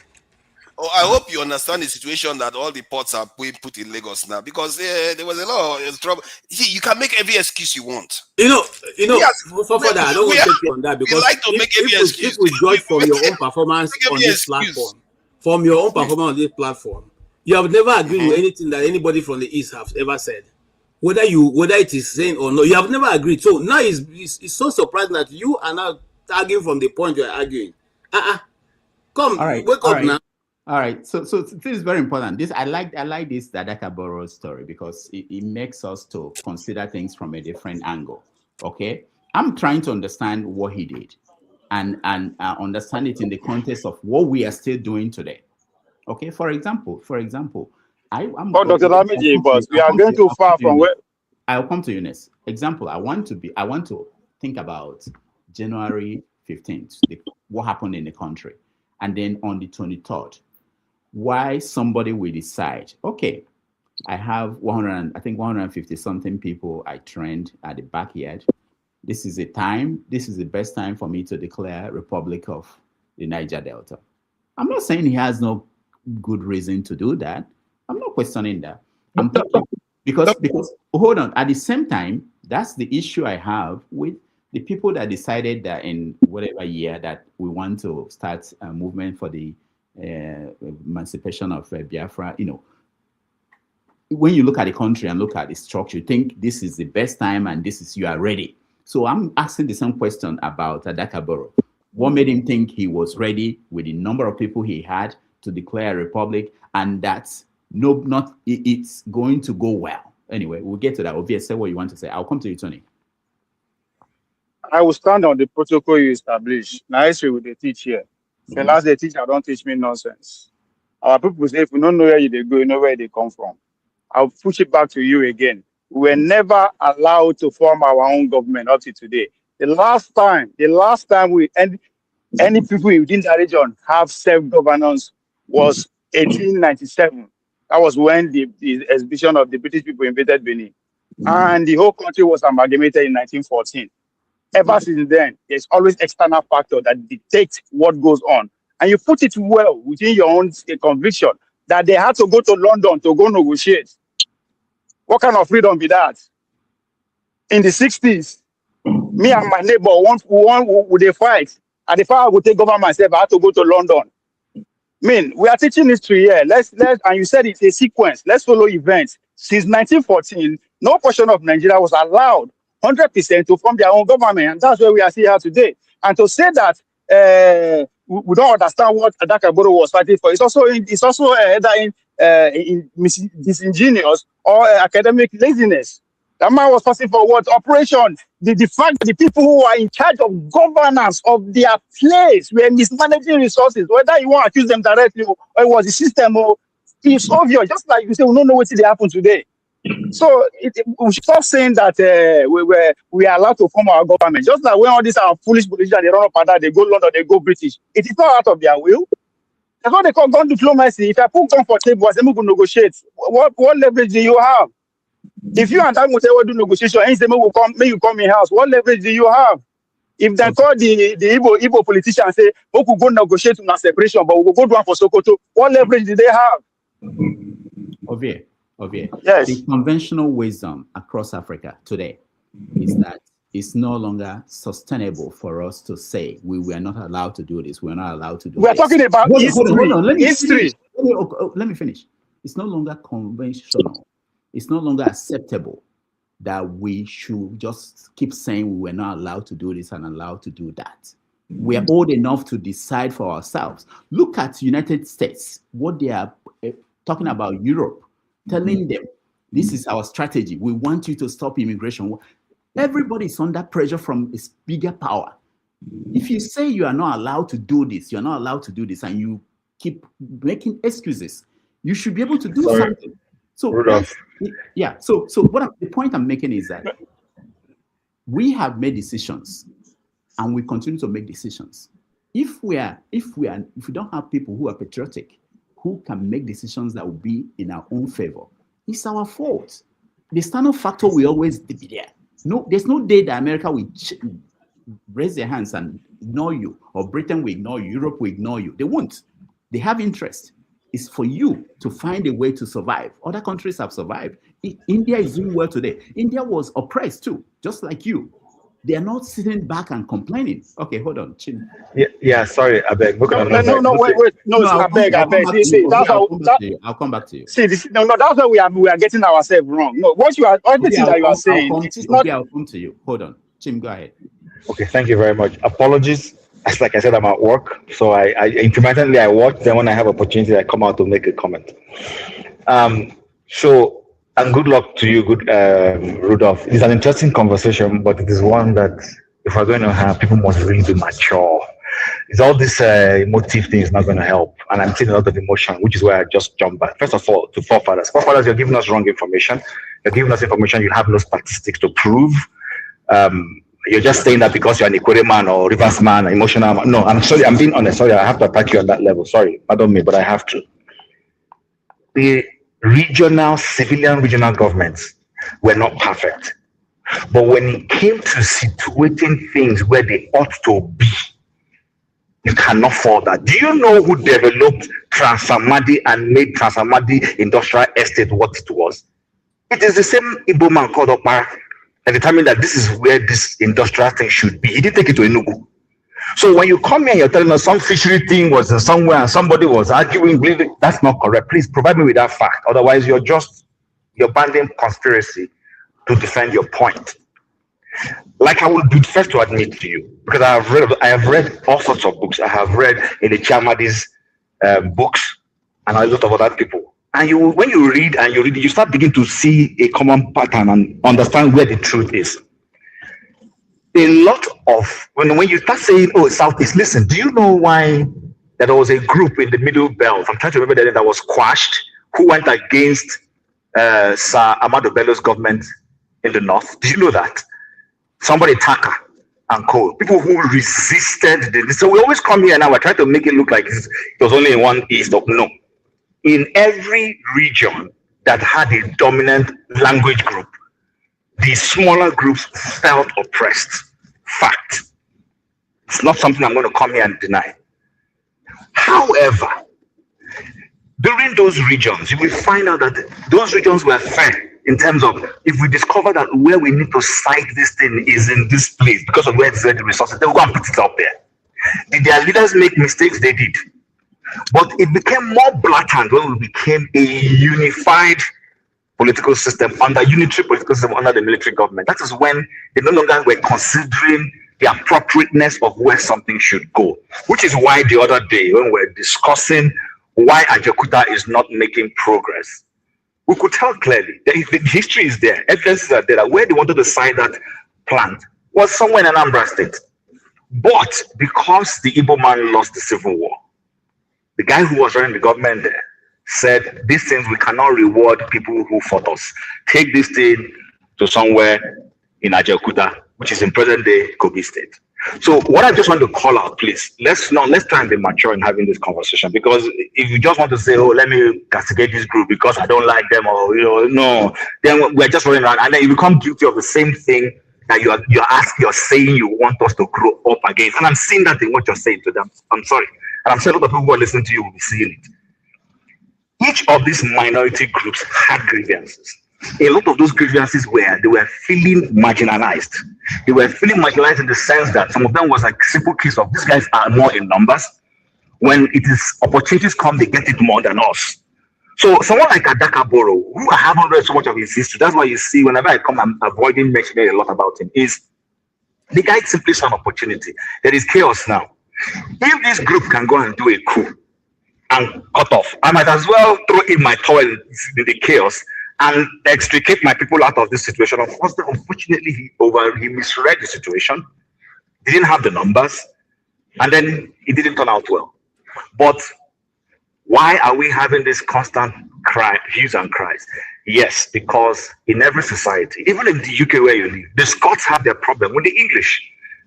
Oh, I hope you understand the situation that all the ports are being put in Lagos now, because there was a lot of trouble. See, you can make every excuse you want. For that, I don't want to take you on that, because like to make every excuse. If we judge from your own performance on this platform, you have never agreed with anything that anybody from the East has ever said. Whether it is saying or not, you have never agreed. So now it's so surprising that you are now arguing from the point you are arguing. Come, wake up now. All right, so this is very important. I like this Adaka Boro story, because it makes us to consider things from a different angle. Okay, I'm trying to understand what he did, and understand it in the context of what we are still doing today. Okay, for example, I'm. Oh, Dr. Lamiji, but we are going too far from where. I'll come to you next. Example, I want to think about January 15th, what happened in the country, and then on the 23rd. Why somebody will decide, okay, I have 150 something people I trained at the backyard. This is the best time for me to declare Republic of the Niger Delta. I'm not saying he has no good reason to do that. I'm not questioning that. I'm thinking, because hold on, at the same time, that's the issue I have with the people that decided that in whatever year that we want to start a movement for the emancipation of Biafra. When you look at the country and look at the structure, you think this is the best time and you are ready. So I'm asking the same question about Adaka Boro. What made him think he was ready with the number of people he had to declare a republic, and that's it's going to go well? Anyway, we'll get to that. Ovia, say what you want to say. I'll come to you, Tony. I will stand on the protocol you established. Now, history will they teach here. The last they teach, don't teach me nonsense. Our people say, if we don't know where they go, you know where they come from. I'll push it back to you again. We were never allowed to form our own government up to today. The last time any people within the region have self-governance was 1897. That was when the exhibition of the British people invaded Benin. And the whole country was amalgamated in 1914. Ever since then, there's always external factor that dictates what goes on. And you put it well within your own conviction that they had to go to London to go negotiate. What kind of freedom be that? In the 60s, me and my neighbor, would they fight? And if I would take over myself, I had to go to London. We are teaching history here. And you said it's a sequence. Let's follow events. Since 1914, no portion of Nigeria was allowed 100% to form their own government, and that's where we are here today. And to say that we don't understand what Adaka Boro was fighting for, it's also either disingenuous or academic laziness. That man was fighting for what? Operation. The fact that the people who are in charge of governance of their place were mismanaging resources, whether you want to accuse them directly or it was the system, or it's obvious. Just like you say, we don't know what will happen today. So we should stop saying that we are allowed to form our government. Just like when all these are foolish politicians, they run up and down, they go London, they go British. It is not out of their will. That's what they call gun diplomacy. If I put gun for table, I'm going to negotiate. What leverage do you have? If you and I will do negotiation, and say, may you come in house, what leverage do you have? If they call the Igbo politician and say, we could go negotiate on a separation, but we will go do one for Sokoto, what leverage do they have? Ovie. Yes. The conventional wisdom across Africa today is that it's no longer sustainable for us to say we were not allowed to do this. We're not allowed to do this. We're talking about history. Let me finish. It's no longer conventional. It's no longer acceptable that we should just keep saying we were not allowed to do this and allowed to do that. We are old enough to decide for ourselves. Look at United States, what they are talking about Europe, telling them, this is our strategy. We want you to stop immigration. Everybody is under pressure from its bigger power. If you say you are not allowed to do this, you're not allowed to do this, and you keep making excuses, you should be able to do something. So yeah. So the point I'm making is that we have made decisions, and we continue to make decisions. If we don't have people who are patriotic, who can make decisions that will be in our own favor, it's our fault. The standard factor will always be there. No, there's no day that America will raise their hands and ignore you, or Britain will ignore you, Europe will ignore you. They won't. They have interest. It's for you to find a way to survive. Other countries have survived. India is doing well today. India was oppressed too, just like you. They are not sitting back and complaining. Okay, hold on, Chin. Yeah, sorry, I beg. Wait. No, I beg. See, I'll come back to you. See, that's why we are getting ourselves wrong. No, everything that you are saying, I'll come to you. Hold on, Chim, go ahead. Okay, thank you very much. Apologies. As like I said, I'm at work, so I intermittently I watch. Then when I have opportunity, I come out to make a comment. And good luck to you, Rudolph. It's an interesting conversation, but it is one that if we're going to have, people must really be mature. It's all this emotive thing is not going to help, and I'm seeing a lot of emotion, which is where I just jump back. First of all, to forefathers. Forefathers, you're giving us wrong information. You're giving us information you have no statistics to prove. You're just saying that because you're an Ikwere man or Rivers man, emotional man. No, I'm sorry, I'm being honest. Sorry, I have to attack you on that level. Sorry, pardon me, but I have to. The civilian regional governments were not perfect. But when it came to situating things where they ought to be, you cannot fall that. Do you know who developed Transamadi and made Transamadi Industrial Estate what it was? It is the same Igbo man called Okpara that determined that this is where this industrial thing should be. He didn't take it to Enugu. So when you come here, you're telling us some fishery thing was in somewhere and somebody was arguing, that's not correct. Please provide me with that fact. Otherwise, you're banding conspiracy to defend your point. Like I would be first to admit to you, because I have read all sorts of books. I have read in the Chamadi's books and a lot of other people. And when you read, you start beginning to see a common pattern and understand where the truth is. A lot of, when you start saying, oh, Southeast, listen, do you know why there was a group in the Middle Belt, I'm trying to remember the name, that was quashed, who went against Sir Ahmadu Bello's government in the North? Did you know that? Somebody, Taka and co. People who resisted. So we always come here now, we're trying to make it look like it was only in one east. No. In every region that had a dominant language group, the smaller groups felt oppressed. Fact. It's not something I'm going to come here and deny. However, during those regions, you will find out that those regions were fair in terms of, if we discover that where we need to site this thing is in this place because of where it's the resources, they will go and put it up there. Did their leaders make mistakes? They did. But it became more blatant when we became a unified political system, unitary political system under the military government. That is when they no longer were considering the appropriateness of where something should go. Which is why the other day, when we were discussing why Ajaokuta is not making progress, we could tell clearly that the history is there, evidences are there, that where they wanted to site that plant was somewhere in Anambra State. But because the Igbo man lost the Civil War, the guy who was running the government there said, these things, we cannot reward people who fought us. Take this thing to somewhere in Ajaokuta, which is in present-day Kogi State. So what I just want to call out, please, let's try and be mature in having this conversation, because if you just want to say, oh, let me castigate this group because I don't like them, or, no, then we're just running around, and then you become guilty of the same thing that you're saying you want us to grow up against. And I'm seeing that in what you're saying to them. I'm sorry. And I'm sure a lot of people who are listening to you will be seeing it. Each of these minority groups had grievances. A lot of those grievances they were feeling marginalized. They were feeling marginalized in the sense that some of them was like simple case of, these guys are more in numbers. When it is opportunities come, they get it more than us. So someone like Adaka Boro, who I haven't read so much of his history, that's why you see whenever I come, I'm avoiding mentioning a lot about him, is the guy simply saw an opportunity. There is chaos now. If this group can go and do a coup and cut off, I might as well throw in my towel in the chaos and extricate my people out of this situation. Unfortunately, he misread the situation. He didn't have the numbers, and then it didn't turn out well. But why are we having this constant hues and cries. Yes, because in every society, even in the UK where you live, the Scots have their problem with the English.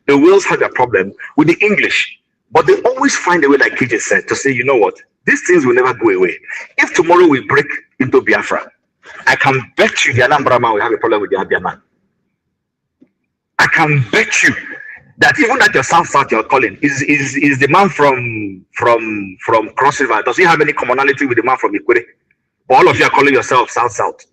The Wales have their problem with the English. But they always find a way, like KJ said, to say, you know what, these things will never go away. If tomorrow we break into Biafra, I can bet you the Anambra man will have a problem with the Abia man. I can bet you that even at your South you're calling is the man from Cross River. Does he have any commonality with the man from Ikwere? But all of you are calling yourself South.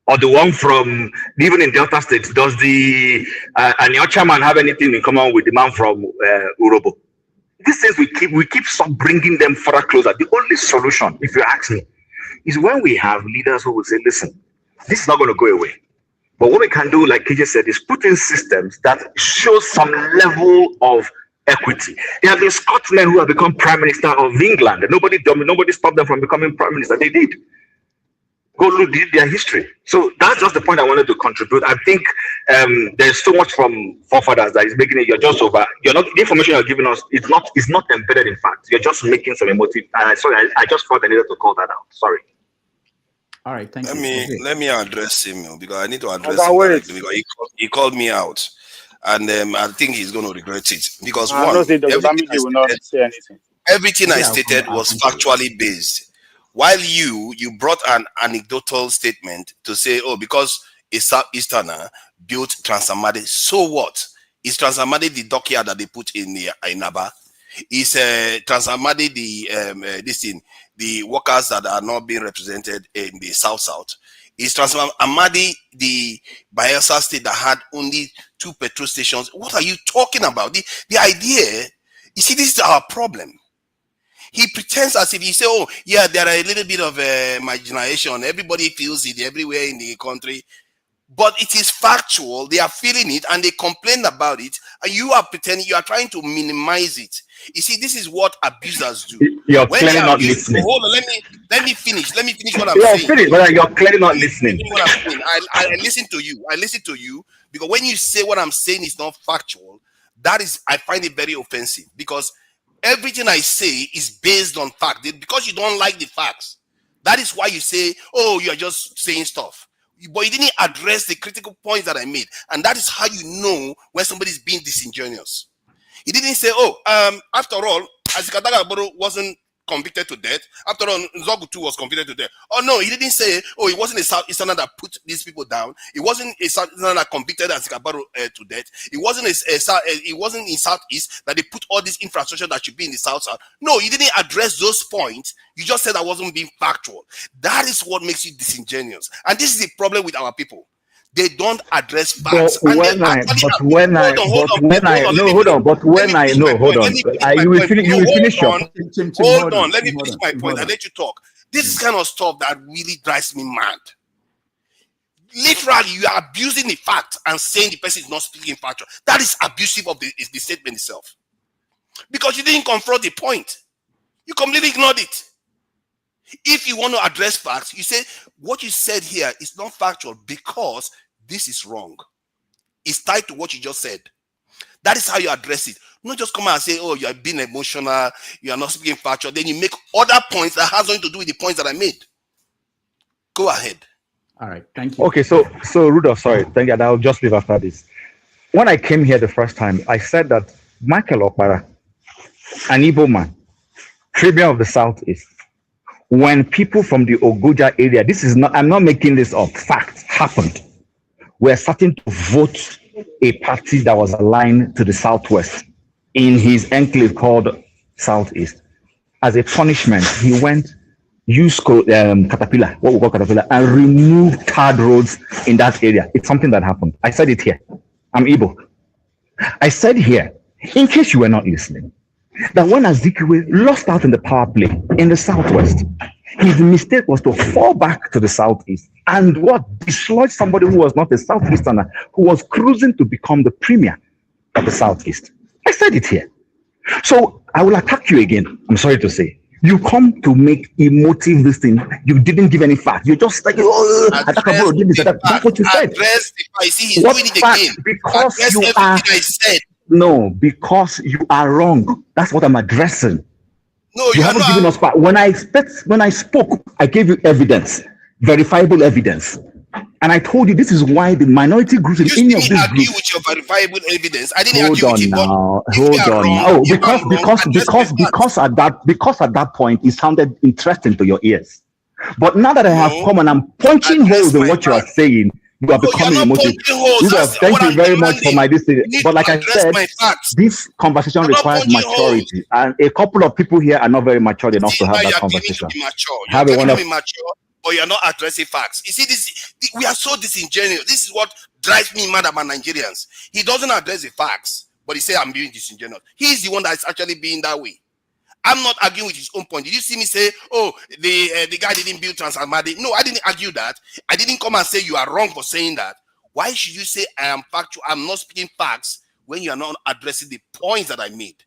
Or the one from, even in Delta State, does the Anyocha man have anything in common with the man from Urobo? These things we keep bringing them further closer. The only solution, if you ask me, is when we have leaders who will say, listen, this is not going to go away. But what we can do, like KJ said, is put in systems that show some level of equity. There have been Scotsmen who have become Prime Minister of England, and nobody stopped them from becoming Prime Minister. They did. Go look their history. So that's just the point I wanted to contribute. I think there's so much from forefathers that is making it. You're just over. You're not. The information you're giving us is not embedded in fact. You're just making some emotive. And I just felt I needed to call that out. Sorry. All right, thank you. Let me address him because I need to address him directly because he called me out, and I think he's going to regret it because everything I stated was factually based. While you brought an anecdotal statement to say, oh, because a Southeasterner built Transamadi, so what? Is Transamadi the dockyard that they put in Aba? Is Transamadi the workers that are not being represented in the South? Is Transamadi the Bayelsa state that had only 2 petrol stations? What are you talking about? The idea, you see, this is our problem. He pretends as if he say, oh, yeah, there are a little bit of marginalization. Everybody feels it everywhere in the country. But it is factual. They are feeling it and they complain about it. And you are pretending, you are trying to minimize it. You see, this is what abusers do. You're clearly not listening. Hold on, let me finish. Let me finish what I'm saying. Finished, but you're clearly not listening. I listen to you. I listen to you because when you say what I'm saying is not factual, I find it very offensive because everything I say is based on fact. Because you don't like the facts. That is why you say, oh, you're just saying stuff. But you didn't address the critical points that I made. And that is how you know when somebody's being disingenuous. He didn't say, oh, after all, Isaac Adaka Boro wasn't convicted to death. After all, Nzogu too was convicted to death. Oh, no, he didn't say, oh, it wasn't a Southeasterner that put these people down. It wasn't a Southeasterner that convicted Isaac Adaka Boro to death. It wasn't it wasn't in Southeast that they put all this infrastructure that should be in the South. No, you didn't address those points. You just said I wasn't being factual. That is what makes you disingenuous. And this is the problem with our people. They don't address facts. Hold on. You will finish your. Hold on. Let me finish my point. I'll let you talk. This is kind of stuff that really drives me mad. Literally, you are abusing the fact and saying the person is not speaking factual. That is abusive of the statement itself. Because you didn't confront the point. You completely ignored it. If you want to address facts, you say what you said here is not factual because this is wrong. It's tied to what you just said. That is how you address it. Not just come out and say, oh, you are being emotional, you are not speaking factual. Then you make other points that has nothing to do with the points that I made. Go ahead. All right, thank you. Okay, so Rudolph, sorry, thank you. And I'll just leave after this. When I came here the first time, I said that Michael Okpara, an Igbo man, Tribune of the Southeast, when people from the Ogoja area, I'm not making this up, fact happened, we're starting to vote a party that was aligned to the Southwest in his enclave called Southeast. As a punishment, he went, used Caterpillar, what we call Caterpillar, and removed tarred roads in that area. It's something that happened. I said it here. I'm Igbo. I said here, in case you were not listening, that when Azikiwe lost out in the power play in the Southwest, his mistake was to fall back to the Southeast and dislodge somebody who was not a Southeasterner, who was cruising to become the premier of the Southeast. I said it here. So I will attack you again. I'm sorry to say. You come to make emotive this thing. You didn't give any fact. You just like, oh, Adaka Boro did this. That's what you said. I see he's doing it again. Because you are. I said. No, because you are wrong. That's what I'm addressing. No, You haven't given us facts. When I spoke, I gave you evidence, verifiable evidence. And I told you this is why the minority groups in any of these agree groups. with your verifiable evidence. I didn't Hold agree on with you. now. But Hold on wrong, now. Oh, because at that point it sounded interesting to your ears. But now that I have come and I'm punching holes in what you are saying, you are becoming emotional. Thank you very much for my decision. But like I said, this conversation requires maturity, and a couple of people here are not very mature enough to have that conversation. Have a wonderful. But you're not addressing facts. You see, we are so disingenuous. This is what drives me mad about Nigerians. He doesn't address the facts, but he says I'm being disingenuous. He's the one that's actually being that way. I'm not arguing with his own point. Did you see me say, oh, the guy didn't build Trans-Almadi? No, I didn't argue that. I didn't come and say you are wrong for saying that. Why should you say I am factual? I'm not speaking facts when you are not addressing the points that I made.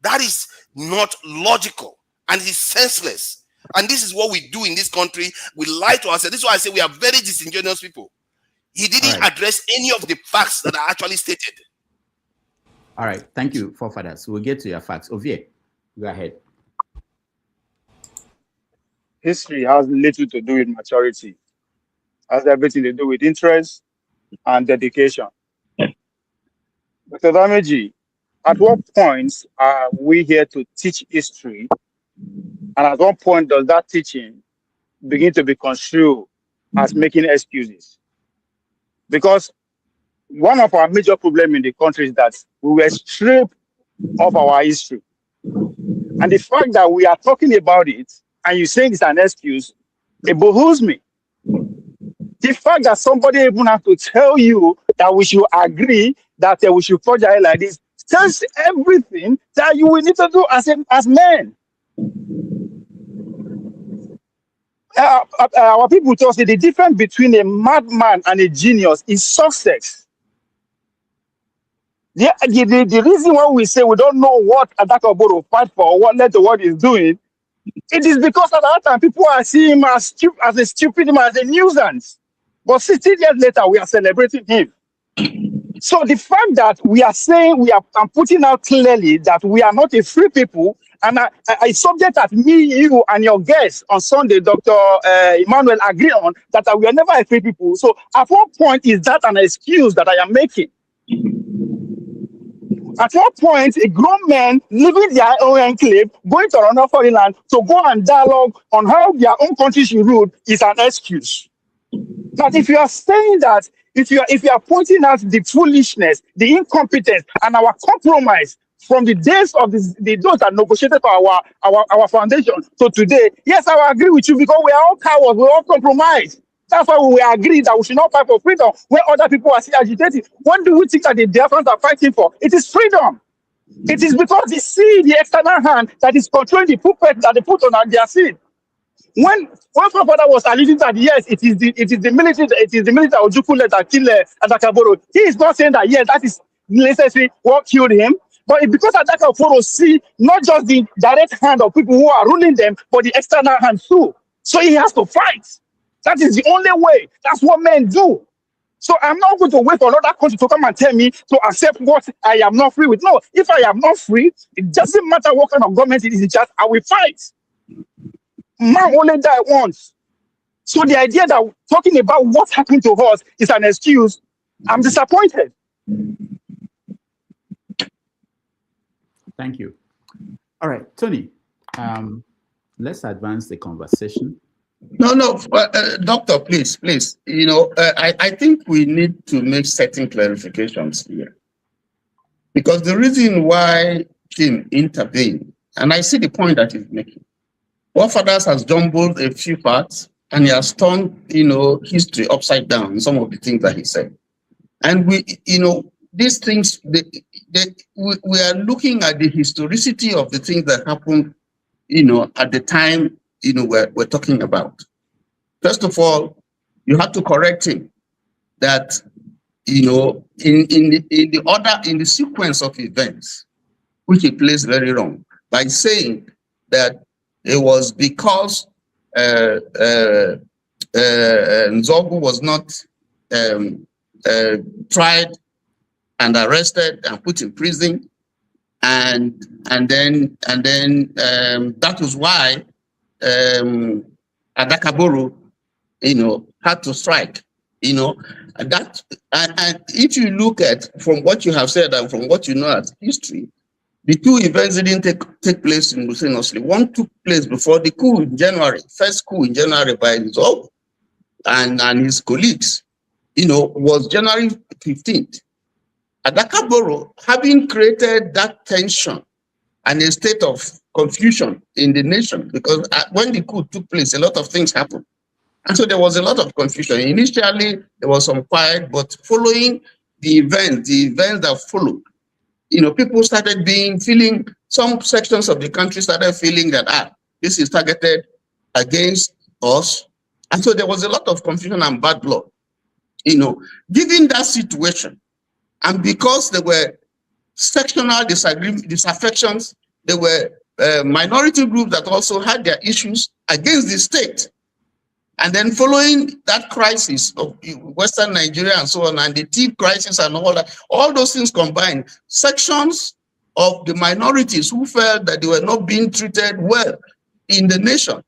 That is not logical and it is senseless. And this is what we do in this country. We lie to ourselves. This is why I say we are very disingenuous people. He didn't address any of the facts that are actually stated. All right. Thank you, forefathers. We'll get to your facts. Ovie, go ahead. History has little to do with maturity. It has everything to do with interest and dedication. Dr. Dameji, at what point are we here to teach history? And at what point does that teaching begin to be construed as making excuses? Because one of our major problems in the country is that we were stripped of our history. And the fact that we are talking about it and you saying it's an excuse, it behooves me. The fact that somebody even have to tell you that we should agree that we should project like this tells everything that you will need to do as men. Our people tell us that the difference between a madman and a genius is success. The reason why we say we don't know what Adaka Boro fight for or what led to what he's doing, it is because at that time people are seeing him as a stupid man, as a nuisance. But 60 years later, we are celebrating him. So the fact that we are saying I'm putting out clearly that we are not a free people, and I subject that me, you, and your guest on Sunday, Dr. Emmanuel, agree on that we are never a free people. So at what point is that an excuse that I am making? At what point a grown man leaving their own enclave, going to another foreign land to go and dialogue on how their own country should rule is an excuse? But if you are saying that, if you are pointing out the foolishness, the incompetence, and our compromise from the days of those that negotiated our foundation to today, yes, I will agree with you because we are all cowards, we all compromise. That's why we agree that we should not fight for freedom when other people are still agitating. What do we think that the Biafrans are fighting for? It is freedom. It is because they see the external hand that is controlling the puppet that they put on their seat. When my father was alluding that yes, it is the military Ojukwu that killed Adaka Boro. He is not saying that yes, that is necessarily what killed him, but it's because Adaka Boro see not just the direct hand of people who are ruling them, but the external hand too. So he has to fight. That is the only way. That's what men do. So I'm not going to wait for another country to come and tell me to accept what I am not free with. No, if I am not free, it doesn't matter what kind of government it is, just I will fight. Man only die once. So the idea that talking about what happened to us is an excuse, I'm disappointed. Thank you. All right, Tony, let's advance the conversation. No, doctor, please. You know, I think we need to make certain clarifications here. Because the reason why Kim intervened, and I see the point that he's making, Forefathers has jumbled a few parts and he has turned, history upside down in some of the things that he said. And these things, we are looking at the historicity of the things that happened, at the time, we're talking about. First of all, you have to correct him that, in the sequence of events, which he plays very wrong, by saying that it was because Nzogu was not tried and arrested and put in prison and then that was why Adaka Boro, had to strike. And if you look at from what you have said and from what you know as history, the two events didn't take place simultaneously. One took place before the coup in January, first coup in January by Nzog and his colleagues, was January 15th. Adaka Boro, having created that tension and a state of confusion in the nation, because when the coup took place, a lot of things happened. And so there was a lot of confusion. Initially, there was some quiet, but following the events that followed, people started feeling, some sections of the country started feeling that, this is targeted against us. And so there was a lot of confusion and bad blood. Given that situation, and because there were sectional disaffections, there were minority groups that also had their issues against the state. And then following that crisis of Western Nigeria and so on, and the tea crisis and all that, all those things combined, sections of the minorities who felt that they were not being treated well in the nation,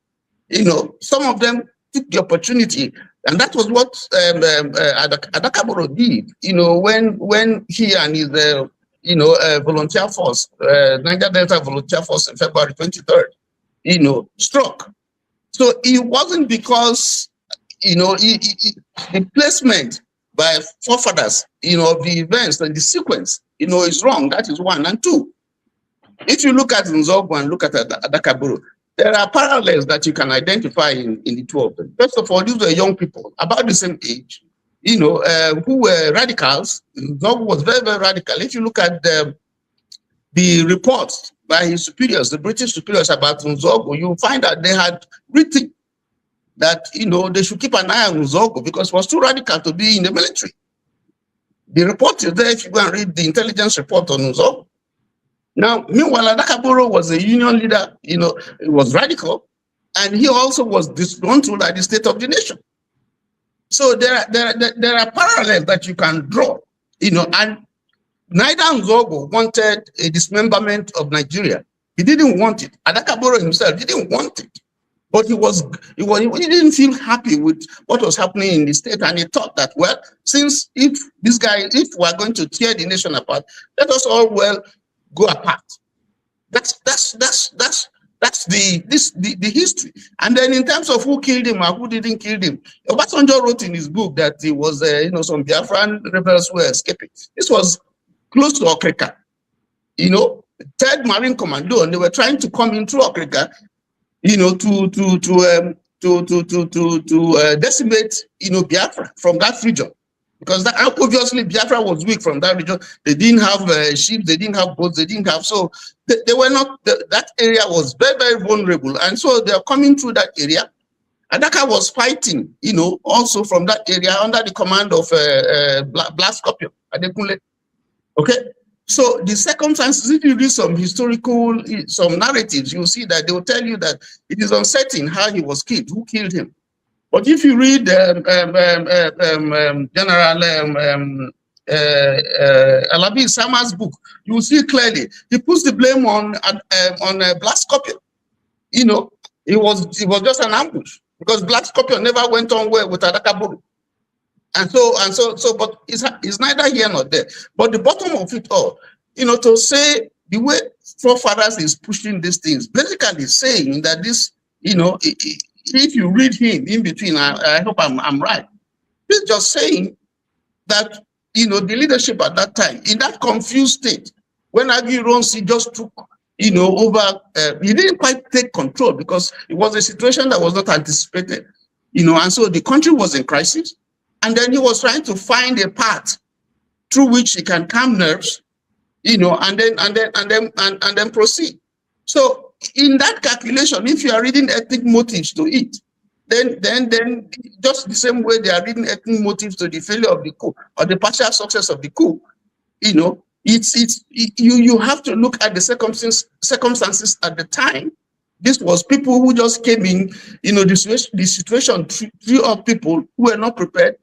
some of them took the opportunity. And that was what Adaka Boro did, when he and his, volunteer force, Niger Delta Volunteer Force in February 23rd, struck. So it wasn't because, the placement by forefathers, of the events and the sequence, is wrong. That is one. And two, if you look at Nzogwu and look at Adaka Boro, there are parallels that you can identify in the two of them. First of all, these were young people about the same age, who were radicals. Nzogwu was very, very radical. If you look at the reports by his superiors, the British superiors about Nzogwu, you find that they had written that, they should keep an eye on Nzogwu because it was too radical to be in the military. The report is there if you go and read the intelligence report on Nzogwu. Now, meanwhile, Adaka Boro was a union leader, he was radical, and he also was disgruntled at the state of the nation. So there are parallels that you can draw, and neither Nzogwu wanted a dismemberment of Nigeria. He didn't want it. Adaka Boro himself didn't want it. But he didn't feel happy with what was happening in the state, and he thought that, well, since if we're going to tear the nation apart, let us all go apart. That's the history. And then in terms of who killed him or who didn't kill him, Obasanjo wrote in his book that it was some Biafran rebels were escaping. This was close to Okrika, 3rd Marine Commando, and they were trying to come in through Okrika, to decimate, Biafra from that region. Because obviously Biafra was weak from that region. They didn't have ships, they didn't have boats, they didn't have, so they were not, that area was very, very vulnerable. And so they're coming through that area. Adaka was fighting, also from that area under the command of Black Scorpion, Adekunle. Okay? So the circumstances, if you read some some narratives, you'll see that they will tell you that it is uncertain how he was killed, who killed him. But if you read General Alabi Sama's book, you will see clearly he puts the blame on Black Scorpion. It was just an ambush because Black Scorpion never went on well with Adaka Boro. And so, but it's neither here nor there. But the bottom of it all, to say the way forefathers is pushing these things, basically saying that this, if you read him in between, I hope I'm right. He's just saying that, the leadership at that time, in that confused state, when Aguiyi just took, over, he didn't quite take control because it was a situation that was not anticipated, and so the country was in crisis. And then he was trying to find a path through which he can calm nerves, and then proceed. So in that calculation, if you are reading ethnic motives to it, then just the same way they are reading ethnic motives to the failure of the coup or the partial success of the coup, you have to look at the circumstances at the time. This was people who just came in, the situation threw up people who were not prepared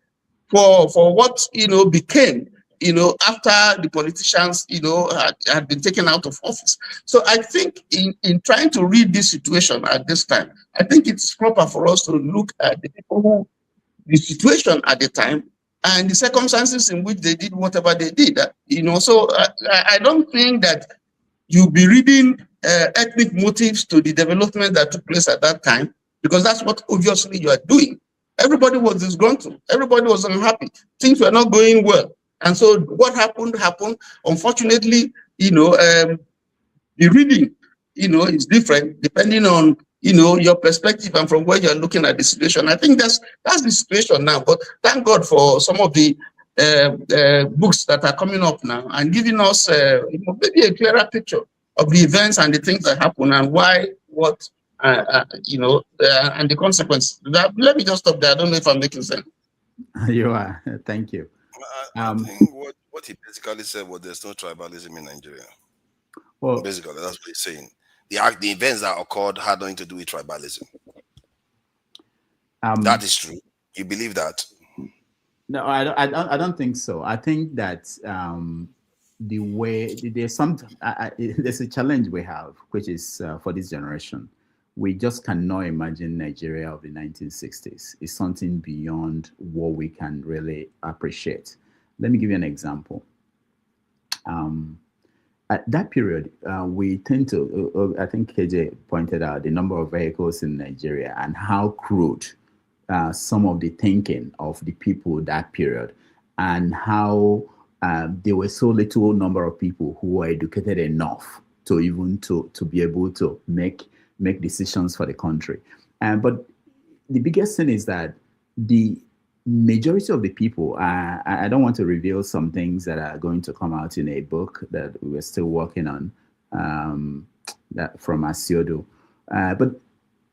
for what became after the politicians, had been taken out of office. So I think in trying to read this situation at this time, I think it's proper for us to look at the people the situation at the time and the circumstances in which they did whatever they did. So I don't think that you'll be reading ethnic motives to the development that took place at that time, because that's what obviously you are doing. Everybody was disgruntled. Everybody was unhappy. Things were not going well. And so what happened. Unfortunately, the reading, is different depending on, your perspective and from where you're looking at the situation. I think that's the situation now. But thank God for some of the books that are coming up now and giving us maybe a clearer picture of the events and the things that happen and why, what, and the consequences. Let me just stop there. I don't know if I'm making sense. You are. Thank you. I think what he basically said was there's no tribalism in Nigeria. Well, basically, that's what he's saying. The events that occurred had nothing to do with tribalism. That is true. You believe that? No, I don't think so. I think that the way there's a challenge we have, which is for this generation. We just cannot imagine Nigeria of the 1960s. It's something beyond what we can really appreciate. Let me give you an example. At that period, we tend to, I think KJ pointed out the number of vehicles in Nigeria and how crude some of the thinking of the people that period, and how there were so little number of people who were educated enough to even to be able to make decisions for the country. But the biggest thing is that the majority of the people, I don't want to reveal some things that are going to come out in a book that we're still working on, that from Asiodo. But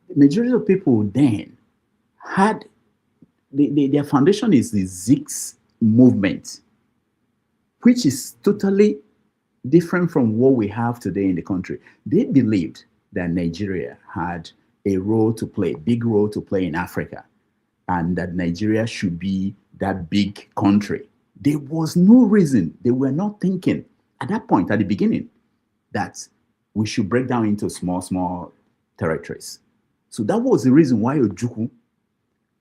the majority of people then had, their foundation is the Zix movement, which is totally different from what we have today in the country. They believed that Nigeria had a role to play, big role to play in Africa, and that Nigeria should be that big country. There was no reason, they were not thinking at that point, at the beginning, that we should break down into small territories. So that was the reason why Ojukwu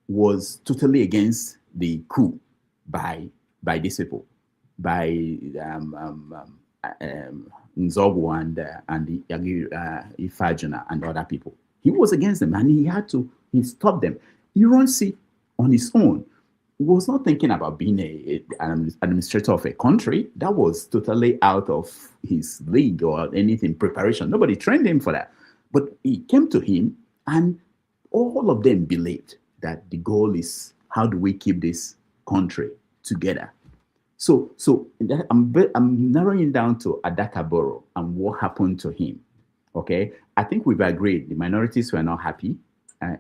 was totally against the coup by these people, by Nzogwu and the Ifajuna and other people. He was against them, and he stopped them. Ironsi, on his own, was not thinking about being an administrator of a country. That was totally out of his league or anything, preparation. Nobody trained him for that. But he came to him, and all of them believed that the goal is, how do we keep this country together? So I'm narrowing down to Adaka Boro and what happened to him. Okay, I think we've agreed the minorities were not happy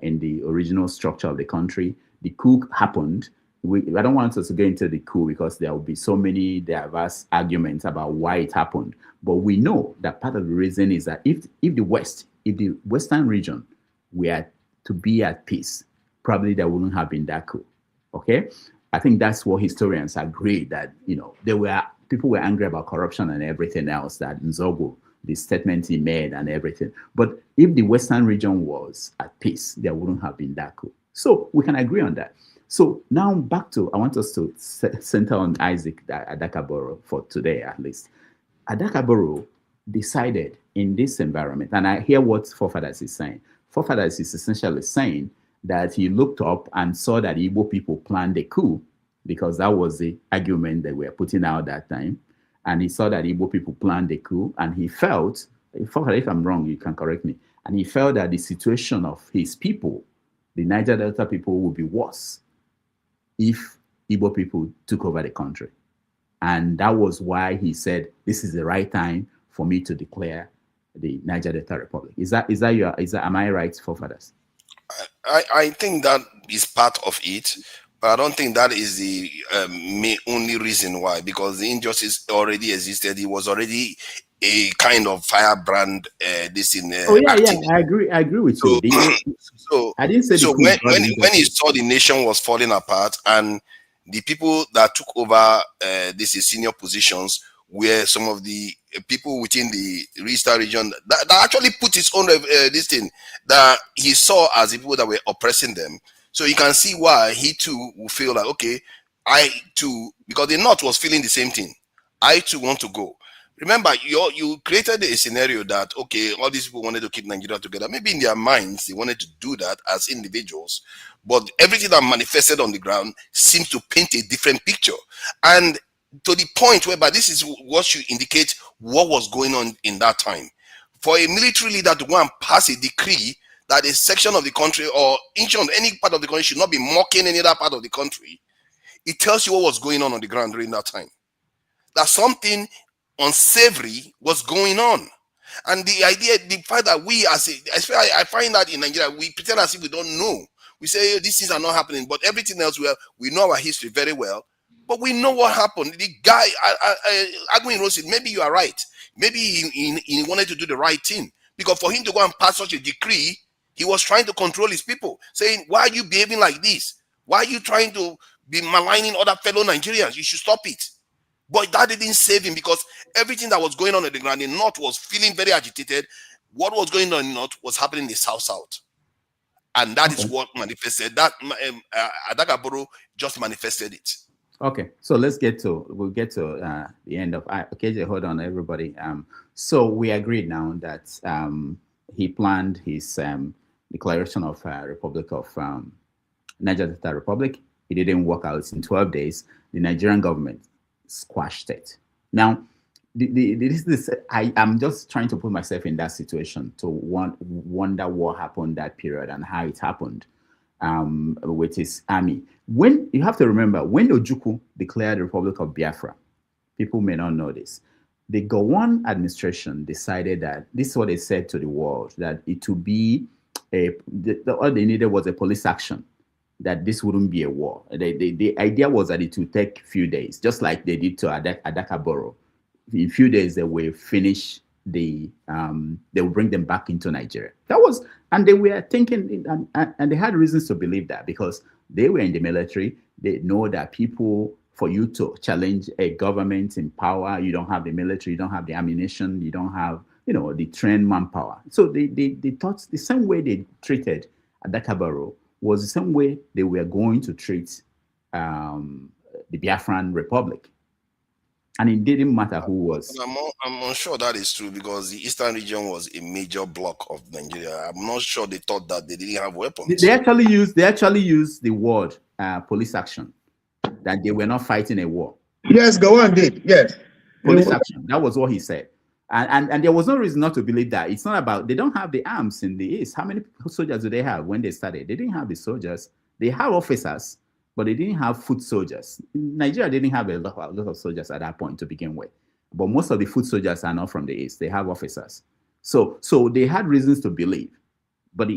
in the original structure of the country. The coup happened. I don't want us to get into the coup because there will be so many diverse arguments about why it happened. But we know that part of the reason is that if the Western region were to be at peace, probably there wouldn't have been that coup. Okay, I think that's what historians agree, that people were angry about corruption and everything else, that Nzogwu, the statement he made and everything. But if the Western region was at peace, there wouldn't have been that coup. So we can agree on that. So now back to, I want us to center on Isaac Adaka Boro for today, at least. Adaka Boro decided in this environment, and I hear what Forefathers is saying. Forefathers is essentially saying that he looked up and saw that Igbo people planned a coup, because that was the argument that we were putting out that time. And he saw that Igbo people planned a coup, and he felt, if I'm wrong, you can correct me, and he felt that the situation of his people, the Niger Delta people, would be worse if Igbo people took over the country. And that was why he said, this is the right time for me to declare the Niger Delta Republic. Am I right, Forefathers? I think that is part of it, but I don't think that is the only reason why, because the injustice already existed. It was already a kind of firebrand. I agree with you. I didn't say so. When he saw the nation was falling apart, and the people that took over these senior positions were some of the people within the Eastern region that actually put his own this thing that he saw as the people that were oppressing them. So you can see why he too will feel like, okay, I too, because the North was feeling the same thing. I too want to go. Remember, you created a scenario that, okay, all these people wanted to keep Nigeria together. Maybe in their minds, they wanted to do that as individuals. But everything that manifested on the ground seems to paint a different picture. And to the point whereby this is what should indicate what was going on in that time. For a military leader to go and pass a decree that a section of the country or inch on any part of the country should not be mocking any other part of the country, it tells you what was going on the ground during that time. That something unsavory was going on. And the idea, the fact that we I find that in Nigeria, we pretend as if we don't know. We say, hey, these things are not happening, but everything else, we know our history very well. But we know what happened. The guy, Agwin Rose, maybe you are right. Maybe he wanted to do the right thing. Because for him to go and pass such a decree, he was trying to control his people, saying, why are you behaving like this? Why are you trying to be maligning other fellow Nigerians? You should stop it. But that didn't save him, because everything that was going on the ground, the North was feeling very agitated. What was going on in the North was happening in the South. And that is what manifested. That Adaka Boro just manifested it. Okay, so we'll get to the end of, okay, hold on everybody. So we agreed now that he planned his declaration of Republic of Niger Delta Republic. It didn't work out in 12 days. The Nigerian government squashed it. Now, I'm just trying to put myself in that situation to wonder what happened that period and how it happened with his army. When you have to remember, when Ojukwu declared the Republic of Biafra, people may not know this. The Gowon administration decided that this is what they said to the world, that it would be all they needed was a police action, that this wouldn't be a war. The idea was that it would take a few days, just like they did to Adaka Boro. In a few days, they will finish they will bring them back into Nigeria. That was, and they were thinking, and they had reasons to believe that, because they were in the military. They know that people, for you to challenge a government in power, you don't have the military, you don't have the ammunition, you don't have, the trained manpower. So they thought the same way they treated Adaka Boro was the same way they were going to treat the Biafran Republic. And it didn't matter who was. I'm not sure that is true, because the Eastern region was a major block of Nigeria. I'm not sure they thought that they didn't have weapons. They actually used the word police action, that they were not fighting a war. Yes, Gowon did. Yes. Police action. That was what he said. And there was no reason not to believe that. It's not about, they don't have the arms in the East. How many soldiers do they have when they started? They didn't have the soldiers. They have officers, but they didn't have foot soldiers. Nigeria didn't have a lot of soldiers at that point to begin with. But most of the foot soldiers are not from the East. They have officers. So they had reasons to believe. But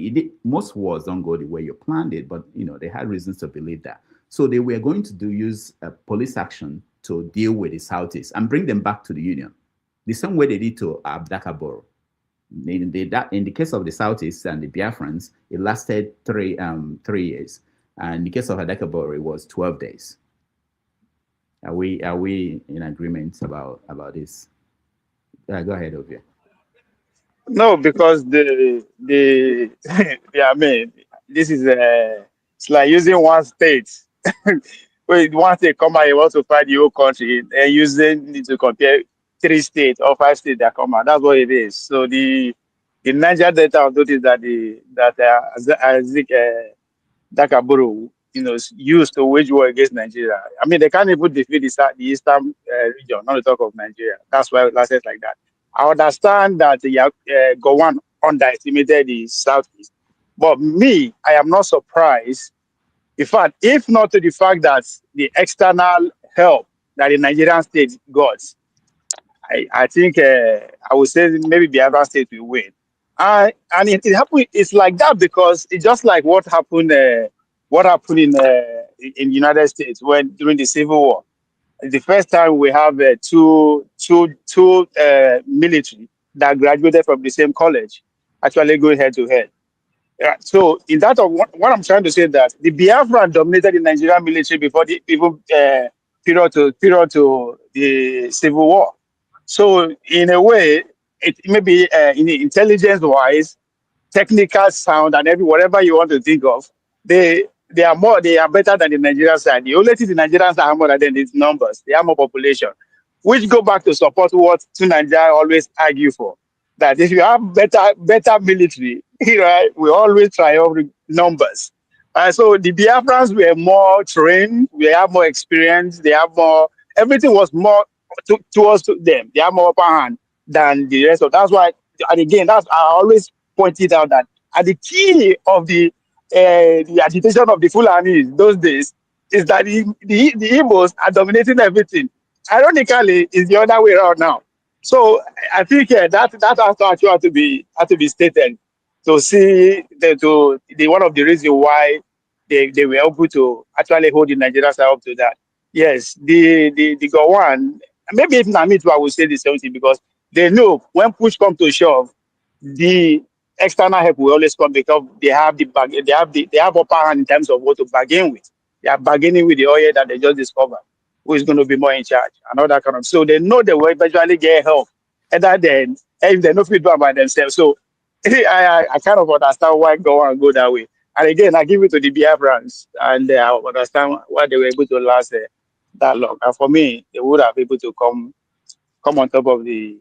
most wars don't go the way you planned it, but they had reasons to believe that. So they were going to use a police action to deal with the Southeast and bring them back to the Union. The same way they did to Adaka Boro. In the case of the Southeast and the Biafrans, it lasted 3 years. And in the case of Adaka Boro, it was 12 days. Are we in agreement about this? Go ahead, Ovia. No, because I mean, this is it's like using one state. When one state come out, you want to fight the whole country, and using it to compare 3 states or 5 states that come out. That's what it is. So the Niger Delta, I've noticed that Isaac Adaka Boro, used to wage war against Nigeria. I mean, they can't even defeat the Eastern region, not to talk of Nigeria. That's why it lasted like that. I understand that Gowon underestimated the Southeast, but me, I am not surprised. In fact, if not to the fact that the external help that the Nigerian state got, I think I would say maybe the other state will win. And it happened. It's like that because it's just like what happened in the United States during the Civil War. The first time we have two military that graduated from the same college actually going head to head. So in that, what I'm trying to say that the Biafran dominated the Nigerian military before the even period to the Civil War. So in a way, it maybe in intelligence wise, technical sound, and whatever you want to think of, they are better than the Nigerian side. The only thing the Nigerian side have more than is numbers. They have more population, which go back to support what Nigeria always argue for. That if you have better military, right, we always triumph with numbers. So the Biafrans were more trained, we have more experience, they have more, everything was more towards them. They have more upper hand than the rest of. That's why, and again, that's I always pointed out that at the key of the agitation of the Fulanis those days is that the Igbos are dominating everything. Ironically, it's the other way around now. So I think that has to actually have to be stated to see one of the reasons why they were able to actually hold the Nigerian side up to that. Yes, the Gowon, maybe if Namit I would say the same thing, because they know when push comes to shove, the external help will always come because they have upper hand in terms of what to bargain with. They are bargaining with the oil that they just discovered, who is going to be more in charge and all that kind of. So they know they will eventually get help. Either then, if they know feedback by themselves. So I kind of understand why go that way. And again, I give it to the Biafrans, and I understand why they were able to last that long. And for me, they would have been able to come on top of the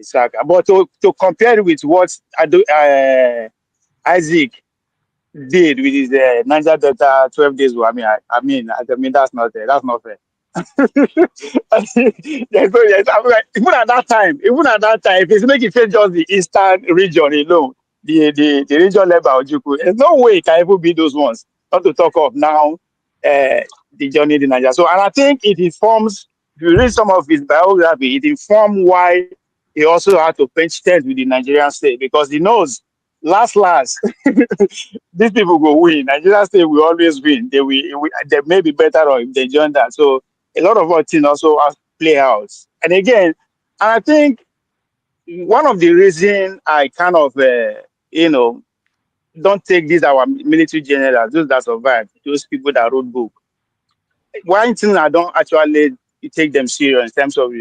saga. But to compare it with what Isaac did with his Niger Delta 12 days war, I mean that's not fair. Yes, I'm like, even at that time, if it's making it just the eastern region alone, the region led by Ojukwu, there's no way it can even be those ones. Not to talk of now the journey to Nigeria. So, and I think it informs. If you read some of his biography, it informs why he also had to pinch tent with the Nigerian state, because he knows last these people will win. Nigerian state will always win. They may be better off if they join that. So a lot of our things also play out. And again, I think one of the reasons I kind of don't take these our military generals, those that survived, those people that wrote book. One thing I don't actually take them serious in terms of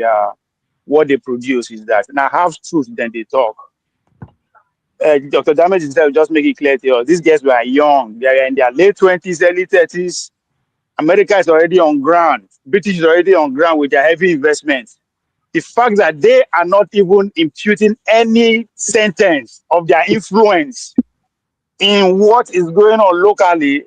what they produce is that, and I have truth, then they talk. Dr. Damage himself just make it clear to us. These guys were young. They are in their late 20s, early 30s. America is already on ground. British is already on ground with their heavy investments. The fact that they are not even imputing any sentence of their influence in what is going on locally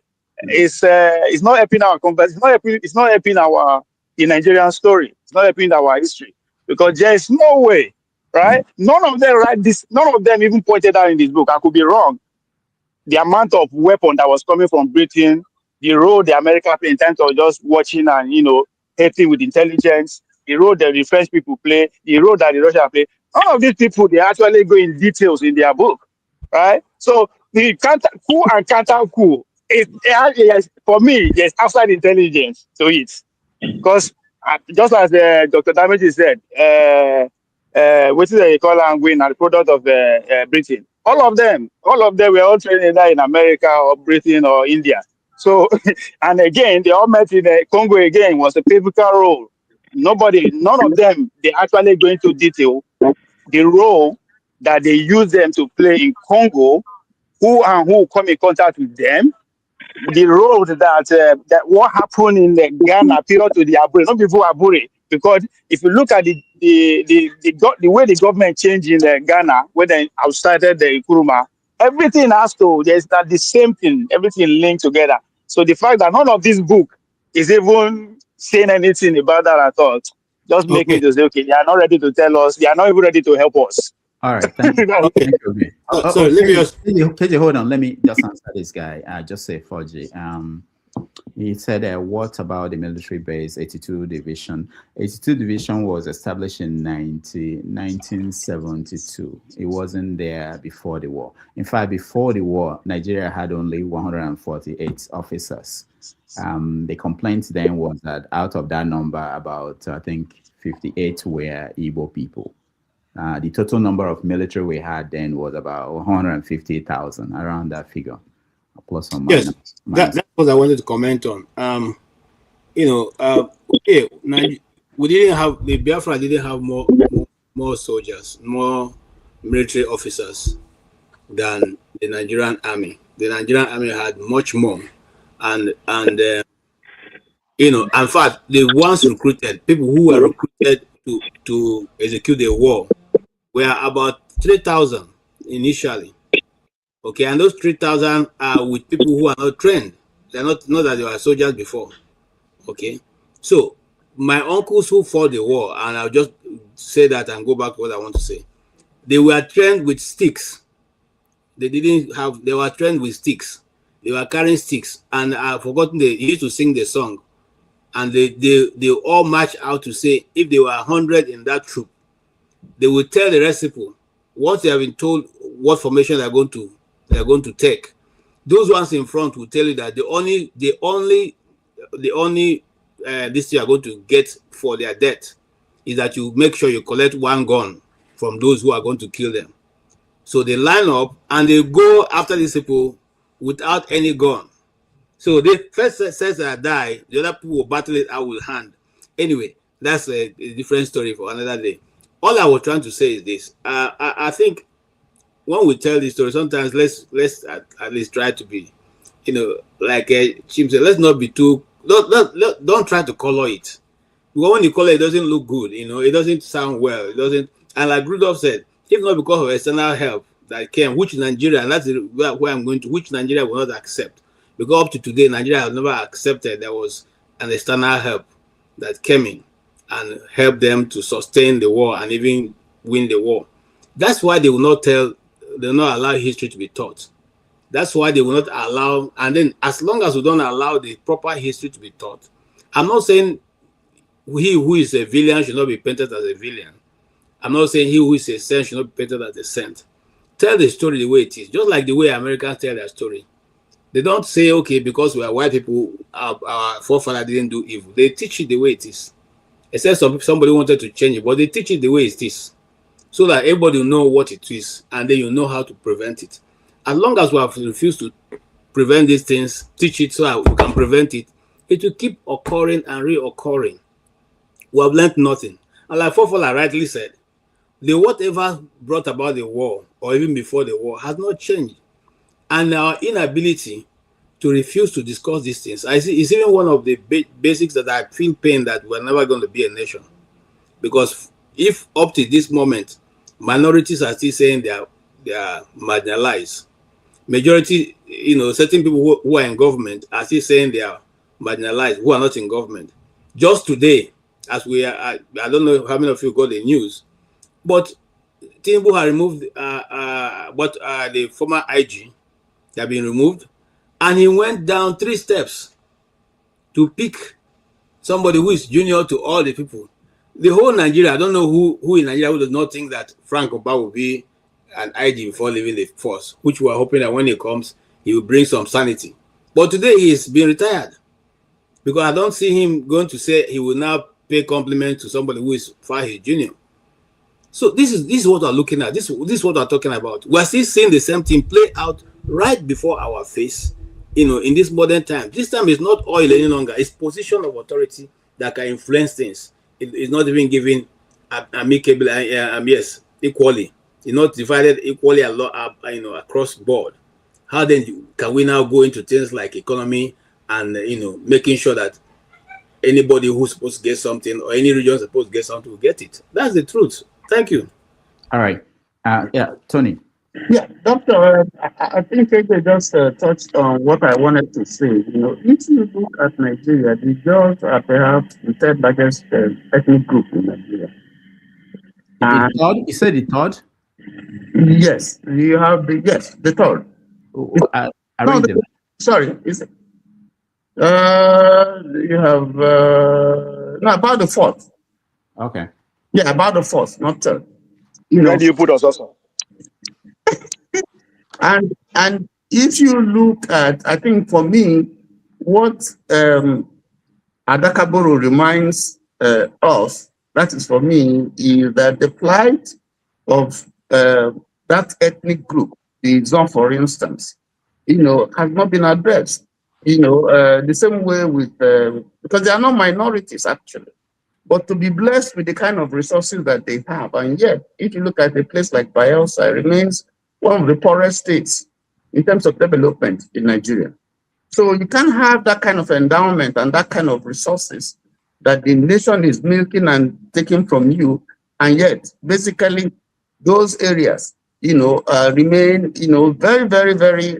is not helping our conversation. It's not helping the Nigerian story. It's not helping our history, because there is no way, right? None of them even pointed out in this book. I could be wrong. The amount of weapon that was coming from Britain, the role the America play in terms of just watching and helping with intelligence, the role that the French people play, the role that the Russians play. All of these people, they actually go in details in their book, right? So the coup and counter coup, for me, there's outside intelligence to it, because just as Dr. Damage said, what is they call Angwin and the product of Britain. All of them were all trained either in America or Britain or India. So, and again, they all met in Congo. Again, was a pivotal role. None of them, they actually go into detail the role that they use them to play in Congo, who come in contact with them, the role that what happened in the Ghana period to the Abure, not before Abure, because if you look at the way the government changed in Ghana when they outstarted the Nkrumah, everything there's not the same thing, everything linked together. So the fact that none of this book is even saying anything about that at all, just make me to say, okay, they are not ready to tell us, they are not even ready to help us. All right, thank you. Okay. So let me just KJ, hold on. Let me just answer this guy. Just say 4G. He said, what about the military base 82 Division? 82 Division was established in 1972. It wasn't there before the war. In fact, before the war, Nigeria had only 148 officers. The complaint then was that out of that number, about, I think, 58 were Igbo people. The total number of military we had then was about 150,000, around that figure, plus or minus. Yes, that's what I wanted to comment on. Okay, we didn't have, the Biafra didn't have more soldiers, more military officers than the Nigerian army. The Nigerian army had much more, and in fact, the ones recruited, people who were recruited to execute the war, were about 3,000 initially. Okay, and those 3,000 are with people who are not trained. They're not that they were soldiers before. Okay, so my uncles who fought the war, and I'll just say that and go back to what I want to say. They were trained with sticks. They were trained with sticks. They were carrying sticks, and I've forgotten, they used to sing the song. And they all march out to say, if there were 100 in that troop, they will tell the rest people, once they have been told what formation they're going to take, those ones in front will tell you that the only this you are going to get for their death is that you make sure you collect one gun from those who are going to kill them. So they line up and they go after these people without any gun. So the first says that die, the other people will battle it out with hand. Anyway, that's a different story for another day. All I was trying to say is this. I think when we tell this story, sometimes let's at least try to be, like Chim said, let's not be too, don't try to color it. Because when you color it, doesn't look good, it doesn't sound well. It doesn't, and like Rudolph said, if not because of external help that came, which Nigeria, and that's where I'm going to, which Nigeria will not accept. Because up to today, Nigeria has never accepted there was an external help that came in and helped them to sustain the war and even win the war. That's why they will not allow history to be taught. That's why they will not allow, and then as long as we don't allow the proper history to be taught, I'm not saying he who is a villain should not be painted as a villain. I'm not saying he who is a saint should not be painted as a saint. Tell the story the way it is, just like the way Americans tell their story. They don't say, okay, because we are white people, our forefather didn't do evil. They teach it the way it is. Except somebody wanted to change it, but they teach it the way it is. So that everybody will know what it is, and then you know how to prevent it. As long as we have refused to prevent these things, teach it so that we can prevent it, it will keep occurring and reoccurring. We have learned nothing. And like forefather rightly said, the whatever brought about the war, or even before the war, has not changed. And our inability to refuse to discuss these things, I see, is even one of the basics that I feel pain that we're never going to be a nation. Because if up to this moment, minorities are still saying they are marginalized, majority, certain people who are in government are still saying they are marginalized, who are not in government. Just today, as we are, I don't know how many of you got the news, but Tinubu had removed the former IG. They have been removed, and he went down 3 steps to pick somebody who is junior to all the people. The whole Nigeria, I don't know who in Nigeria who does not think that Frank Oba will be an IG before leaving the force, which we are hoping that when he comes, he will bring some sanity. But today he is being retired, because I don't see him going to say he will now pay compliment to somebody who is far his junior. So this is what we're looking at. This is what we're talking about. We're still seeing the same thing play out right before our face, in this modern time. This time is not oil any longer. It's position of authority that can influence things. It's not even given amicably, yes, equally. It's not divided equally a lot, across board. How then can we now go into things like economy and, making sure that anybody who's supposed to get something or any region supposed to get something will get it? That's the truth. Thank you. All right. Tony. Yeah, Doctor, I think they just touched on what I wanted to say. If you look at Nigeria, the girls are perhaps the 3rd largest ethnic group in Nigeria. You said the 3rd? Yes, you have the 3rd. Sorry, is it? You have no, about the 4th. Okay. Yeah, about the 4th, not 3rd. Where do you put us also? And if you look at, I think for me, what Adaka Boro reminds us, that is for me, is that the plight of that ethnic group, the Zon, for instance, has not been addressed. The same way with, because they are not minorities actually, but to be blessed with the kind of resources that they have. And yet, if you look at a place like Bayelsa, it remains one of the poorest states in terms of development in Nigeria. So you can't have that kind of endowment and that kind of resources that the nation is milking and taking from you, and yet basically those areas, remain, very, very, very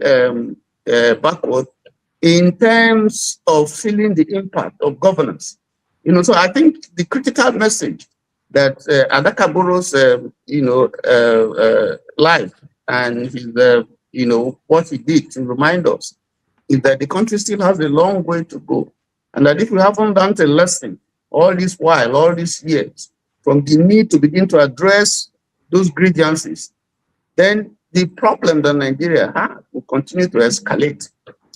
backward in terms of feeling the impact of governance. So I think the critical message that Adaka Boro's, life and his, what he did to remind us is that the country still has a long way to go. And that if we haven't done a lesson all this while, all these years, from the need to begin to address those grievances, then the problem that Nigeria has will continue to escalate.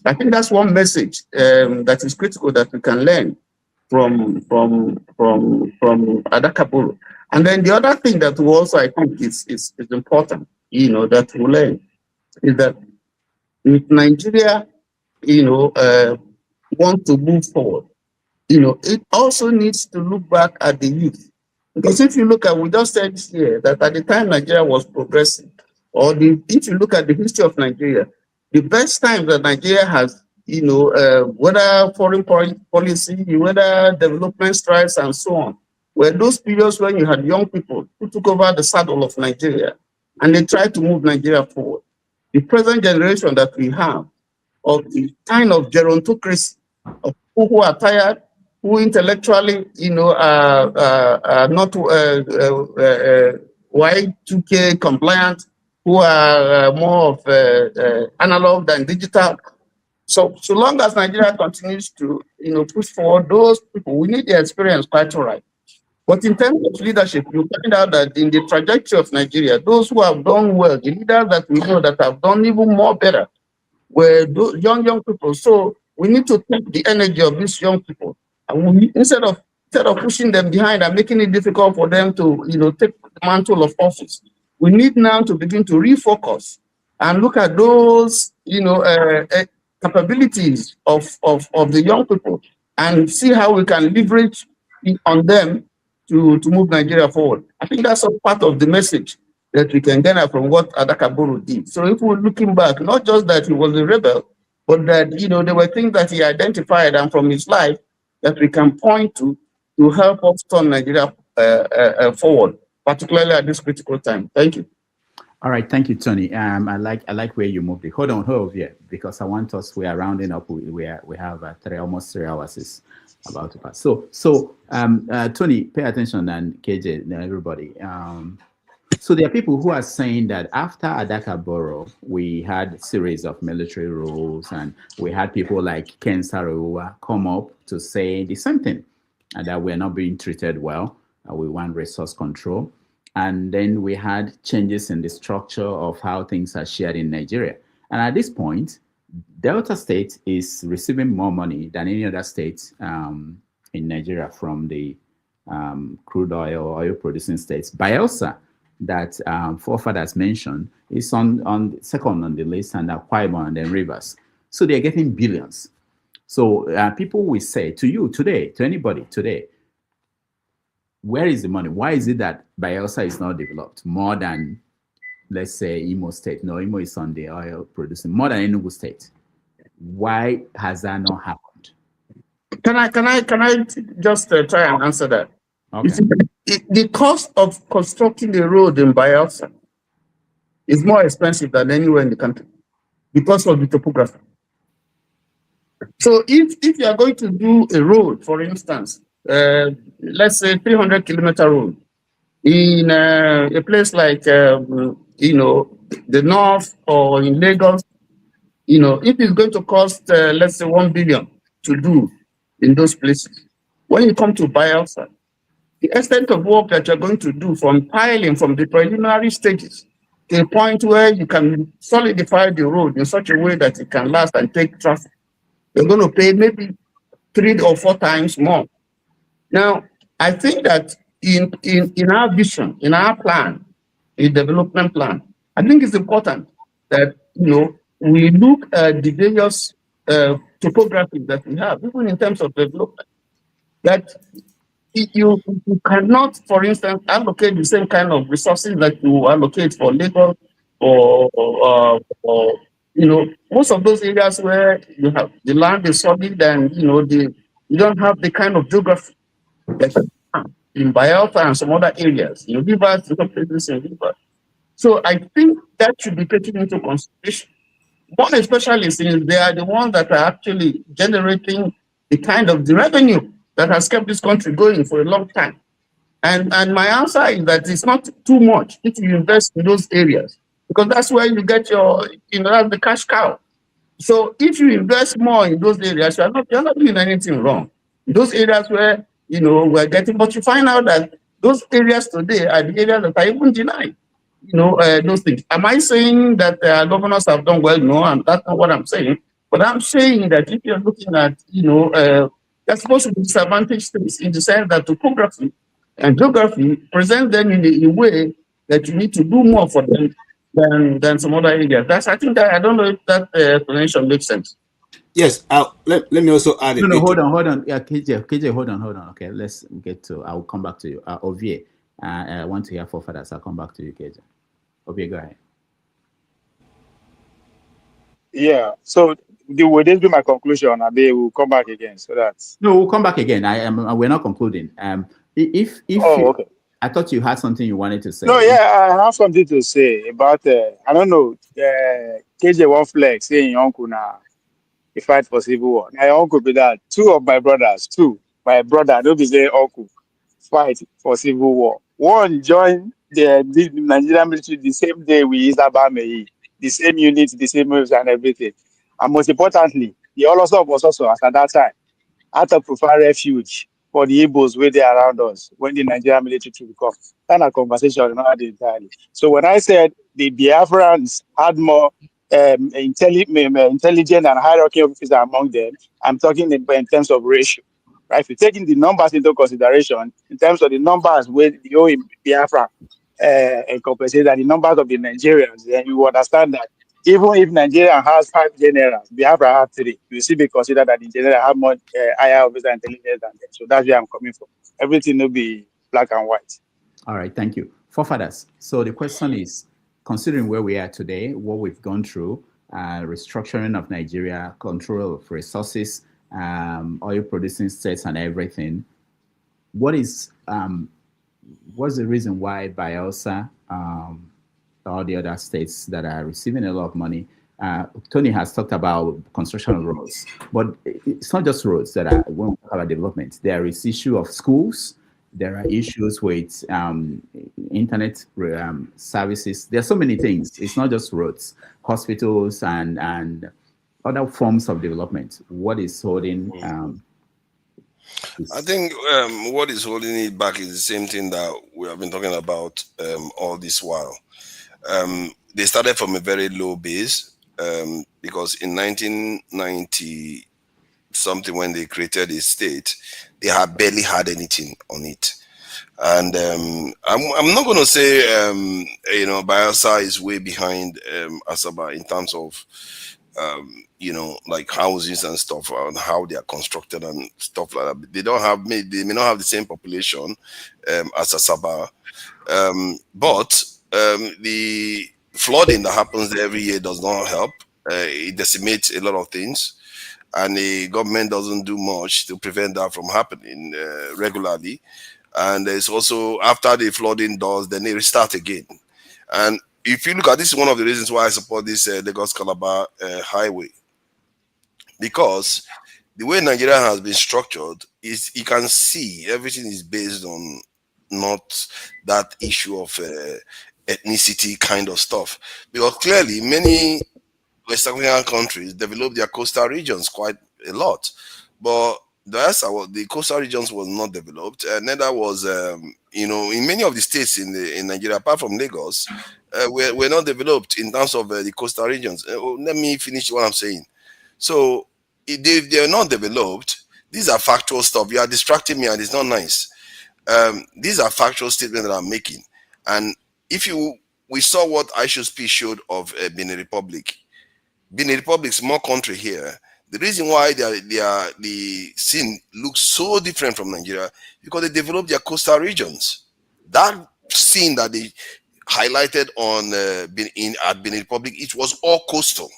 I think that's one message that is critical that we can learn from Adaka Boro. And then the other thing that we also, I think, is important, that we learn is that if Nigeria, want to move forward, it also needs to look back at the youth. Because if you look at, we just said here that at the time Nigeria was progressing, or if you look at the history of Nigeria, the best time that Nigeria has, whether foreign policy, whether development strides and so on, were those periods when you had young people who took over the saddle of Nigeria and they tried to move Nigeria forward. The present generation that we have of the kind of gerontocracy of people who are tired, who intellectually, are not Y2K compliant, who are more of analog than digital. So long as Nigeria continues to, push forward those people, we need their experience quite all right. But in terms of leadership, you find out that in the trajectory of Nigeria, those who have done well, the leaders that we know that have done even more better, were those young people. So we need to take the energy of these young people, and instead of pushing them behind and making it difficult for them to, take the mantle of office, we need now to begin to refocus and look at those, capabilities of the young people and see how we can leverage on them to move Nigeria forward. I think that's a part of the message that we can get from what Adaka Boro did. So if we're looking back, not just that he was a rebel, but that, there were things that he identified and from his life that we can point to help us turn Nigeria forward, particularly at this critical time. Thank you. All right, thank you, Tony. I like where you moved it. Hold on here, because I want us. We are rounding up. We have almost 3 hours is about to pass. So Tony, pay attention, and KJ, and everybody. So there are people who are saying that after Adaka Boro, we had a series of military rules, and we had people like Ken Saro-Wiwa come up to say the same thing, and that we're not being treated well. We want resource control. And then we had changes in the structure of how things are shared in Nigeria. And at this point, Delta State is receiving more money than any other state in Nigeria from the crude oil producing states. Bayelsa, that forefathers mentioned, is on second on the list, and Akwa Ibom and then Rivers. So they're getting billions. So people will say to you today, to anybody today, where is the money? Why is it that Bayelsa is not developed more than, let's say, Imo State? No, Imo is on the oil producing, more than Enugu State. Why has that not happened? Can I just try and answer that? Okay. The cost of constructing the road in Bayelsa is more expensive than anywhere in the country because of the topography. So if you are going to do a road, for instance, let's say 300-kilometer road in a place like the north or in Lagos, if it's going to cost let's say 1 billion to do in those places, when you come to Bayelsa, the extent of work that you're going to do from piling from the preliminary stages to a point where you can solidify the road in such a way that it can last and take traffic, you're going to pay maybe 3 or 4 times more. Now, I think that in our vision, in our plan, a development plan. I think it's important that, we look at the various topography that we have, even in terms of development, that you cannot, for instance, allocate the same kind of resources that you allocate for Lagos or most of those areas where you have the land is solid and you don't have the kind of geography that in Biafra and some other areas, rivers, places in rivers. So I think that should be taken into consideration. One especially since they are the ones that are actually generating the revenue that has kept this country going for a long time. And my answer is that it's not too much if you invest in those areas, because that's where you get your, that's the cash cow. So if you invest more in those areas, you're not doing anything wrong. Those areas where, we're getting, but you find out that those areas today are the areas that are even denied, those things. Am I saying that governors have done well? No, and that's not what I'm saying. But I'm saying that if you're looking at, that's supposed to be disadvantaged states in the sense that topography and geography present them in a way that you need to do more for them than some other areas. I don't know if that explanation makes sense. Yes, let me also add it. No, hold on. Yeah, KJ, hold on. Okay, let's get to. I'll come back to you. Ovie, I want to hear forefathers. I'll come back to you, KJ. Ovie, go ahead. Yeah. So will this be my conclusion, and they will come back again? So that's no, we'll come back again. We're not concluding. Okay. I thought you had something you wanted to say. No, yeah, I have something to say about. I don't know. KJ one flex saying uncle now. He fight for civil war. My uncle be that. Two of my brothers, my brother, don't be say uncle, fight for civil war. One joined the Nigerian military the same day with Isabame, the same unit, the same moves and everything. And most importantly, the also was also at that time had to provide refuge for the Igbos where they are around us when the Nigerian military to come. Kind of conversation not entirely. So when I said the Biafrans had more intelligent and hierarchy officers among them, I'm talking in terms of ratio. Right? If you're taking the numbers into consideration, in terms of the numbers with the Biafra and compensate that the numbers of the Nigerians, then you understand that even if Nigeria has 5 generals, Biafra have 3, you still be considered that the general have more higher officer intelligence than them. So that's where I'm coming from. Everything will be black and white. All right, thank you. Forefathers, so the question is, considering where we are today, what we've gone through, restructuring of Nigeria, control of resources, oil producing states and everything, what's the reason why Bielsa, all the other states that are receiving a lot of money, Tony has talked about construction of roads, but it's not just roads that are, when we talk about development, there is issue of schools, there are issues with internet services. There are so many things. It's not just roads, hospitals, and other forms of development. What is holding? I think what is holding it back is the same thing that we have been talking about all this while. They started from a very low base because in 1990 something, when they created a state, they had barely had anything on it. And I'm not going to say Bielsa is way behind Asaba in terms of like houses and stuff and how they are constructed and stuff like that. They may not have the same population as Asaba, but the flooding that happens there every year does not help. It decimates a lot of things, and the government doesn't do much to prevent that from happening regularly. And there's also, after the flooding does, then they restart again. And if you look at this, is one of the reasons why I support this Lagos-Calabar highway, because the way Nigeria has been structured is, you can see everything is based on not that issue of ethnicity kind of stuff. Because clearly many West African countries developed their coastal regions quite a lot, but the coastal regions was not developed, and neither was in many of the states in Nigeria, apart from Lagos, were not developed in terms of the coastal regions. Let me finish what I'm saying. So if they are not developed, these are factual stuff. You are distracting me, and it's not nice. These are factual statements that I'm making, and if you we saw what Aisha's speech showed of Benin Republic. Benin Republic, small country here. The reason why the scene looks so different from Nigeria because they developed their coastal regions. That scene that they highlighted on at Benin Republic, it was all coastal.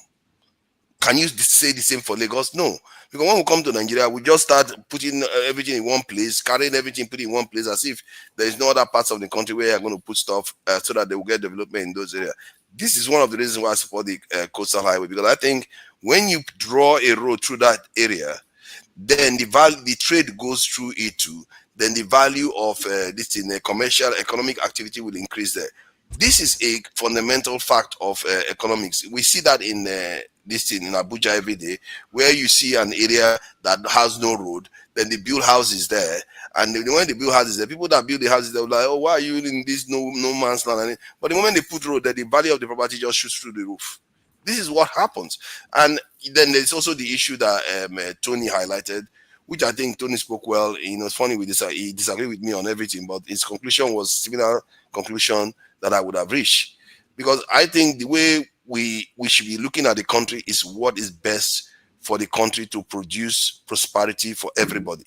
Can you say the same for Lagos? No, because when we come to Nigeria, we just start putting everything in one place, carrying everything, putting in one place, as if there is no other parts of the country where you're going to put stuff so that they will get development in those areas. This is one of the reasons why I support the coastal highway, because I think when you draw a road through that area, then the trade goes through it too. Then the value of this in commercial economic activity will increase there. This is a fundamental fact of economics. We see that in this thing in Abuja every day, where you see an area that has no road, then they build houses there. And when they build houses there, people that build the houses, they're like, oh, why are you in this no man's land? But the moment they put road there, the value of the property just shoots through the roof. This is what happens. And then there's also the issue that Tony highlighted, which I think Tony spoke well. You know, it's funny, he disagreed with me on everything, but his conclusion was similar conclusion that I would have reached. Because I think the way we should be looking at the country is what is best for the country to produce prosperity for everybody,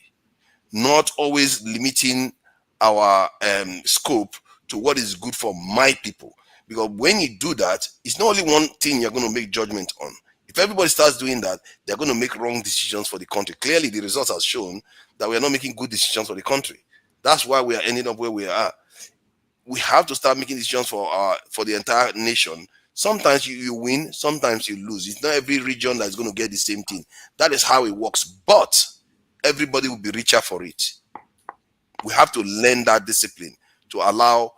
not always limiting our scope to what is good for my people. Because when you do that, it's not only one thing you're going to make judgment on. If everybody starts doing that, they're going to make wrong decisions for the country. Clearly, the results have shown that we are not making good decisions for the country. That's why we are ending up where we are. We have to start making decisions for the entire nation. Sometimes you win, sometimes you lose. It's not every region that's going to get the same thing. That is how it works. But everybody will be richer for it. We have to learn that discipline to allow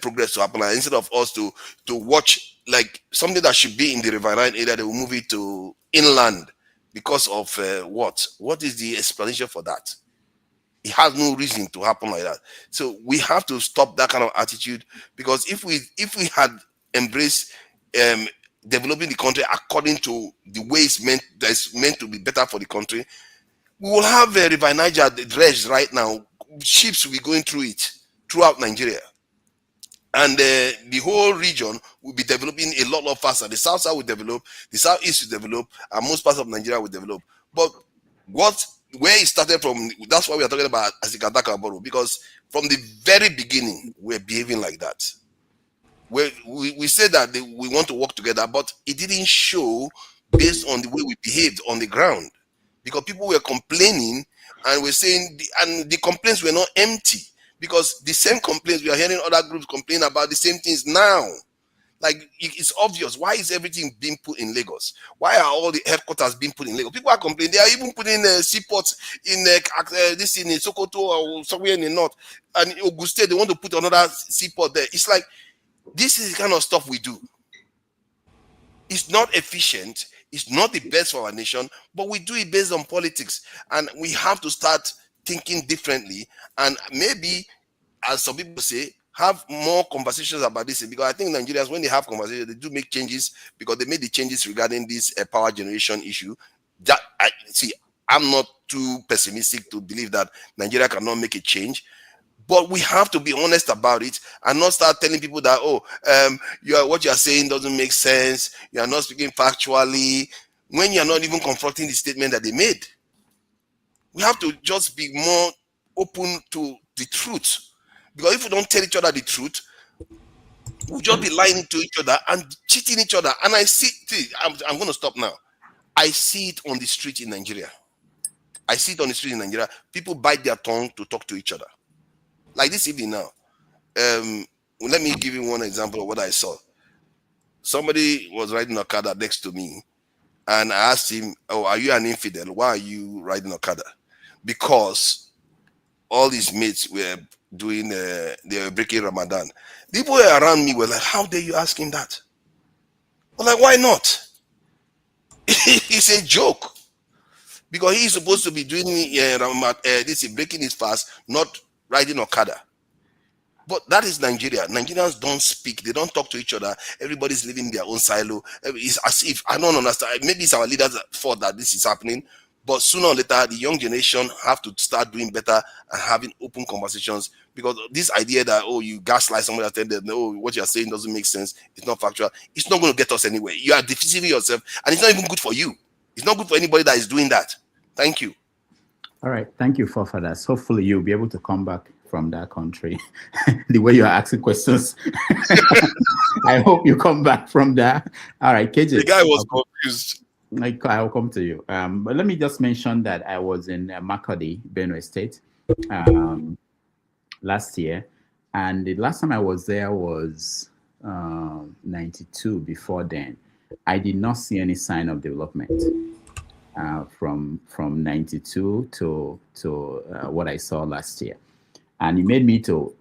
progress to happen. And instead of us to watch like something that should be in the riverine area, they will move it to inland because of what? What is the explanation for that? It has no reason to happen like that. So we have to stop that kind of attitude, because if we had embraced developing the country according to the way that's meant to be better for the country, we will have River Niger dredged right now. Ships will be going through it throughout Nigeria, and the whole region will be developing a lot faster. The south side will develop, the southeast will develop, and most parts of Nigeria will develop. But where it started from, that's why we are talking about Isaac Adaka Boro, because from the very beginning we're behaving like that. We said that we want to work together, but it didn't show based on the way we behaved on the ground, because people were complaining, and we're saying, and the complaints were not empty, because the same complaints we are hearing other groups complain about the same things now. Like, it's obvious. Why is everything being put in Lagos? Why are all the headquarters being put in Lagos? People are complaining. They are even putting seaports in this in Sokoto or somewhere in the north, and in Ogun State they want to put another seaport there. It's like, this is the kind of stuff we do. It's not efficient. It's not the best for our nation, but we do it based on politics, and we have to start thinking differently. And maybe, as some people say, have more conversations about this, because I think Nigerians, when they have conversations, they do make changes, because they made the changes regarding this power generation issue. That I'm not too pessimistic to believe that Nigeria cannot make a change, but we have to be honest about it and not start telling people that, what you are saying doesn't make sense, you are not speaking factually, when you are not even confronting the statement that they made. We have to just be more open to the truth. Because if we don't tell each other the truth, we'll just be lying to each other and cheating each other. And I see, I'm going to stop now. I see it on the street in Nigeria. People bite their tongue to talk to each other. Like this evening now. Let me give you one example of what I saw. Somebody was riding a Okada next to me, and I asked him, "Oh, are you an infidel? Why are you riding Okada?" Because all his mates were doing, they were breaking Ramadan. People around me were like, "How dare you ask him that?" I'm like, "Why not?" It's a joke, because he's supposed to be doing this, breaking his fast, not riding Okada. But that is Nigeria. Nigerians don't speak. They don't talk to each other. Everybody's living in their own silo. It's as if, I don't understand. Maybe it's our leaders' fault that this is happening. But sooner or later, the young generation have to start doing better and having open conversations, because this idea that, oh, you gaslight somebody that tell them, no, what you're saying doesn't make sense, it's not factual, it's not going to get us anywhere. You are deceiving yourself, and it's not even good for you. It's not good for anybody that is doing that. Thank you. All right. Thank you, forefathers. Hopefully you'll be able to come back from that country. The way you're asking questions. I hope you come back from that. All right, KJ. The guy was confused. I'll come to you. But let me just mention that I was in Makurdi, Benue State, last year. And the last time I was there was 92. Before then, I did not see any sign of development from 92 to what I saw last year. And it made me to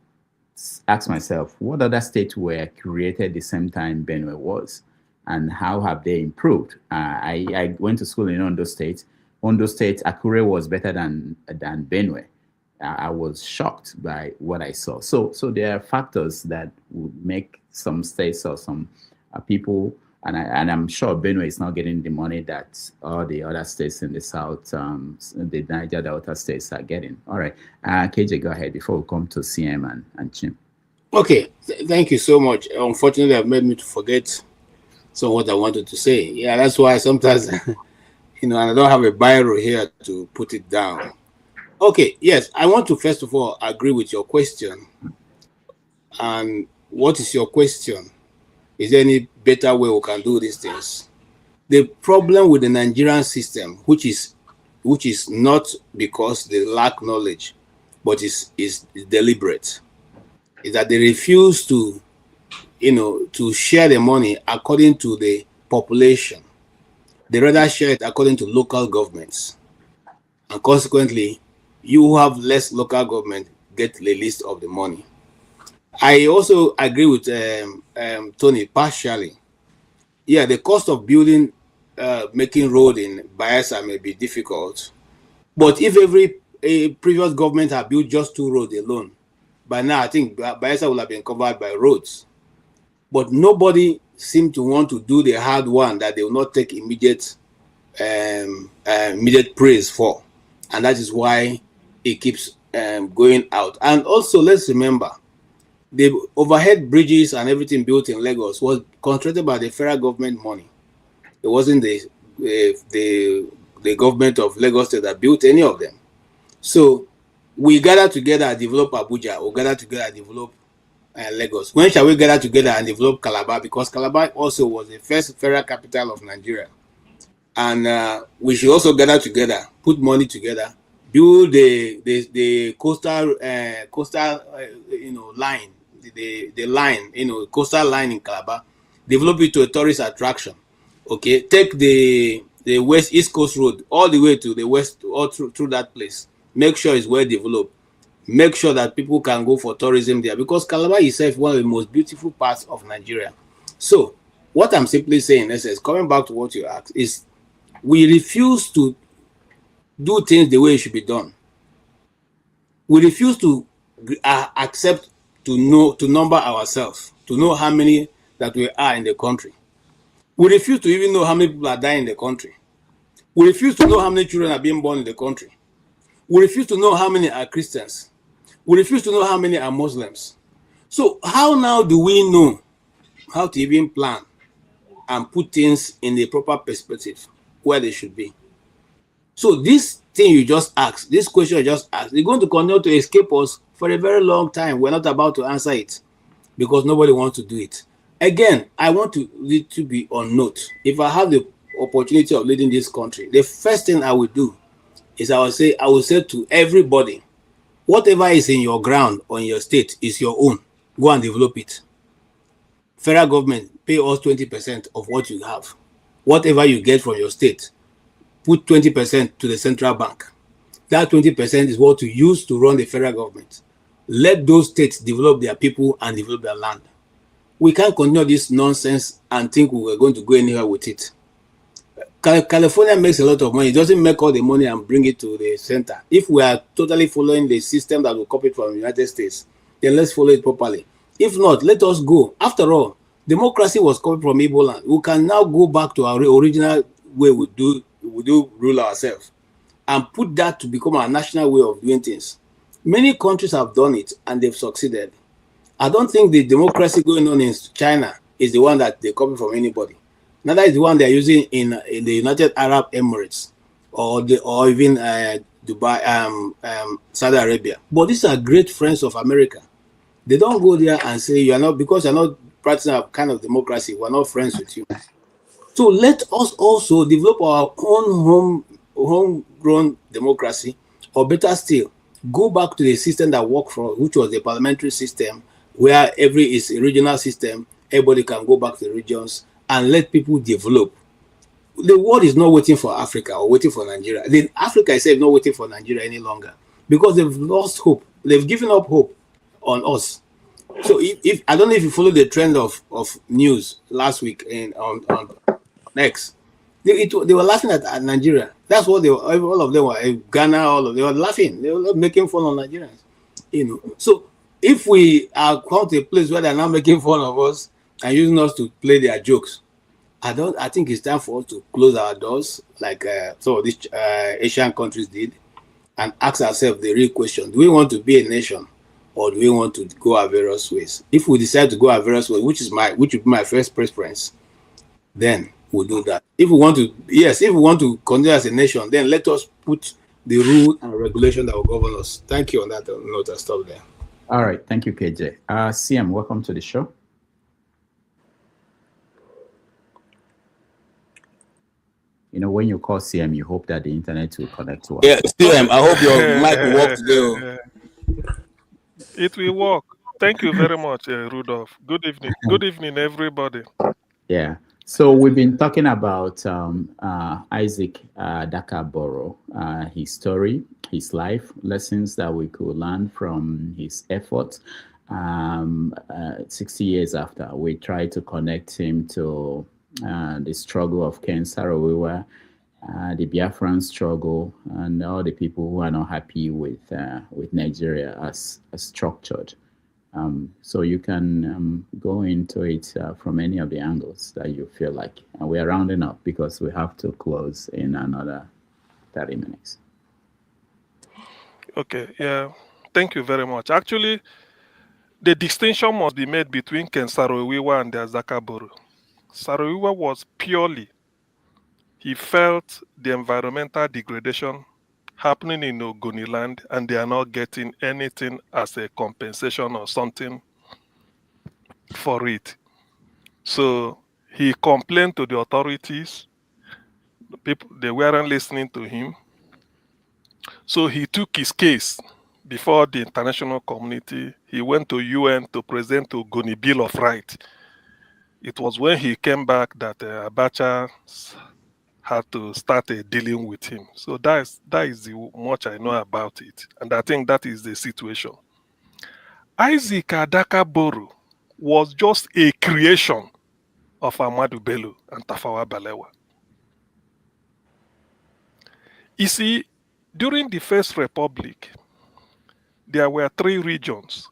ask myself, what other states were created the same time Benue was? And how have they improved? I went to school in Ondo State. Ondo State, Akure was better than Benue. I was shocked by what I saw. So there are factors that would make some states or some people, and I'm sure Benue is not getting the money that all the other states in the south, the Niger Delta states are getting. All right, KJ, go ahead before we come to CM and Chim. Okay, thank you so much. Unfortunately, I've made me to forget some what I wanted to say. Yeah, that's why sometimes, and I don't have a biro here to put it down. Okay, yes, I want to first of all agree with your question. And what is your question? Is there any better way we can do these things? The problem with the Nigerian system, which is not because they lack knowledge, but is deliberate, is that they refuse to share the money according to the population. They rather share it according to local governments. And consequently, you who have less local government get the least of the money. I also agree with Tony partially. Yeah, the cost of building, making road in Bayelsa may be difficult. But if a previous government had built just 2 roads alone, by now I think Bayelsa will have been covered by roads. But nobody seemed to want to do the hard one that they will not take immediate praise for. And that is why it keeps going out. And also, let's remember, the overhead bridges and everything built in Lagos was contracted by the federal government money. It wasn't the government of Lagos State that built any of them. So we gather together and develop Abuja, or gather together and develop Lagos. When shall we gather together and develop Calabar? Because Calabar also was the first federal capital of Nigeria. And we should also gather together, put money together, build the coastal line, the line, coastal line in Calabar, develop it to a tourist attraction. Okay, take the East Coast Road all the way to the west, all through that place. Make sure it's well developed. Make sure that people can go for tourism there, because Calabar itself is one of the most beautiful parts of Nigeria. So what I'm simply saying, is coming back to what you asked, is we refuse to do things the way it should be done. We refuse to accept to number ourselves, to know how many that we are in the country. We refuse to even know how many people are dying in the country. We refuse to know how many children are being born in the country. We refuse to know how many are Christians. We refuse to know how many are Muslims. So how now do we know how to even plan and put things in the proper perspective where they should be? So this thing you just asked, this question you just asked, they're going to continue to escape us for a very long time. We're not about to answer it because nobody wants to do it. Again, I want to be on note. If I have the opportunity of leading this country, the first thing I will do is I will say to everybody, whatever is in your ground or in your state is your own. Go and develop it. Federal government, pay us 20% of what you have. Whatever you get from your state, put 20% to the central bank. That 20% is what you use to run the federal government. Let those states develop their people and develop their land. We can't continue this nonsense and think we are going to go anywhere with it. California makes a lot of money. It doesn't make all the money and bring it to the center. If we are totally following the system that we copied from the United States, then let's follow it properly. If not, let us go. After all, democracy was copied from Igbo land. We can now go back to our original way we do rule ourselves. and put that to become our national way of doing things. Many countries have done it and they've succeeded. I don't think the democracy going on in China is the one that they copy from anybody. Neither is the one they're using in the United Arab Emirates or even Dubai, Saudi Arabia. But these are great friends of America. They don't go there and say, you are not, because you're not practicing a kind of democracy, we're not friends with you. So let us also develop our own homegrown democracy, or better still, go back to the system that worked for, which was the parliamentary system, where every is a regional system, everybody can go back to the regions and let people develop. The world is not waiting for Africa or waiting for Nigeria. Africa itself is not waiting for Nigeria any longer because they've lost hope. They've given up hope on us. So if I don't know if you follow the trend of news last week on X, they were laughing at Nigeria. That's what they were. All of them were Ghana. All of them were laughing. They were making fun of Nigerians. So if we are come to a place where they're now making fun of us and using us to play their jokes, I think it's time for us to close our doors, like some of these Asian countries did, and ask ourselves the real question: do we want to be a nation, or do we want to go our various ways? If we decide to go our various ways, which would be my first preference, then we'll do that. If we want to continue as a nation, then let us put the rule and regulation that will govern us. Thank you on that note. I'll stop there. All right. Thank you, KJ. CM, welcome to the show. When you call CM, you hope that the internet will connect to us. Yeah, CM, I hope your mic will work today. It will work. Thank you very much, Rudolph. Good evening. Good evening, everybody. Yeah. So we've been talking about Isaac Adaka Boro, his story, his life, lessons that we could learn from his efforts. 60 years after, we tried to connect him to the struggle of Ken Saro-Wiwa, the Biafran struggle, and all the people who are not happy with Nigeria as structured. So you can go into it from any of the angles that you feel like. And we are rounding up because we have to close in another 30 minutes. Okay, yeah. Thank you very much. Actually, the distinction must be made between Ken Saro-Wiwa and the Adaka Boro. Saro-Wiwa was purely, he felt the environmental degradation happening in Ogoni land, and they are not getting anything as a compensation or something for it. So he complained to the authorities. The people, they weren't listening to him. So he took his case before the international community. He went to UN to present the Ogoni Bill of Rights. It was when he came back that Abacha had to start dealing with him. So that is the much I know about it. And I think that is the situation. Isaac Adaka Boro was just a creation of Ahmadu Bello and Tafawa Balewa. You see, during the First Republic, there were 3 regions,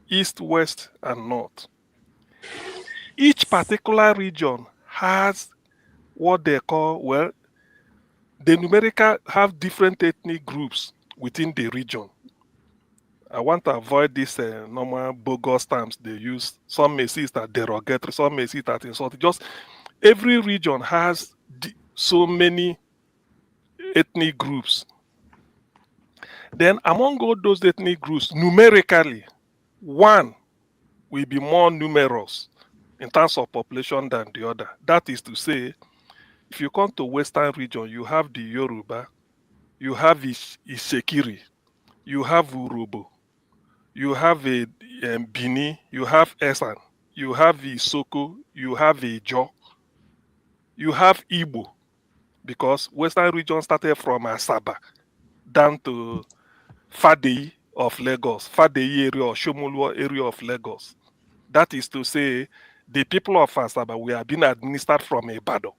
East, West, and North. Each particular region has what they call, the numerical have different ethnic groups within the region. I want to avoid this normal bogus terms they use. Some may see it as derogatory, some may see it as insulting. Just every region has so many ethnic groups. Then among all those ethnic groups, numerically, one will be more numerous in terms of population than the other. That is to say, if you come to Western region, you have the Yoruba, you have Ishekiri, you have Urobo, you have a Bini, you have Esan, you have Isoko, you have Ijo, you have Igbo, because Western region started from Asaba down to Fadei of Lagos, Fadei area or Shomolu area of Lagos. That is to say, the people of Asaba were being administered from Ibadan.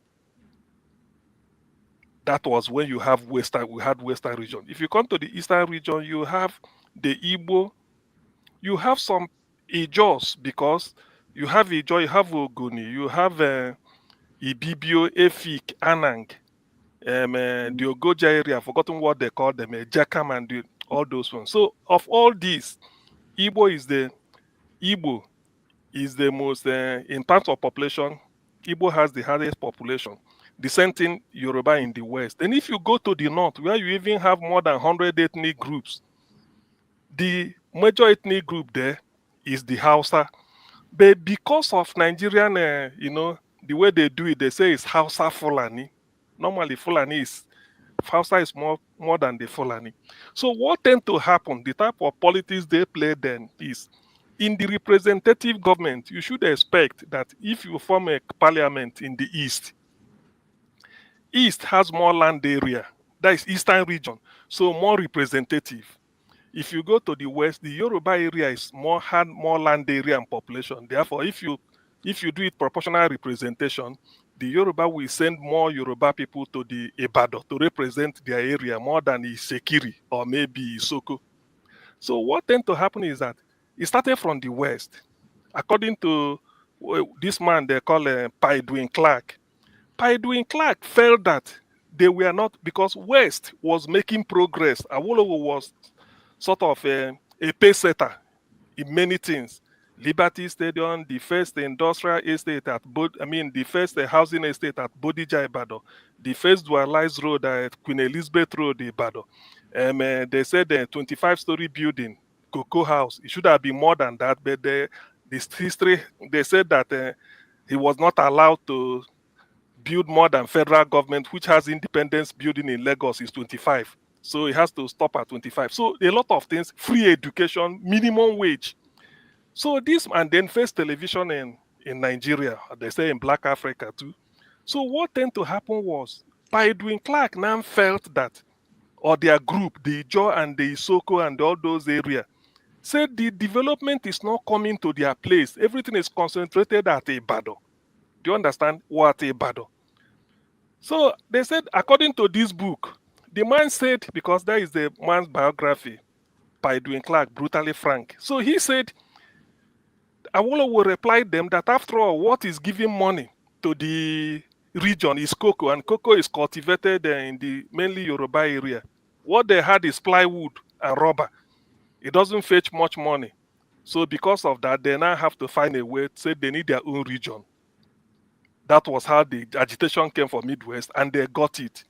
That was when we had Western region. If you come to the Eastern region, you have the Igbo, you have some Ijos, because you have Ijo, you have Ogoni, you have Ibibio, Efik, Anang, the Ogoja area, I've forgotten what they call them, Jakam and all those ones. So of all these, Igbo is the most, in terms of population, Igbo has the highest population. The same thing Yoruba in the west. And if you go to the north, where you even have more than 100 ethnic groups, the major ethnic group there is the Hausa. But because of Nigerian, the way they do it, they say it's Hausa Fulani. Normally, Hausa is more than the Fulani. So what tends to happen, the type of politics they play then is, in the representative government, you should expect that if you form a parliament in the East has more land area, that is Eastern region, so more representative. If you go to the West, the Yoruba area had more land area and population. Therefore, if you do it proportional representation, the Yoruba will send more Yoruba people to the Ibadan to represent their area more than Isekiri or maybe Isoko. So what tends to happen is that it started from the West. According to this man they call Edwin Clark. Edwin Clark felt that they were not, because West was making progress. Awolowo was sort of a pace setter in many things. Liberty Stadium, the first industrial estate the first housing estate at Bodija, Ibadan, the first dualized road at Queen Elizabeth Road, Ibadan. They said the 25-story building, Cocoa House, it should have been more than that, but this history, they said that he was not allowed to build more than federal government, which has independence building in Lagos, is 25. So it has to stop at 25. So a lot of things, free education, minimum wage. So this, and then first television in Nigeria, they say in Black Africa too. So what tended to happen was, Edwin Clark now felt that, or their group, the Ijaw and the Isoko and all those areas, said the development is not coming to their place. Everything is concentrated at Ibadan. Do you understand what Ibadan? So they said, according to this book, the man said, because that is the man's biography, Edwin Clark, brutally frank. So he said, Awolowo replied them that after all, what is giving money to the region is cocoa, and cocoa is cultivated in the mainly Yoruba area. What they had is plywood and rubber. It doesn't fetch much money. So because of that, they now have to find a way to say they need their own region. That was how the agitation came for Midwest, and they got it.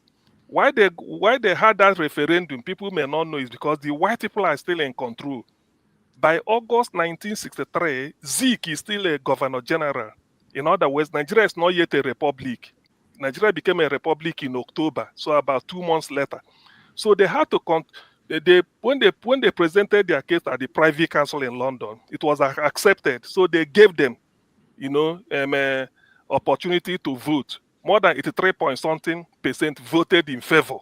Why they had that referendum, people may not know, is because the white people are still in control. By August 1963, Zeke is still a governor general. In other words, Nigeria is not yet a republic. Nigeria became a republic in October, so about 2 months later. So they had to when they presented their case at the Privy Council in London, it was accepted. So they gave them, opportunity to vote. More than 83% voted in favor.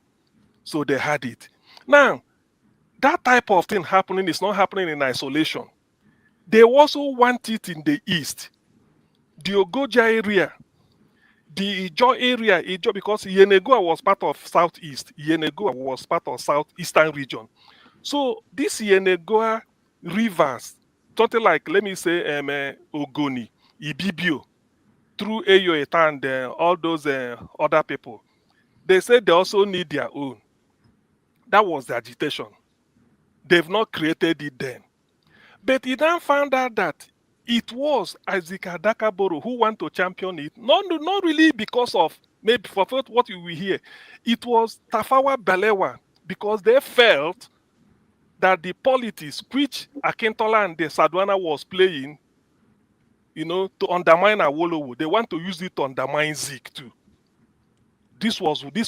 So they had it. Now, that type of thing happening is not happening in isolation. They also want it in the East. The Ogoja area, the Ijaw area, because Yenegoa was part of Southeast. Yenegoa was part of Southeastern region. So this Yenegoa rivers, something like, let me say, Ogoni, Ibibio, through Eyoeta and all those other people, they said they also need their own. That was the agitation. They've not created it then. But he then found out that it was Isaac Adaka Boro who wanted to champion it, not really because of, maybe for what you will hear, it was Tafawa Balewa, because they felt that the politics which Akintola and the Sadwana was playing, to undermine Awolowo, they want to use it to undermine Zeke too. This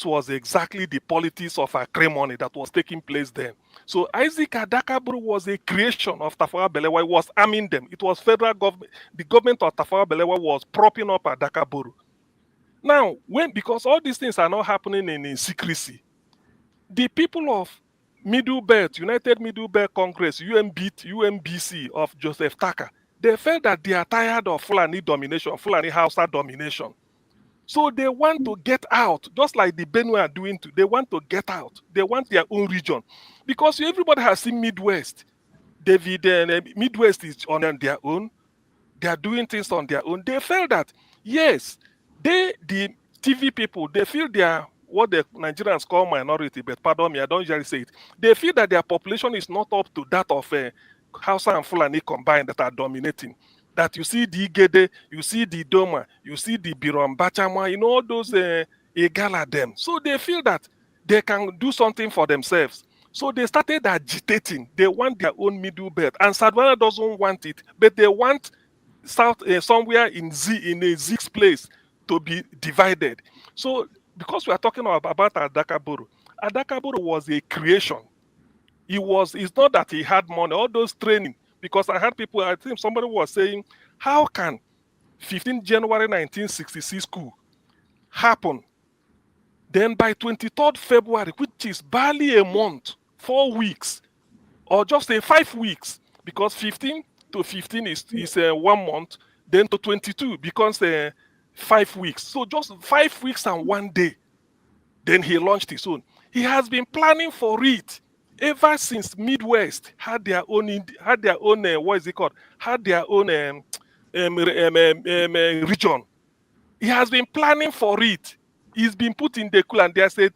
was exactly the politics of acrimony that was taking place then. So Isaac Adaka Boro was a creation of Tafawa Balewa. It was arming them. It was federal government. The government of Tafawa Balewa was propping up Adaka Boro. Now, because all these things are not happening in secrecy, the people of Middle Belt, United Middle Belt Congress, UMBC of Joseph Taka, they felt that they are tired of Fulani domination, Fulani Hausa domination. So they want to get out, just like the Benue are doing too. They want to get out. They want their own region. Because everybody has seen Midwest. Midwest is on their own. They are doing things on their own. They felt that, yes, the TV people, they feel their what the Nigerians call minority, but pardon me, I don't usually say it. They feel that their population is not up to that of Hausa and Fulani combined that are dominating. That you see the Igede, you see the Doma, you see the Birom Bachama, you know, all those Igala them. So they feel that they can do something for themselves. So they started agitating. They want their own middle belt. And Sadwana doesn't want it, but they want South somewhere in a Zig's place to be divided. So because we are talking about Adaka Boro was a creation. It's not that he had money, all those training, because I had people, I think somebody was saying, how can 15 January 1966 coup happen? Then by 23rd February, which is barely a month, 4 weeks, or just 5 weeks, because 15 to 15 is 1 month, then to 22 becomes 5 weeks. So just 5 weeks and 1 day, then he launched his own. He has been planning for it ever since Midwest had their own region. He has been planning for it. He's been put in the cool, and there's this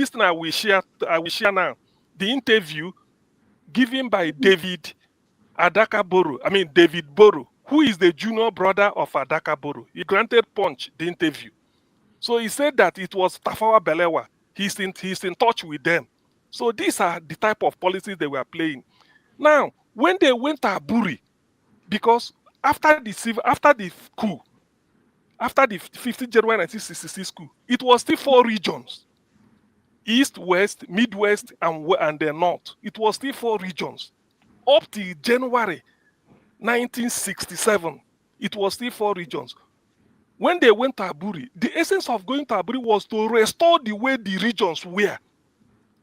thing I will share now. The interview given by David Boro, who is the junior brother of Adaka Boro. He granted Punch the interview. So he said that it was Tafawa Balewa. He's in touch with them. So these are the type of policies they were playing. Now, when they went to Aburi, because after the coup, after the 15th January 1966 coup, it was still 4 regions: East, West, Midwest, and the North. It was still 4 regions. Up to January 1967, it was still 4 regions. When they went to Aburi, the essence of going to Aburi was to restore the way the regions were.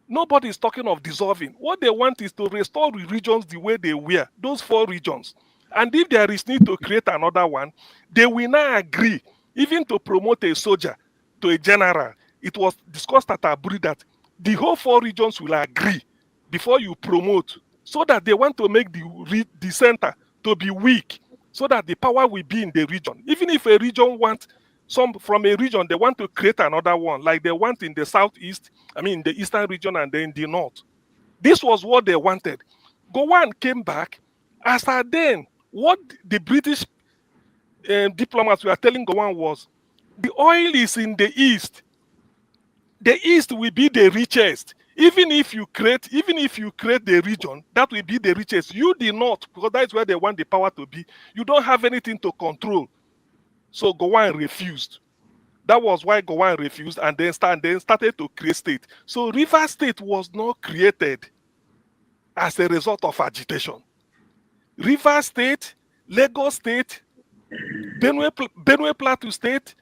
Nobody is talking of dissolving. What they want is to restore the regions the way they were, those 4 regions. And if there is need to create another one, they will now agree, even to promote a soldier to a general. It was discussed at Aburi that the whole 4 regions will agree before you promote, so that they want to make the center to be weak, so that the power will be in the region. Even if a region wants from a region, they want to create another one, like they want in the southeast, the eastern region, and then the north. This was what they wanted. Gowon came back. After then, what the British diplomats were telling Gowon was, the oil is in the east. The east will be the richest. Even if you create the region, that will be the richest. You the north, because that's where they want the power to be. You don't have anything to control. So Gowon refused. That was why Gowon refused, and then started to create state. So Rivers State was not created as a result of agitation. Rivers State, Lagos State, Benue Plateau State,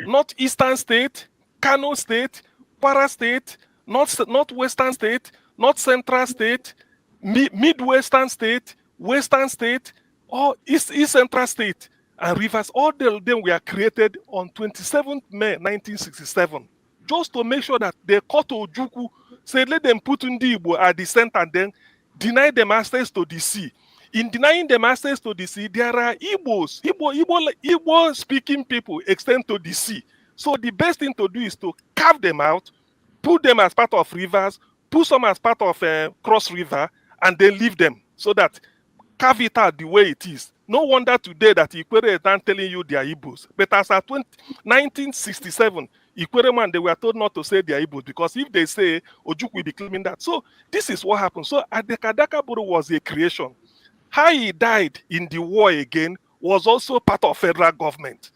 Northeastern State, Kano State, Kwara State, Northwestern State, North Central State, Midwestern State, Western State, or East Central State, and Rivers, all of them were created on 27th May 1967, just to make sure that the court of Ojukwu said, let them put Ndi Igbo at the center and then deny them access to the sea. In denying them access to the sea, there are Igbo-speaking people extend to the sea. So the best thing to do is to carve them out, put them as part of rivers, put some as part of Cross River, and then leave them, so that carve it out the way it is. No wonder today that Ikwere is not telling you they are Igbos. But as at 1967, Ikwere man, they were told not to say they are Igbos, because if they say, Ojukwu will be claiming that. So this is what happened. So Adaka Boro was a creation. How he died in the war again was also part of federal government.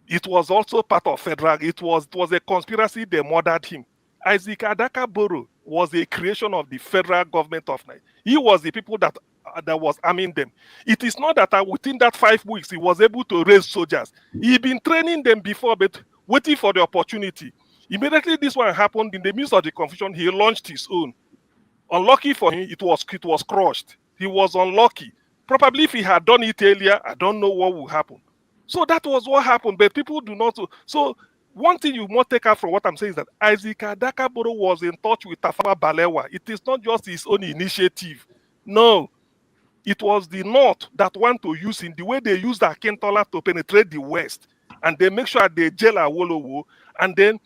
It was also part of federal. It was a conspiracy. They murdered him. Isaac Adaka Boro was a creation of the federal government of Nigeria. He was the people that was arming them. It is not that within that 5 weeks he was able to raise soldiers. He'd been training them before, but waiting for the opportunity. Immediately this one happened, in the midst of the confusion, he launched his own. Unlucky for him, it was crushed. He was unlucky. Probably if he had done it earlier, I don't know what would happen. So that was what happened, but people do not. So one thing you must take out from what I'm saying is that Isaac Adaka Boro was in touch with Tafawa Balewa. It is not just his own initiative. No. It was the North that want to use him the way they used Akintola to penetrate the West. And they make sure they jail Awolowo. And then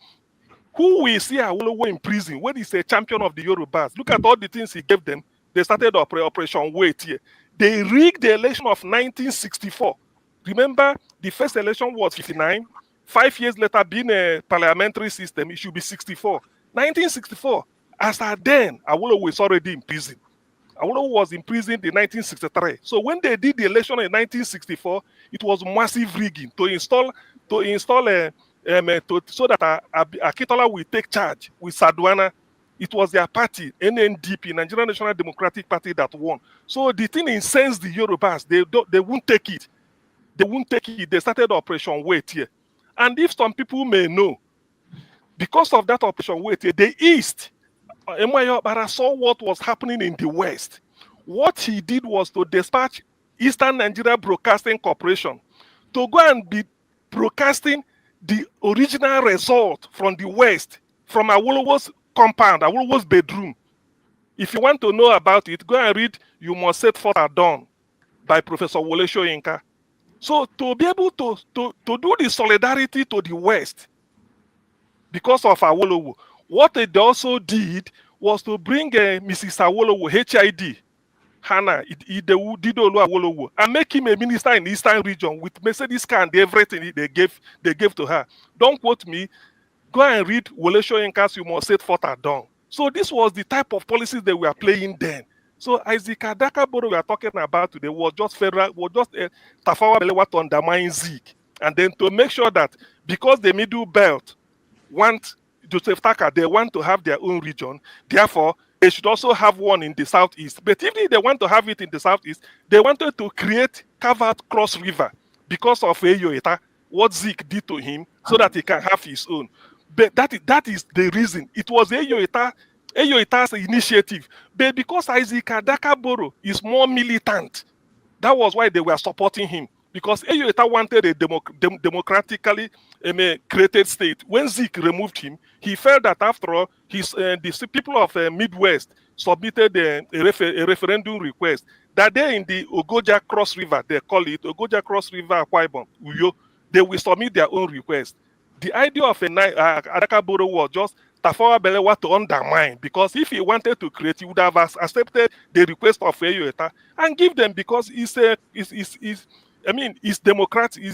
Who will see Awolowo in prison when he's a champion of the Yorubas? Look at all the things he gave them. They started Operation Wait here. They rigged the election of 1964. Remember, the first election was 59. 5 years later, being a parliamentary system, it should be 64. 1964, as at then, Awolowo was already in prison. Awolowo was imprisoned in 1963. So when they did the election in 1964, it was massive rigging so that Akintola will take charge with Saduana. It was their party, NNDP, Nigerian National Democratic Party, that won. So the thing incensed the Yorubas. They won't take it. They won't take it. They started Operation Wait here. And if some people may know, because of that Operation Wait here, the East, Emeagwali Okpara saw what was happening in the West. What he did was to dispatch Eastern Nigeria Broadcasting Corporation to go and be broadcasting the original result from the West, from Awolowo's compound, Awolowo's bedroom. If you want to know about it, go and read You Must Set Forth at Dawn by Professor Wole Soyinka. So to be able to do the solidarity to the West because of Awolowo, what they also did was to bring Mrs. Awolowo, HID, Hannah Ididolu Awolowo, and make him a minister in the Eastern region with Mercedes car and everything they gave to her. Don't quote me. Go and read Wole Soyinka's You Must Set Forth at Dawn. So this was the type of policies they were playing then. So Isaac Adaka Boro we are talking about today was just Tafawa Balewa to undermine Zeke, and then to make sure that because the Middle Belt want Joseph Taka, they want to have their own region, therefore they should also have one in the southeast. But if they want to have it in the southeast, they wanted to carve out Cross River because of Eyoeta, what Zeke did to him, so that he can have his own. But that is the reason. It was Eyoeta's initiative. But because Isaac Adaka Boro is more militant, that was why they were supporting him. Because Eyoeta wanted a democratically created state. When Zeke removed him, he felt that after all, the people of Midwest submitted a referendum request that day in the Ogoja Cross River, they call it Ogoja Cross River Akwa Ibom, Uyo, they will submit their own request. The idea of Adaka Boro was just Tafawa Balewa to undermine, because if he wanted to create, he would have accepted the request of Eyoeta and give them, because it's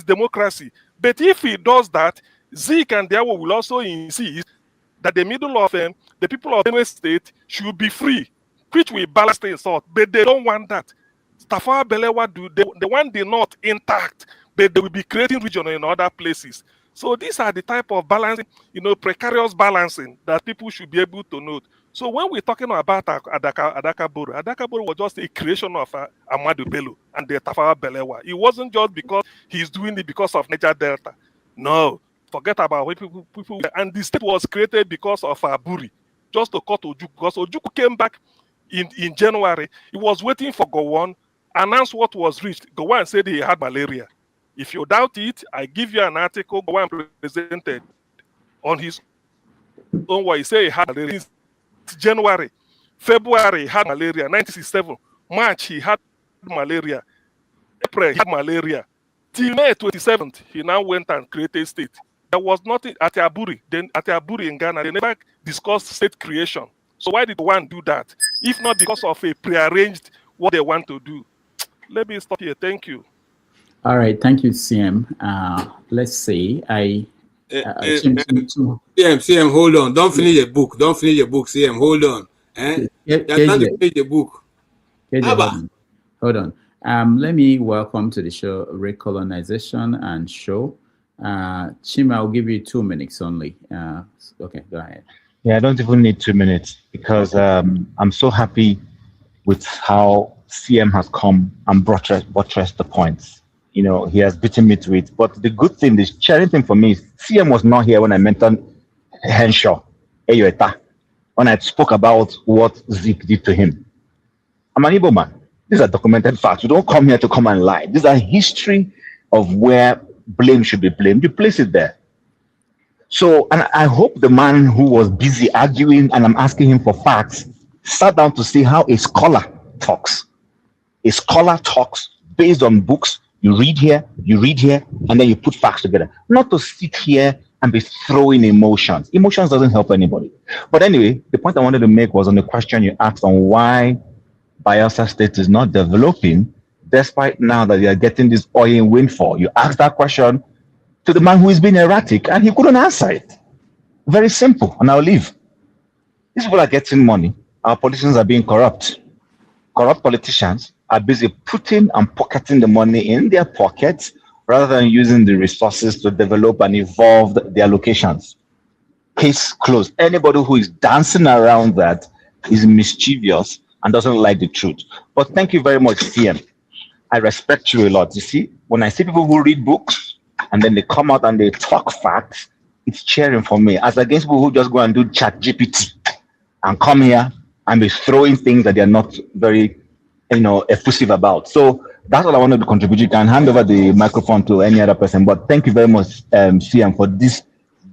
democracy. But if he does that, Zeke and Diawo will also insist that the middle of the people of the state should be free, which will balance things out. But they don't want that. Tafawa Balewa they want the north intact, but they will be creating region in other places. So these are the type of balancing, precarious balancing that people should be able to note. So when we're talking about Adaka Boro was just a creation of Ahmadu Bello and the Tafawa Balewa. It wasn't just because he's doing it because of Niger Delta. No, forget about what people. And the state was created because of Aburi, just to cut Ojukwu. Because Ojukwu came back in January. He was waiting for Gowon, announced what was reached. Gowon said he had malaria. If you doubt it, I give you an article Gowon presented on his own way. He said he had malaria. January, February, he had malaria. 1967, March, he had malaria. April, he had malaria. Till May 27th, he now went and created state. There was nothing at Aburi. Then at Aburi in Ghana, they never discussed state creation. So why did one do that? If not because of a prearranged what they want to do. Let me stop here. Thank you. All right, thank you, CM. Let's see. CM, hold on. Don't finish your book. CM, hold on. You're trying to finish the book. Hold on. Let me welcome to the show Recolonization and Show. Chima, I'll give you 2 minutes only. Okay, go ahead. Yeah, I don't even need 2 minutes because I'm so happy with how CM has come and buttressed the points. He has beaten me to it. But the good thing, the sharing thing for me is CM was not here when I mentioned Henshaw, Eyoeta, when I spoke about what Zeke did to him. I'm an Igbo man. These are documented facts. You don't come here to come and lie. These are history of where blame should be blamed. You place it there. So, and I hope the man who was busy arguing and I'm asking him for facts sat down to see how a scholar talks. A scholar talks based on books. You read here, and then you put facts together. Not to sit here and be throwing emotions. Emotions doesn't help anybody. But anyway, the point I wanted to make was on the question you asked on why Bielsa State is not developing, despite now that they are getting this oil windfall. You asked that question to the man who is being erratic, and he couldn't answer it. Very simple, and I'll leave. These people are getting money. Our politicians are being corrupt. Corrupt politicians are busy putting and pocketing the money in their pockets rather than using the resources to develop and evolve their locations. Case closed. Anybody who is dancing around that is mischievous and doesn't like the truth. But thank you very much, CM. I respect you a lot. You see, when I see people who read books and then they come out and they talk facts, it's cheering for me, as against people who just go and do chat GPT and come here and be throwing things that they're not very, effusive about. So that's all I wanted to contribute. You can hand over the microphone to any other person, but thank you very much, CM, for this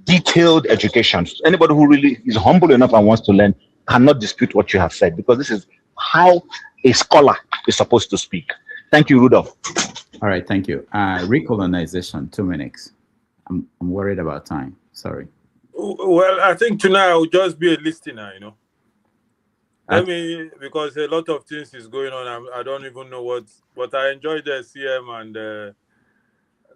detailed education. Anybody who really is humble enough and wants to learn cannot dispute what you have said, because this is how a scholar is supposed to speak. Thank you, Rudolph. All right, thank you. Recolonization, 2 minutes. I'm worried about time. Sorry. Well, I think tonight I'll just be a listener, because a lot of things is going on. I don't even know what, but I enjoyed the CM, and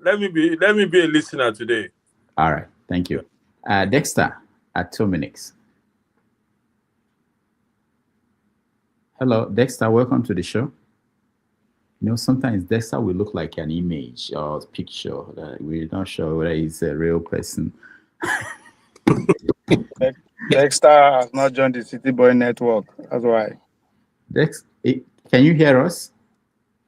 let me be a listener today. All right, thank you. Dexter, at 2 minutes. Hello, Dexter, welcome to the show. Sometimes Dexter will look like an image or picture. We're not sure whether he's a real person. Dexter has not joined the City Boy network. That's why. Can you hear us?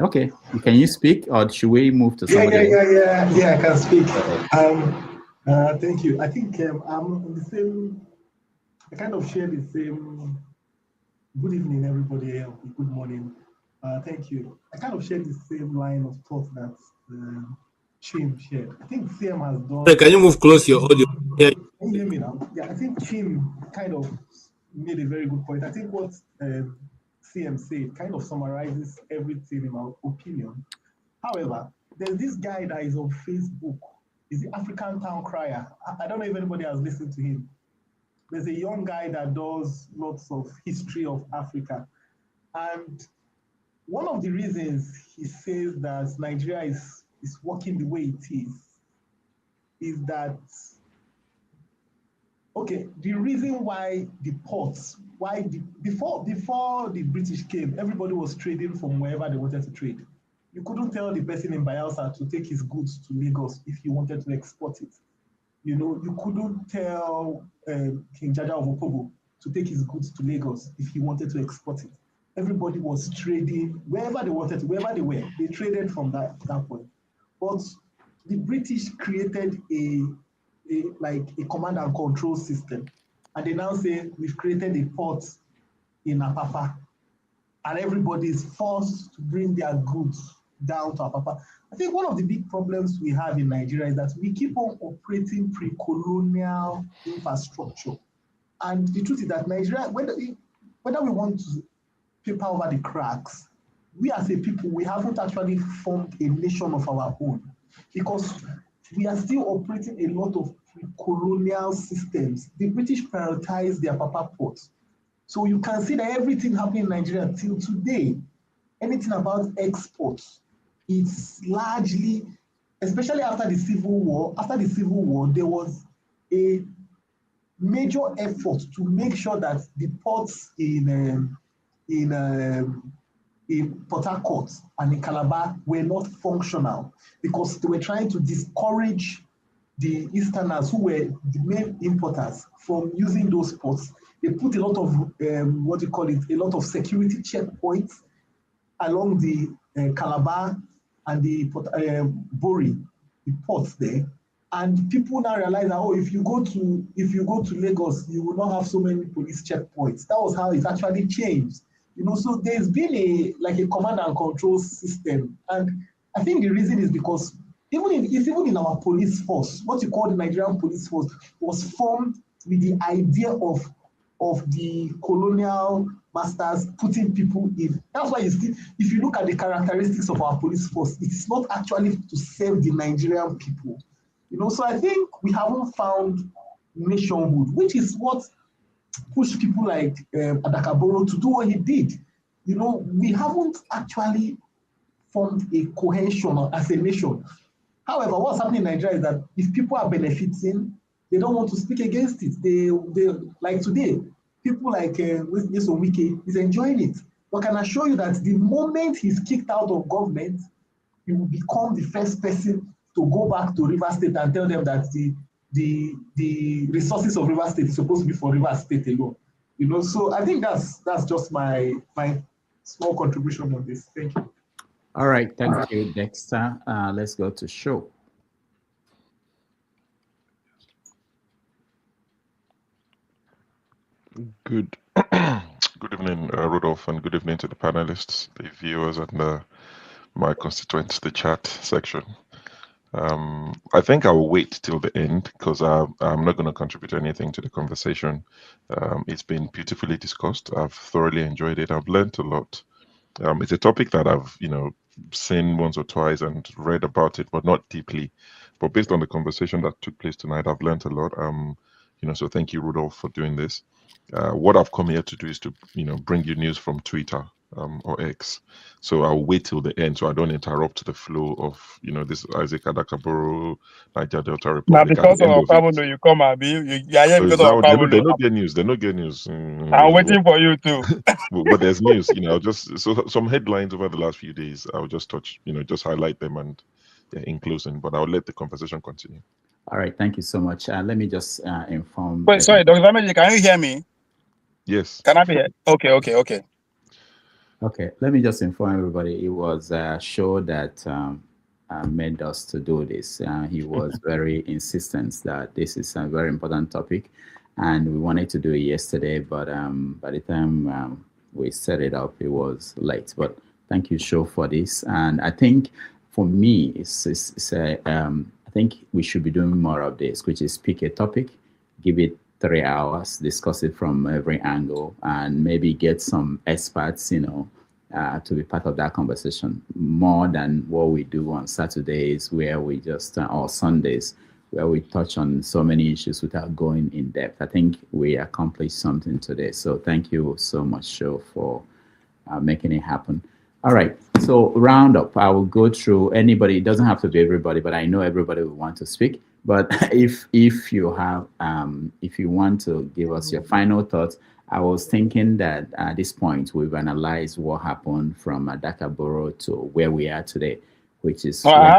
Okay. Can you speak, or should we move to somebody else? Yeah, I can speak. Thank you. I think I'm the same. I kind of share the same. Good evening, everybody. Good morning. Thank you. I kind of share the same line of thought that Chim shared. I think CM has done. Hey, can you move close your audio? Yeah. Can you hear me now? Yeah, I think Chim kind of made a very good point. I think what CM said kind of summarizes everything in my opinion. However, there's this guy that is on Facebook. He's the African Town Crier. I don't know if anybody has listened to him. There's a young guy that does lots of history of Africa. And one of the reasons he says that Nigeria is working the way it is that, okay, the reason why the ports, before the British came, everybody was trading from wherever they wanted to trade. You couldn't tell the person in Bielsa to take his goods to Lagos if he wanted to export it. You couldn't tell King Jaja of Opobo to take his goods to Lagos if he wanted to export it. Everybody was trading wherever they wanted to, wherever they were. They traded from that point. But the British created a command and control system. And they now say, we've created a port in Apapa. And everybody is forced to bring their goods down to Apapa. I think one of the big problems we have in Nigeria is that we keep on operating pre-colonial infrastructure. And the truth is that Nigeria, whether we want to paper over the cracks, we as a people, we haven't actually formed a nation of our own, because we are still operating a lot of colonial systems. The British prioritized their Apapa port. So you can see that everything happening in Nigeria till today, anything about exports, it's largely, especially after the Civil War, there was a major effort to make sure that the ports in Port Harcourt and in Calabar were not functional, because they were trying to discourage the Easterners, who were the main importers, from using those ports. They put a lot of a lot of security checkpoints along the Calabar and the Bori, the ports there. And people now realize that, if you go to Lagos, you will not have so many police checkpoints. That was how it actually changed. So there's been a command and control system. And I think the reason is because even in our police force, what you call the Nigerian police force was formed with the idea of the colonial masters putting people in. That's why if you look at the characteristics of our police force, it's not actually to serve the Nigerian people. You know, so I think we haven't found nationhood, which is what pushed people like Adaka Boro to do what he did. You know, we haven't actually formed a cohesion as a nation. However, what's happening in Nigeria is that if people are benefiting, they don't want to speak against it. They like today, people like Wike is enjoying it. But can I assure you that the moment he's kicked out of government, he will become the first person to go back to Rivers State and tell them that the resources of Rivers State is supposed to be for Rivers State alone. You know, so I think that's just my small contribution on this. Thank you. All right, thank you, Dexter. Let's go to Show. Good evening, Rudolph, and good evening to the panelists, the viewers, and my constituents, the chat section. I think I will wait till the end because I'm not going to contribute anything to the conversation. It's been beautifully discussed. I've thoroughly enjoyed it. I've learned a lot. It's a topic that I've, seen once or twice and read about it, but not deeply. But based on the conversation that took place tonight, I've learned a lot. So thank you, Rudolph, for doing this. What I've come here to do is to, bring you news from Twitter or X. So I'll wait till the end so I don't interrupt the flow of, this Isaac Adaka Boro, Niger Delta Republic. Now, because of Pablo, you come, Abi. Because of Pablo. They don't get news. They don't get news. I'm waiting for you too. But there's news. So some headlines over the last few days. I'll just touch, just highlight them and in closing. But I'll let the conversation continue. All right, thank you so much. Let me just inform. Wait, sorry, Dr. Dameji, can you hear me? Yes. Can I be here? Okay. Okay, let me just inform everybody. It was a show that made us to do this. He was very insistent that this is a very important topic, and we wanted to do it yesterday, but by the time we set it up, it was late. But thank you, Show, for this. And I think for me, I think we should be doing more of this, which is pick a topic, give it 3 hours, discuss it from every angle, and maybe get some experts, to be part of that conversation, more than what we do on Saturdays, where we just, or Sundays, where we touch on so many issues without going in depth. I think we accomplished something today. So thank you so much, Show, for making it happen. All right, so round up. I will go through anybody. It doesn't have to be everybody, but I know everybody will want to speak. But if you have, if you want to give us your final thoughts, I was thinking that at this point we've analyzed what happened from Adaka Boro to where we are today, which is. No, I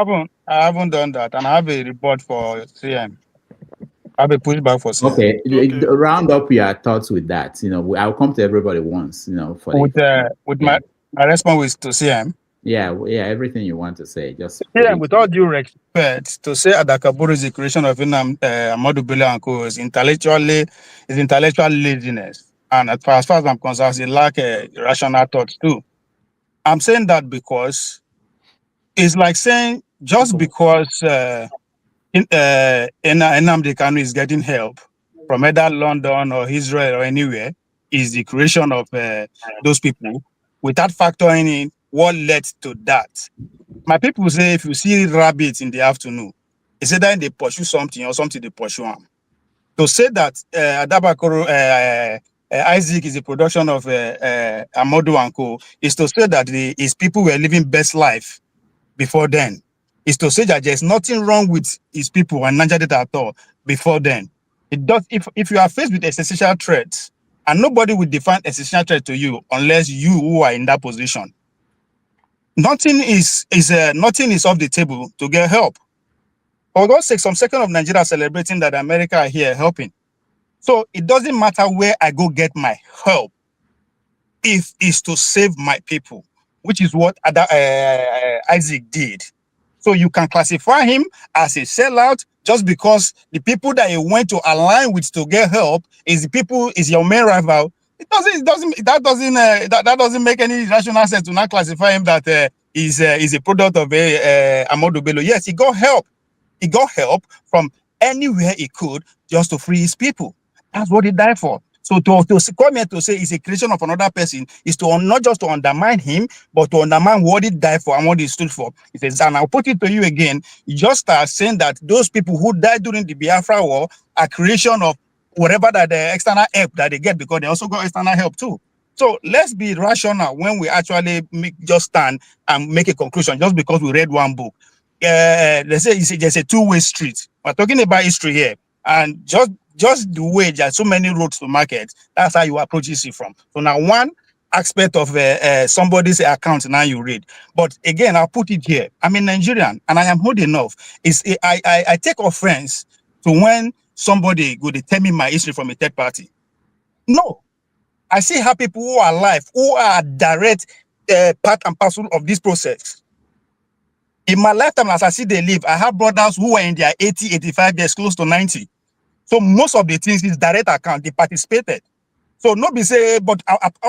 haven't done that, and I have a report for CM. I have a pushback for CM. Okay. Round up your thoughts with that. I'll come to everybody once. With my response was to CM. Yeah, everything you want to say, just. Yeah, with all due respect, to say Adaka Boro is the creation of Amadou Bello and Co. is intellectual laziness. And as far as I'm concerned, it lack rational thoughts too. I'm saying that because it's like saying just because Nnamdi Kanu is getting help from either London or Israel or anywhere is the creation of those people without factoring in what led to that. My people say if you see rabbits in the afternoon, it's either they pursue something or something they pursue them. To say that Isaac is a production of Amadou and Co. is to say that his people were living best life before then. Is to say that there's nothing wrong with his people and Niger Delta at all before then. It does. If you are faced with existential threats, and nobody will define existential threat to you unless you who are in that position. Nothing is off the table to get help. For God's sake, some second of Nigeria celebrating that America are here helping. So it doesn't matter where I go get my help, if it's to save my people, which is what Isaac did. So you can classify him as a sellout just because the people that he went to align with to get help is your main rival. That doesn't make any rational sense to not classify him that is a product of Amadou Bello. Yes, he got help. He got help from anywhere he could just to free his people. That's what he died for. So to come here to say it's a creation of another person is to not just to undermine him, but to undermine what he died for and what he stood for. It is, and I'll put it to you again, you just start saying that those people who died during the Biafra War are creation of whatever that the external help that they get, because they also got external help too. So let's be rational when we actually just stand and make a conclusion just because we read one book. Let's say there's a two-way street. We're talking about history here, and just the way there's so many roads to market, that's how you approach history from. So now one aspect of somebody's account now you read. But again, I'll put it here. I'm a Nigerian and I am old enough. I take offense to when somebody go to tell me my history from a third party. No. I see how people who are alive, who are direct part and parcel of this process. In my lifetime, as I see they live, I have brothers who are in their 80, 85 years, close to 90. So most of the things is direct account, they participated. So nobody say, but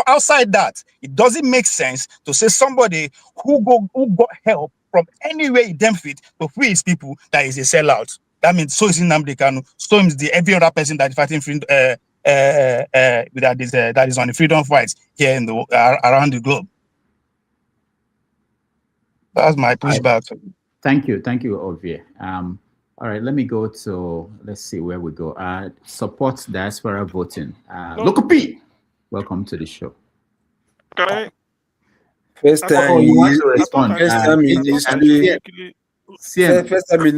outside that, it doesn't make sense to say somebody who got help from anywhere he damn fit to free his people that is a sellout. That means so is Nnamdi Kanu, so is every other person that is fighting freedom, that is on the freedom fights here in around the globe. That's my pushback. Thank you, Ovie. All right, let me go to, let's see where we go. Support diaspora voting. Local P, welcome to the show. First time in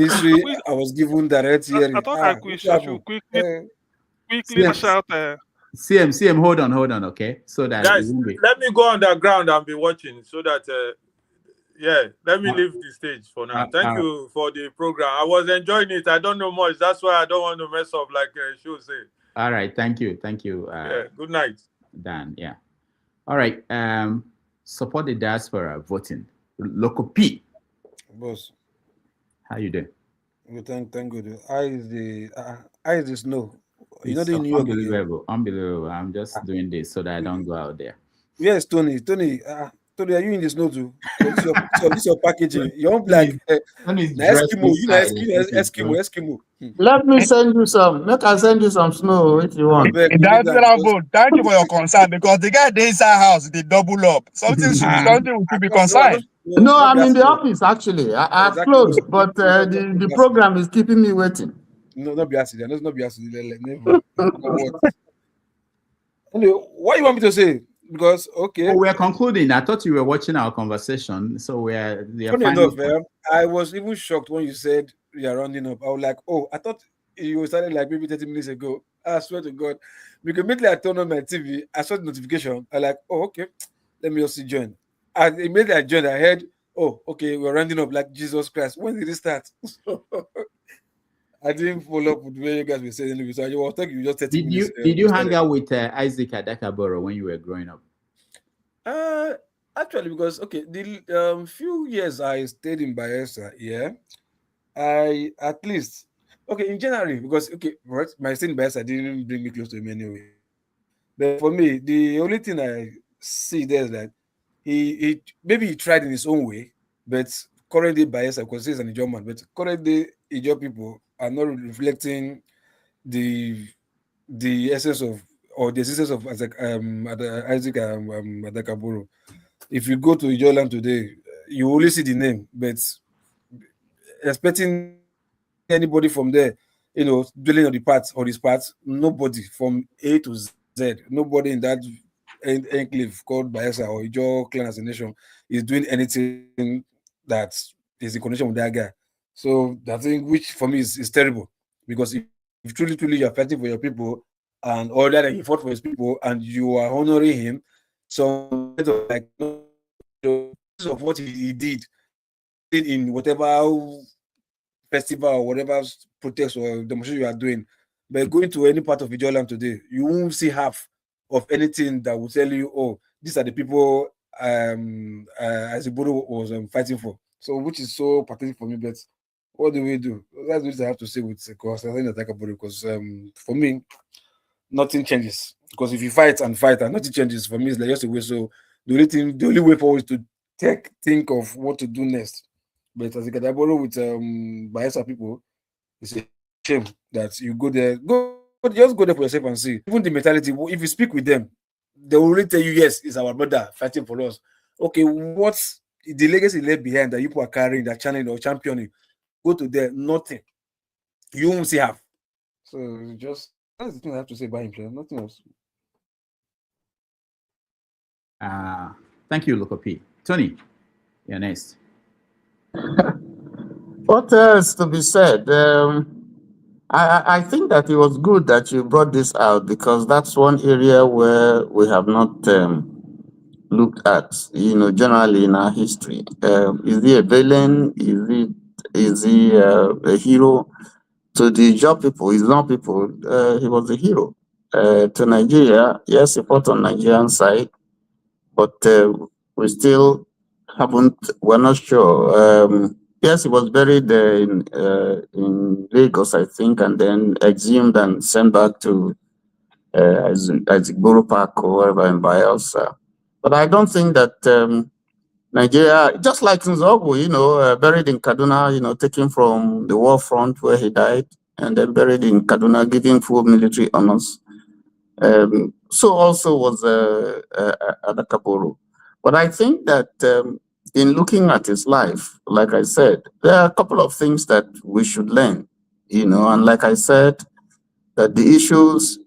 history, I was given direct hearing. I thought I should quickly shout. CM, hold on, okay? So that guys, let me go underground and be watching, so that let me leave the stage for now. Thank you for the program. I was enjoying it. I don't know much. That's why I don't want to mess up, like Shu said. All right, thank you. Good night, Dan. Yeah. All right. Support the diaspora voting. Local P. Boss. How you doing? Good, thank good. I is the snow. You know the New York. Unbelievable. I'm just doing this so that I don't go out there. Yes, Tony, are you in the snow too? This your packaging. You're like Eskimo. Let me send you some. Make I send you some snow if you want. Thank you for your concern, because the guy they inside house, they double up. Something should be concerned. No, I'm in the office actually. I've closed, but the program is keeping me waiting. No, not be accident. Let's not be accident. Anyway, what you want me to say? Because we're concluding. I thought you were watching our conversation, so we're funny enough. I was even shocked when you said we are rounding up. I was like, I thought you started like maybe 30 minutes ago. I swear to God, because immediately I turned on my TV, I saw the notification. I like, okay, let me also join. And immediately I joined, I heard, we're rounding up like Jesus Christ. When did it start? I didn't follow up with where you guys were saying. So I was talking. You just did you hang out with Isaac Adaka Boro when you were growing up? Actually, because the few years I stayed in Bayelsa, I at least in January, because my stay in Bayelsa didn't bring me close to him anyway. But for me, the only thing I see there is that he maybe he tried in his own way, but currently Bayelsa, because he's an Ijaw man, but currently Ijaw people are not reflecting the essence of or the existence of Isaac Adaka Boro. If you go to Ijaw land today, you only see the name, but expecting anybody from there, dwelling on the parts or his parts, nobody from A to Z, nobody in that enclave called Bayelsa or Ijaw clan as a nation is doing anything that is in connection with that guy. So that thing, which for me is terrible, because if truly you're fighting for your people and all that, and he fought for his people and you are honoring him, so like of what he did in whatever festival or whatever protest or demonstration you are doing, but going to any part of Ijaw land today, you won't see half of anything that will tell you, these are the people Isaac Boro was fighting for. So, which is so pathetic for me, but what do we do? That's what I have to say with Constantine Adaka Boro, because for me, nothing changes. Because if you fight and nothing changes, for me, it's like just a way. So the only way forward is to think of what to do next. But as Adaka Boro with Bayelsa people, it's a shame that you go there. Go just go there for yourself and see. Even the mentality, if you speak with them, they will really tell you, yes, it's our brother fighting for us. Okay, what's the legacy left behind that you people are carrying, that channeling or championing? Go to there, nothing. You won't see half. So just that's the thing I have to say about him. Nothing else. Thank you, Loco P. Tony, you're next. What else to be said? I think that it was good that you brought this out, because that's one area where we have not looked at, generally in our history. Is he a villain? Is he a hero? To the job people, his non people, he was a hero. To Nigeria, yes, he fought on Nigerian side, but we still we're not sure. Yes, he was buried in Lagos, I think, and then exhumed and sent back to Isaac Boro Park or wherever in Bayelsa. But I don't think that Nigeria, just like Nzogwu, buried in Kaduna, taken from the war front where he died, and then buried in Kaduna, giving full military honors. So also was Adaka Boro. But I think that in looking at his life, like I said, there are a couple of things that we should learn, and like I said, that the issues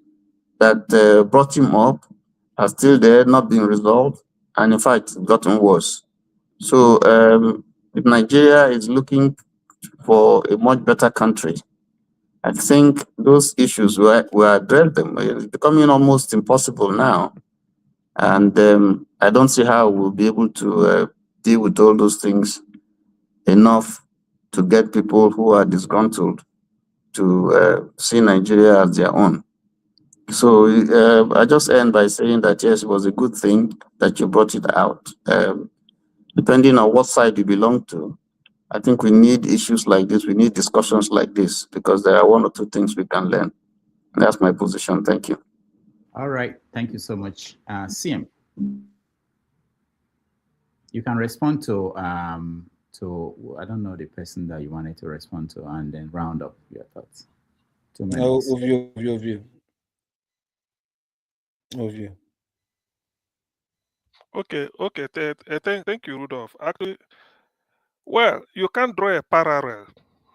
that brought him up are still there, not being resolved, and in fact, gotten worse. So if Nigeria is looking for a much better country, I think those issues we address them. It's becoming almost impossible now. And I don't see how we'll be able to deal with all those things enough to get people who are disgruntled to see Nigeria as their own. So I just end by saying that, yes, it was a good thing that you brought it out. Depending on what side you belong to, I think we need issues like this. We need discussions like this, because there are one or two things we can learn. And that's my position. Thank you. All right. Thank you so much. CM, you can respond to I don't know the person that you wanted to respond to, and then round up your thoughts. 2 minutes. Overview. Okay. Thank you, Rudolph. Actually, well, you can draw a parallel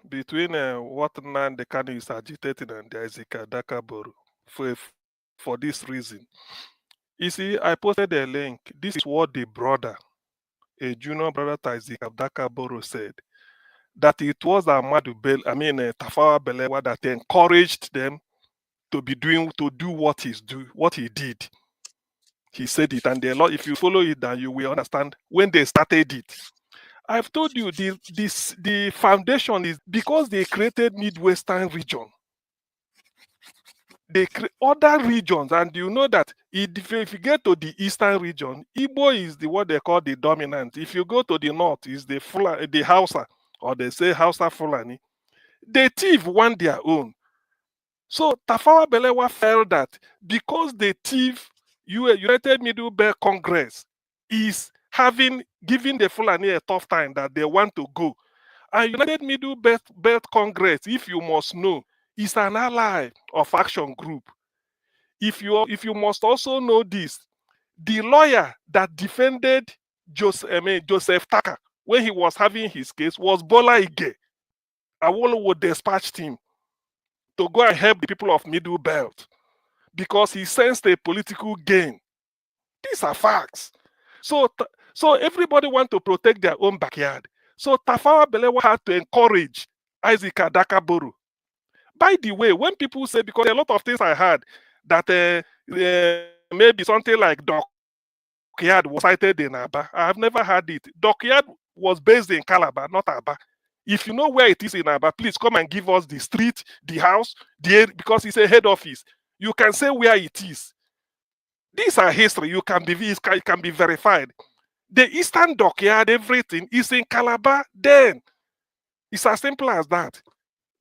between what Nnamdi Kanu is agitating and the Isaac Adaka Boro for this reason. You see, I posted a link. This is what the brother, a junior brother to Isaac Adaka Boro, said. That it was Tafawa Balewa that encouraged them to do what he did. He said it, and if you follow it, then you will understand when they started it. I've told you the foundation is because they created Midwestern region. They create other regions, and you know that if you get to the Eastern region, Igbo is what they call the dominant. If you go to the North, is the Hausa, or they say Hausa Fulani. The thief want their own. So Tafawa Balewa felt that because the thief, United Middle Belt Congress is giving the Fulani a tough time, that they want to go. And United Middle Belt Congress, if you must know, is an ally of Action Group. If you must also know this, the lawyer that defended Joseph Taka when he was having his case was Bola Ige. Awolowo dispatched him to go and help the people of Middle Belt because he sensed a political gain. These are facts. So everybody wants to protect their own backyard. So Tafawa Balewa had to encourage Isaac Adaka Boro. By the way, when people say, because a lot of things I heard, that maybe something like Dockyard was cited in Aba. I have never heard it. Dockyard was based in Calabar, not Aba. If you know where it is in Aba, please come and give us the street, the house, because it's a head office. You can say where it is. These are history. It can be verified. The Eastern Dockyard, everything is in Calabar. Then it's as simple as that.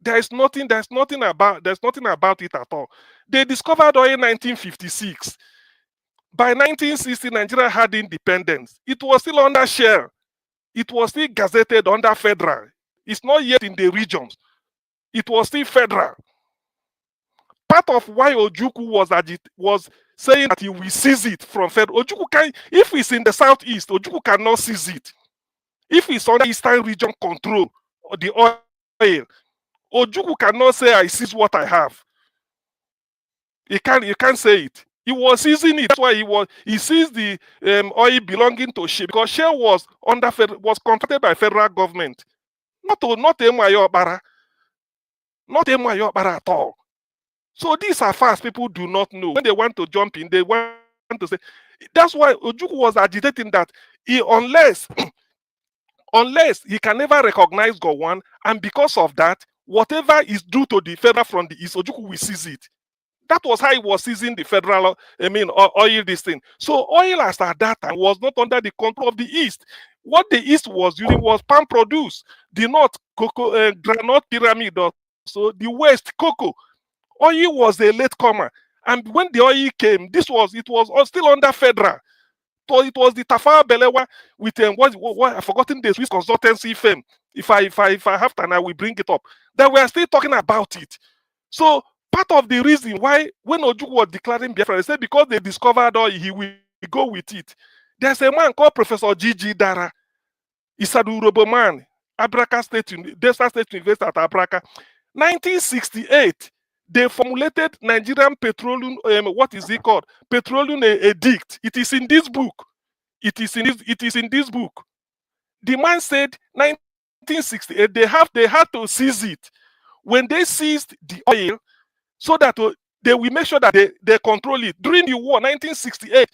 There's nothing about it at all. They discovered oil in 1956. By 1960, Nigeria had independence. It was still under share. It was still gazetted under federal. It's not yet in the regions. It was still federal. part of why Ojukwu was saying that he will seize it from federal. Ojukwu can, if it's in the southeast, Ojukwu cannot seize it. If it's under Eastern region control or the oil, Ojukwu cannot say I seize what I have. You can't say it. He was seizing it. That's why he seized the oil belonging to Shell, because Shell was contracted by federal government. Not Emuayo Okpara. Not Emuayo Okpara at all. So these are facts people do not know. When they want to jump in, they want to say. That's why Ojukwu was agitating that unless he can never recognize Gowon, and because of that, whatever is due to the federal from the East, Ojukwu will seize it. That was how he was seizing the federal, oil this thing. So oil as at that time was not under the control of the East. What the East was using was palm produce. The North, cocoa, granite pyramid. So the West, cocoa. Oil was a latecomer. And when the oil came, it was still under federal. So it was the Tafawa Balewa with what I've forgotten the Swiss consultancy firm. If I have time, I will bring it up. That we are still talking about it. So part of the reason why when Ojukwu was declaring Biafra, they said because they discovered oil, he will go with it. There's a man called Professor G.G. Dara. He's a Urobo man, Delta State University at Abraka. 1968, they formulated Nigerian petroleum, what is it called? Petroleum edict. It is in this book. It is in this book. The man said 1968, they had to seize it. When they seized the oil, so that they will make sure that they control it. During the war, 1968,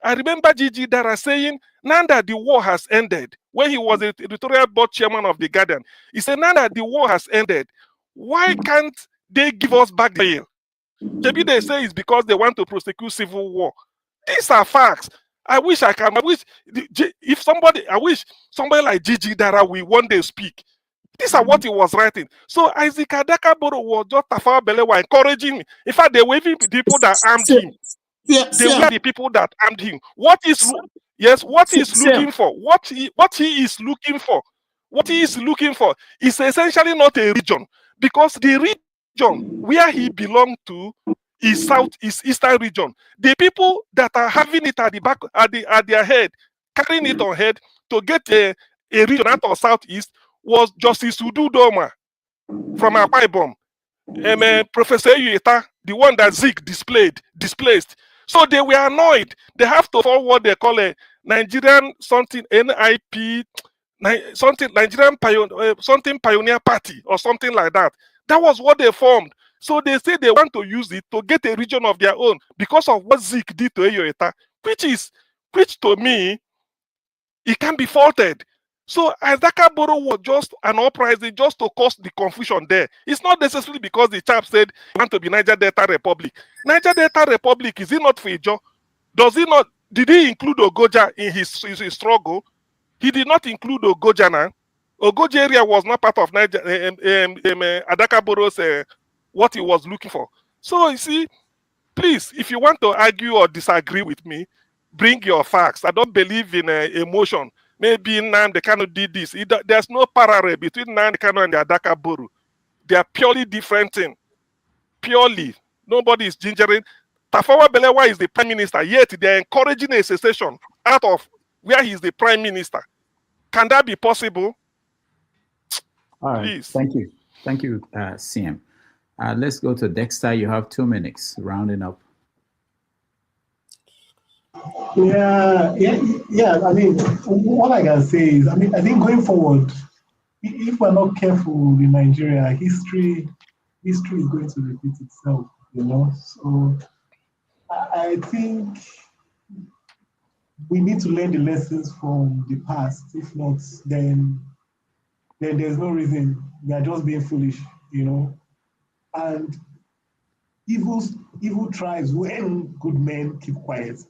I remember Gigi Dara saying, now that the war has ended, when he was a editorial board chairman of The Guardian, he said, now that the war has ended, why can't they give us back the oil? Maybe they say it's because they want to prosecute civil war. These are facts. I wish somebody like Gigi Dara will one day speak. These are what he was writing. So Isaac Adaka Boro was just Tafawa Balewa encouraging me. In fact, they were even the people that armed him. They were the people that armed him. What he is looking for? What he is looking for? What he is looking for is essentially not a region, because the region where he belonged to is Eastern region. The people that are having it at the back, at their head, carrying it on head to get a region out of Southeast was Justice Ududoma from Akwa Ibom, Professor Uyeta, the one that Zeke displaced. So they were annoyed. They have to form what they call a Nigerian something NIP, Nigerian something Pioneer Party or something like that. That was what they formed. So they say they want to use it to get a region of their own because of what Zeke did to Uyeta, which to me, it can be faulted. So Adaka Boro was just an uprising just to cause the confusion there. It's not necessarily because the chap said he want to be Niger Delta Republic. Niger Delta Republic, is it not Fejo? Does he not? Did he include Ogoja in his struggle? He did not include Ogoja now. Ogoja area was not part of Niger, Adaka Boro's what he was looking for. So you see, please, if you want to argue or disagree with me, bring your facts. I don't believe in emotion. Maybe Nnamdi Kanu did this. There's no parallel between Nnamdi Kanu and the Adaka Boro. They are purely different things. Purely. Nobody is gingering. Tafawa Balewa is the prime minister, yet they are encouraging a secession out of where he is the prime minister. Can that be possible? All right. Please. Thank you. Thank you, CM. Let's go to Dexter. You have 2 minutes, rounding up. Yeah. I mean, what I can say is, I think going forward, if we're not careful in Nigeria, history is going to repeat itself. So I think we need to learn the lessons from the past. If not, then there's no reason. We are just being foolish, And evil thrives when good men keep quiet.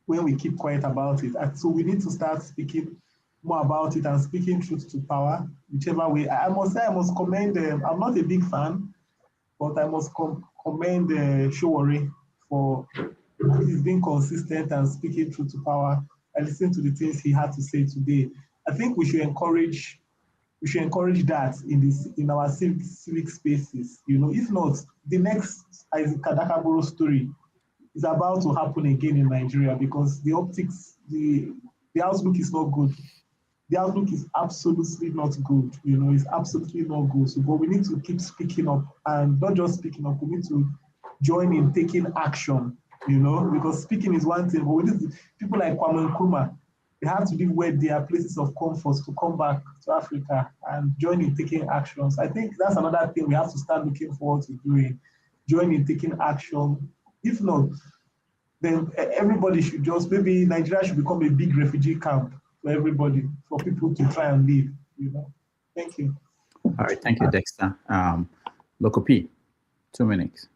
When we keep quiet about it. And so we need to start speaking more about it and speaking truth to power, whichever way. I must commend, I'm not a big fan, but I must commend Showore for his being consistent and speaking truth to power. I listened to the things he had to say today. I think we should encourage we should encourage that in our civic spaces. If not, the next Isaac Adaka Boro story is about to happen again in Nigeria because the optics, the outlook is not good. The outlook is absolutely not good. It's absolutely not good. So, but we need to keep speaking up, and not just speaking up. We need to join in taking action. Because speaking is one thing, but we need people like Kwame Nkrumah. They have to leave where they are places of comfort to come back to Africa and join in taking actions. I think that's another thing we have to start looking forward to doing. Join in taking action. If not, then everybody should just, maybe Nigeria should become a big refugee camp for everybody, for people to try and live. Thank you. All right, thank you, Dexter. Loco P, 2 minutes.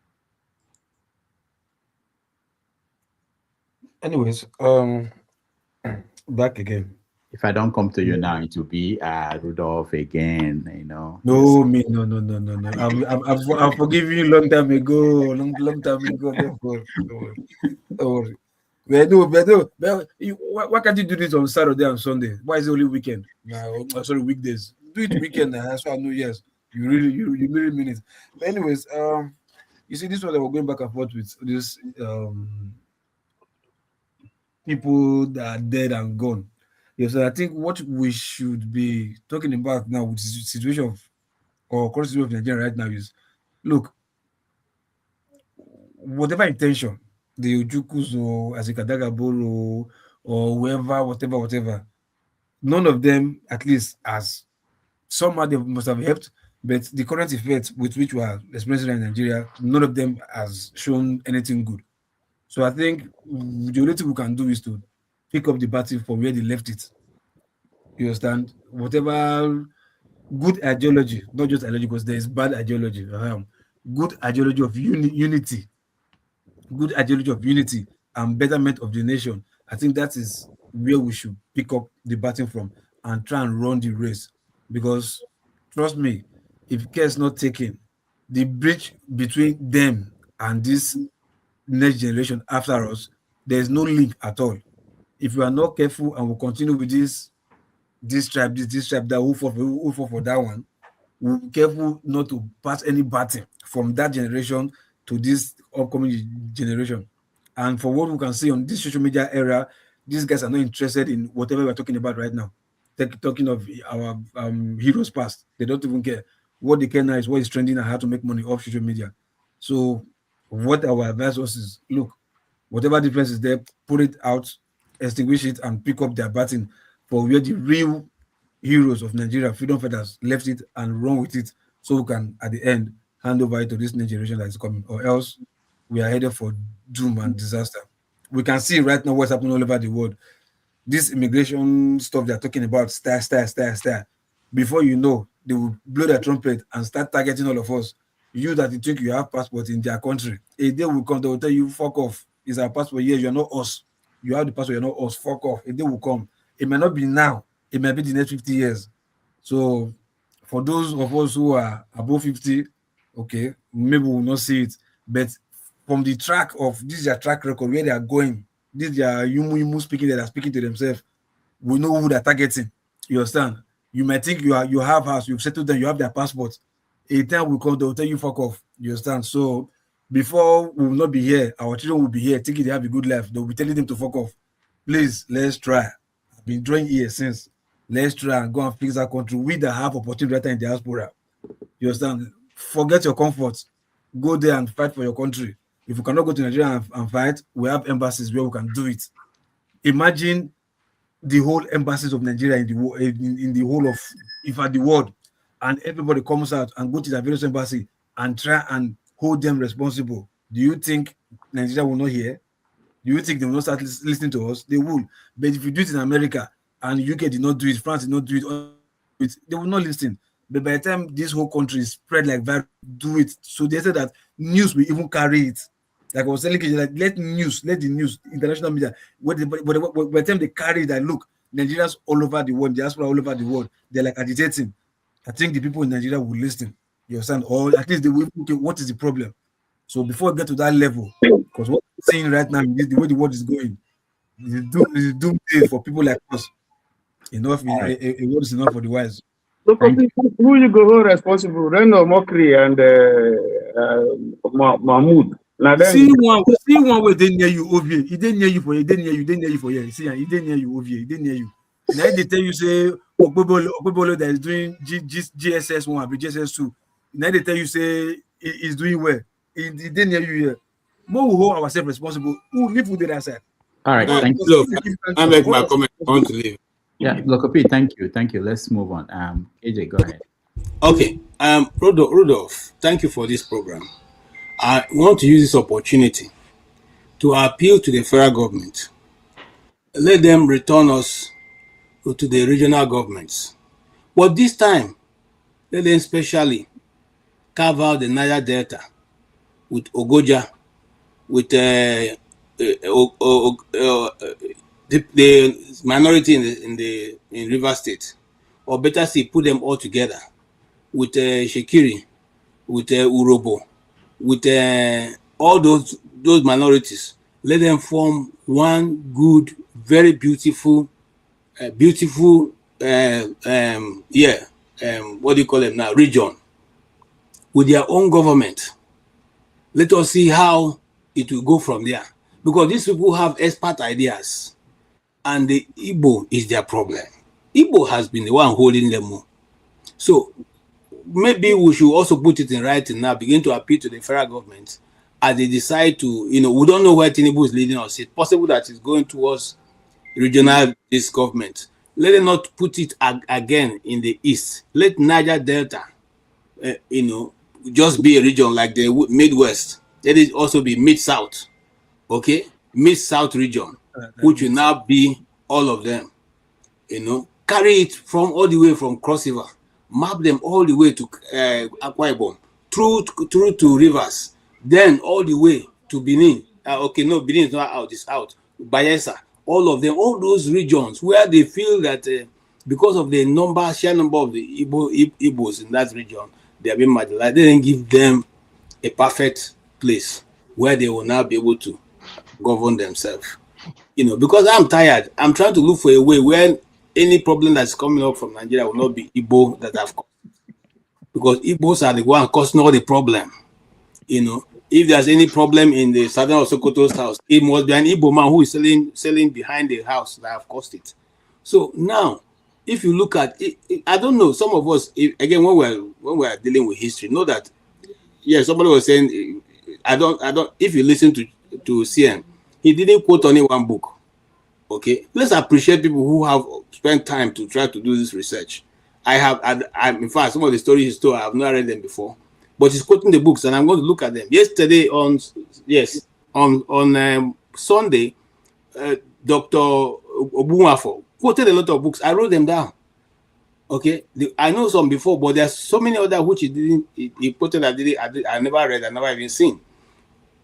Anyways, back again. If I don't come to you now, it will be Rudolph again. No. I'm forgiving you long time ago. Long time ago. Don't worry. Why can't you do this on Saturday and Sunday? Why is it only weekend? Sorry, weekdays. Do it weekend. That's why I know. Yes, you really mean it. But anyways, you see, this one that we're going back and forth with this people that are dead and gone. Yes, I think what we should be talking about now with the situation of or current situation of Nigeria right now is, look, whatever intention the Ojukwus or Isaac Adaka Boro or whoever, whatever, none of them, at least as somehow they must have helped, but the current effect with which we are experiencing in Nigeria, none of them has shown anything good. So I think the only thing we can do is to pick up the battle from where they left it. You understand? Whatever good ideology, not just ideology, because there is bad ideology. Good ideology of unity. Good ideology of unity and betterment of the nation. I think that is where we should pick up the battle from and try and run the race. Because trust me, if care is not taken, the bridge between them and this next generation after us, there is no link at all. If we are not careful and we continue with this tribe, that who fought for that one, we'll be careful not to pass any baton from that generation to this upcoming generation. And for what we can see on this social media era, these guys are not interested in whatever we're talking about right now. Talking of our heroes past, they don't even care. What they care now is what is trending and how to make money off social media. So what our advice was is, look, whatever difference is there, put it out, extinguish it, and pick up their baton for where the real heroes of Nigeria, freedom fighters, left it and run with it, so we can, at the end, hand over it to this next generation that is coming, or else we are headed for doom and disaster. We can see right now what's happening all over the world. This immigration stuff they're talking about, style. Before you know, they will blow their trumpet and start targeting all of us. You that you think you have passport in their country, a day will come, they will tell you, fuck off. It's our passport. Yes, you're not us. You have the passport, you're not us. Fuck off. A day will come. It may not be now. It may be the next 50 years. So for those of us who are above 50, okay, maybe we'll not see it. But from the track of this is their track record, where they are going, this is their yumu speaking, that are speaking to themselves, we know who they're targeting. You understand? You might think you have house, you've settled them, you have their passport. A time will come, they'll tell you fuck off. You understand? So before we will not be here, our children will be here, thinking they have a good life. They'll be telling them to fuck off. Please, let's try. I've been drawing here since. Let's try and go and fix our country. We that have opportunity right now in diaspora. You understand? Forget your comfort. Go there and fight for your country. If you cannot go to Nigeria and fight, we have embassies where we can do it. Imagine the whole embassies of Nigeria in the whole of, if at the world, and everybody comes out and go to the various embassy and try and hold them responsible. Do you think Nigeria will not hear? Do you think they will not start listening to us? They will. But if you do it in America and UK did not do it, France did not do it, they will not listen. But by the time this whole country is spread like virus, do it. So they said that news will even carry it. Like I was telling you, like let the news, international media, by the time they carry that, look, Nigerians all over the world, diaspora all over the world, they're like agitating. I think the people in Nigeria will listen. You understand? Or at least they will, okay, what is the problem? So before we get to that level, because what we're seeing right now, the way the world is going, is doom day for people like us. Enough, a word is enough for the wise. So who you go hold responsible? Reno Mokri and Mahmoud. Now then, see one where they near you, Ovie. He didn't near you for you. He didn't near you. Didn't near you for you. See, he didn't near you, Ovie. He didn't near you. Now they tell you say Ogbobolo that is doing GSS 1, GSS 2. Now they tell you say he's doing well. He didn't near you here. More we hold ourselves responsible. Who live with that side? All right, thank you. Look, I make my comment. I want to leave. Yeah, Lokopi, thank you. Let's move on. AJ, go ahead. Okay. Rudolph, thank you for this program. I want to use this opportunity to appeal to the federal government. Let them return us to the regional governments. But this time, let them specially carve out the Niger Delta with Ogoja, with the minority in River State, or better say, put them all together with Shekiri, with Urobo, with all those minorities. Let them form one good, very beautiful, what do you call them now? Region with their own government. Let us see how it will go from there. Because these people have expert ideas, and the Igbo is their problem. Igbo has been the one holding them more. So maybe we should also put it in writing now, begin to appeal to the federal government as they decide to, we don't know where Tinubu is leading us. It's possible that it's going towards regional this government. Let them not put it again in the east. Let Niger Delta, just be a region like the Midwest. Let it also be Mid-South, okay? Mid-South region, which will now be all of them, Carry it from all the way from Cross River, map them all the way to Akwa Ibom, through to rivers, then all the way to Benin. Benin is not out, it's out. Bayelsa, all of them, all those regions where they feel that because of the sheer number of the Igbos in that region, they have been marginalized. They didn't give them a perfect place where they will now be able to govern themselves. Because I'm tired. I'm trying to look for a way where any problem that's coming up from Nigeria will not be Igbo that have caused. Because Igbos are the one causing all the problem. If there's any problem in the southern of Sokoto's house, it must be an Igbo man who is selling behind the house that have caused it. So now, if you look at it, I don't know, some of us, again, when we're dealing with history, know that, somebody was saying, I don't, if you listen to CM, he didn't quote only one book. Okay, let's appreciate people who have spent time to try to do this research. In fact, some of the stories he's told, I have not read them before, but he's quoting the books, and I'm going to look at them. Yesterday on Sunday, Dr. Obuwafo quoted a lot of books. I wrote them down. Okay, I know some before, but there's so many other which he quoted I never read, I never even seen.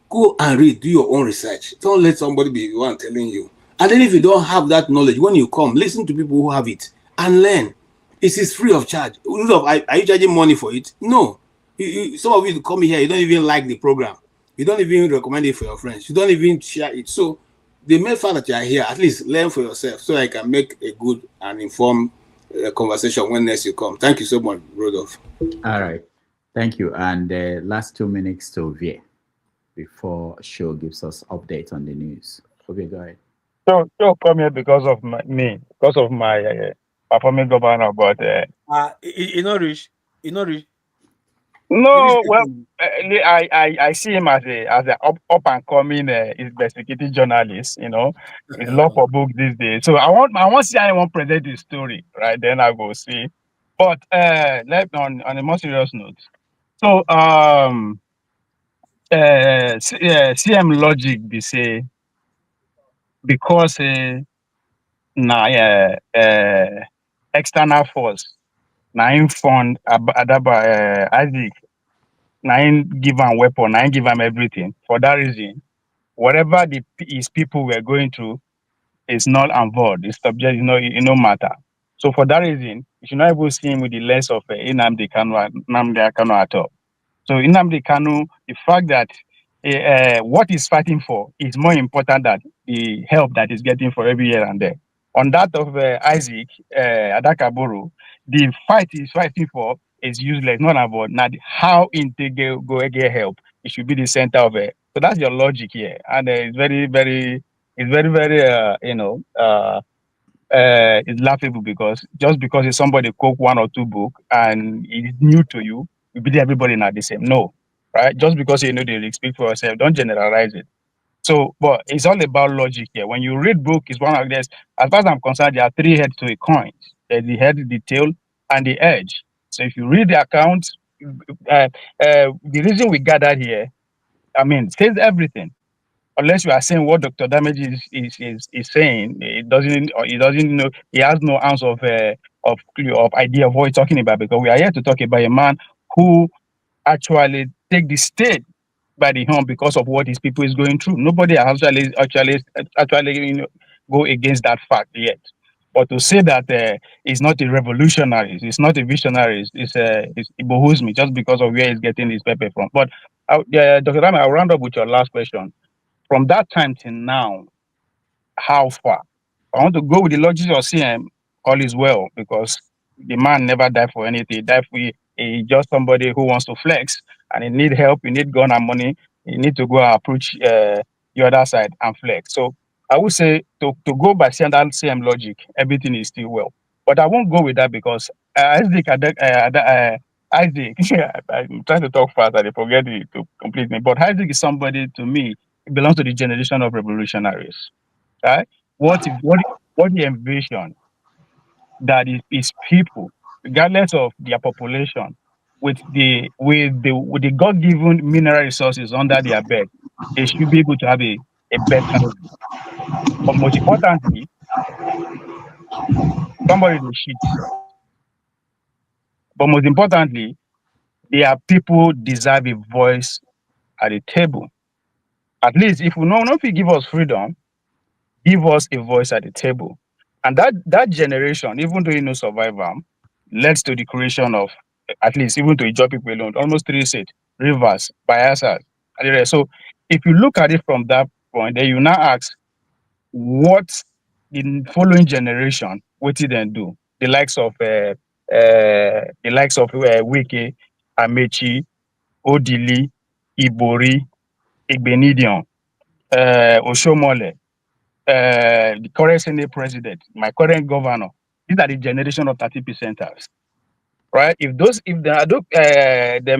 Go and read, do your own research. Don't let somebody be the one telling you. And then if you don't have that knowledge, when you come, listen to people who have it and learn. It is free of charge. Are you charging money for it? No. Some of you come here, you don't even like the program. You don't even recommend it for your friends. You don't even share it. So the main fact that you are here, at least learn for yourself so I can make a good and informed conversation when next you come. Thank you so much, Rodolphe. All right. Thank you. And last 2 minutes to Vie before Show gives us update on the news. Okay, go ahead. So come here because of my performing governor, but you know rich. No, well, I see him as a up and coming investigative journalist. He's law for book these days. So I want to see anyone present the story, right? Then I go see. But on a more serious note, so CM logic they say because external force now him fund Adaba Isaac. Now give him weapon, now give him everything. For that reason, whatever his people were going through is null and void. It's subject, it no matter. So for that reason, you should not even see him with the lens of Nnamdi Kanu at all. So Nnamdi Kanu, the fact that what he's fighting for is more important than the help that he's getting for every year and there. On that of Isaac Adaka Boro, the fight he's fighting for is useless, not about not how integrate go get help. It should be the center of it. So that's your logic here, and it's very it's laughable because just because it's somebody quote one or two book and it's new to you, you believe everybody not the same. No, right? Just because you know they speak for yourself, don't generalize it. So, but it's all about logic here. When you read book, it's one of this. As far as I'm concerned, there are three heads to a coin. There's the head, the tail, and the edge. So if you read the account, the reason we gathered here, I mean, says everything. Unless you are saying what Dr. Damage is saying, he doesn't know, he has no ounce of idea of what he's talking about, because we are here to talk about a man who actually take the state by the horn because of what his people is going through. Nobody actually go against that fact yet. But to say that he's not a revolutionary, he's not a visionary, it behooves me just because of where he's getting his paper from. But Dr. Dame, I'll round up with your last question. From that time till now, how far? I want to go with the logic of CM, all is well, because the man never died for anything. He died for he's just somebody who wants to flex and he need help, he need gun and money, he need to go and approach the other side and flex. So I would say to go by same logic, everything is still well. But I won't go with that because Isaac, Isaac, I'm trying to talk fast, I forget to complete me. But Isaac is somebody, to me, he belongs to the generation of revolutionaries. Right? What he envisioned that is people, regardless of their population, with the God-given mineral resources under their bed, they should be able to have a better life. But most importantly, somebody will shit. But most importantly, their people deserve a voice at the table. At least if we know if you give us freedom, give us a voice at the table. And that generation, even though you know survival, led to the creation of, at least even to Ijaw people alone, almost 3 states, Rivers, Bayelsa, and the rest. So if you look at it from that point, then you now ask, what the following generation, what did they do? The likes of Wike, Amechi, Odili, Ibori, Igbenidion, Oshomole, the current Senate president, my current governor. These are the generation of 30 percenters, right? If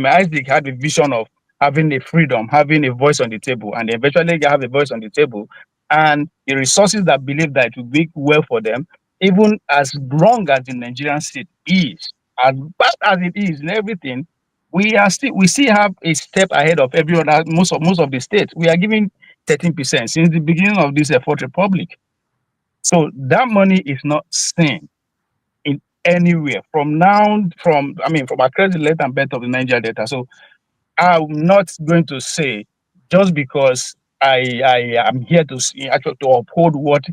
Isaac had a vision of having a freedom, having a voice on the table, and eventually have a voice on the table, and the resources that believe that it will be well for them, even as long as the Nigerian state is, as bad as it is and everything, we still have a step ahead of every other, most of the states. We are giving 13% since the beginning of this Fourth Republic. So that money is not seen in anywhere from across the length and breadth of the Niger Delta. So I'm not going to say just because I am here to uphold what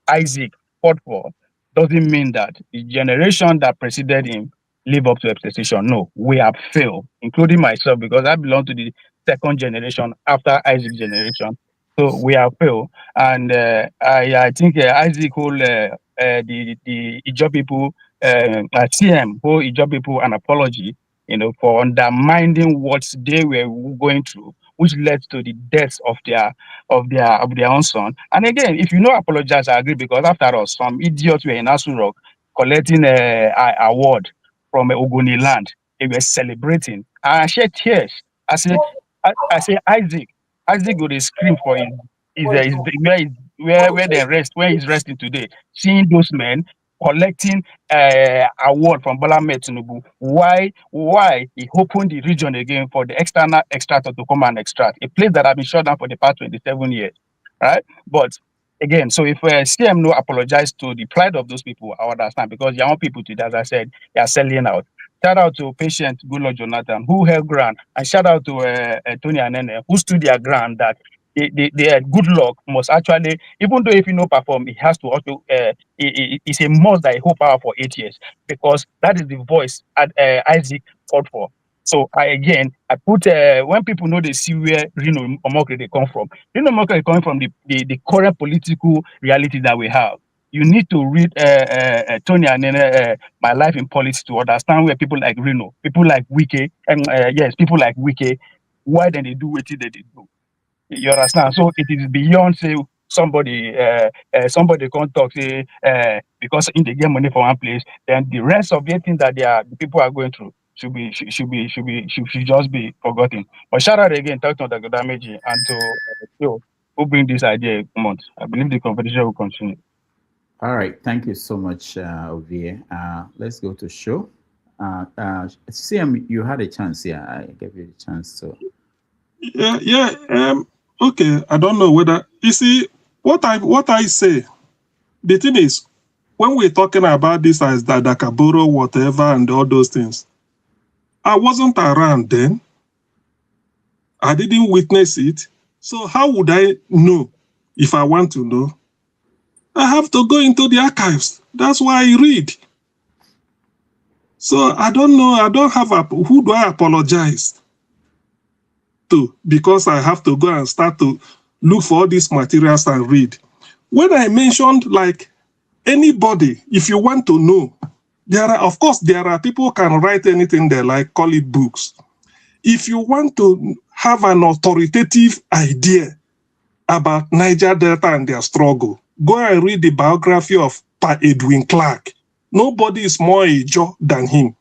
Isaac fought for doesn't mean that the generation that preceded him live up to expectation. No, we have failed, including myself, because I belong to the second generation after Isaac's generation. So we have failed, and I think Isaac hold the Ijaw people, CM hold Ijaw people an apology, for undermining what they were going through, which led to the deaths of their own son. And again, if you apologize, I agree, because after all, some idiots were in Asu Rock collecting an award from Ogoni land. They were celebrating. And I shed tears. I say Isaac would scream for where they rest, where he's resting today. Seeing those men collecting award from Bola Ahmed Tinubu. Why he opened the region again for the external extractor to come and extract, a place that has been shut down for the past 27 years, right? But again, so if CM no apologize to the plight of those people, I understand, because your own people today, as I said, they are selling out. Shout out to Patient Goodluck Jonathan, who held ground, and shout out to Tony Anene, who stood their ground that the good luck must actually, even though if you perform, it has to also, it's a must that he hold power for 8 years, because that is the voice Isaac fought for. So I put, when people know they see where Rino Omokri they come from, Rino Omokri is coming from the current political reality that we have. You need to read Tony and My Life in Politics to understand where people like Reno, people like Wike, and people like Wike, why then they do what they do. You understand? So it is beyond say somebody can't talk say because in they get money from one place, then the rest of the things that the people are going through should just be forgotten. But shout out again, talk to Dr. Dameji and to who bring this idea come on. I believe the competition will continue. All right, thank you so much, Ovie. Let's go to show. CM, you had a chance here. I gave you a chance to. Okay, I don't know whether you see what I say. The thing is, when we're talking about this as Adaka Boro, whatever, and all those things, I wasn't around then. I didn't witness it. So how would I know if I want to know? I have to go into the archives. That's why I read. So I don't know. I don't have who do I apologize to, because I have to go and start to look for all these materials and read. When I mentioned like anybody, if you want to know, there are people who can write anything they like, call it books. If you want to have an authoritative idea about Niger Delta and their struggle, go and read the biography of Pa Edwin Clark. Nobody is more Ijo than him.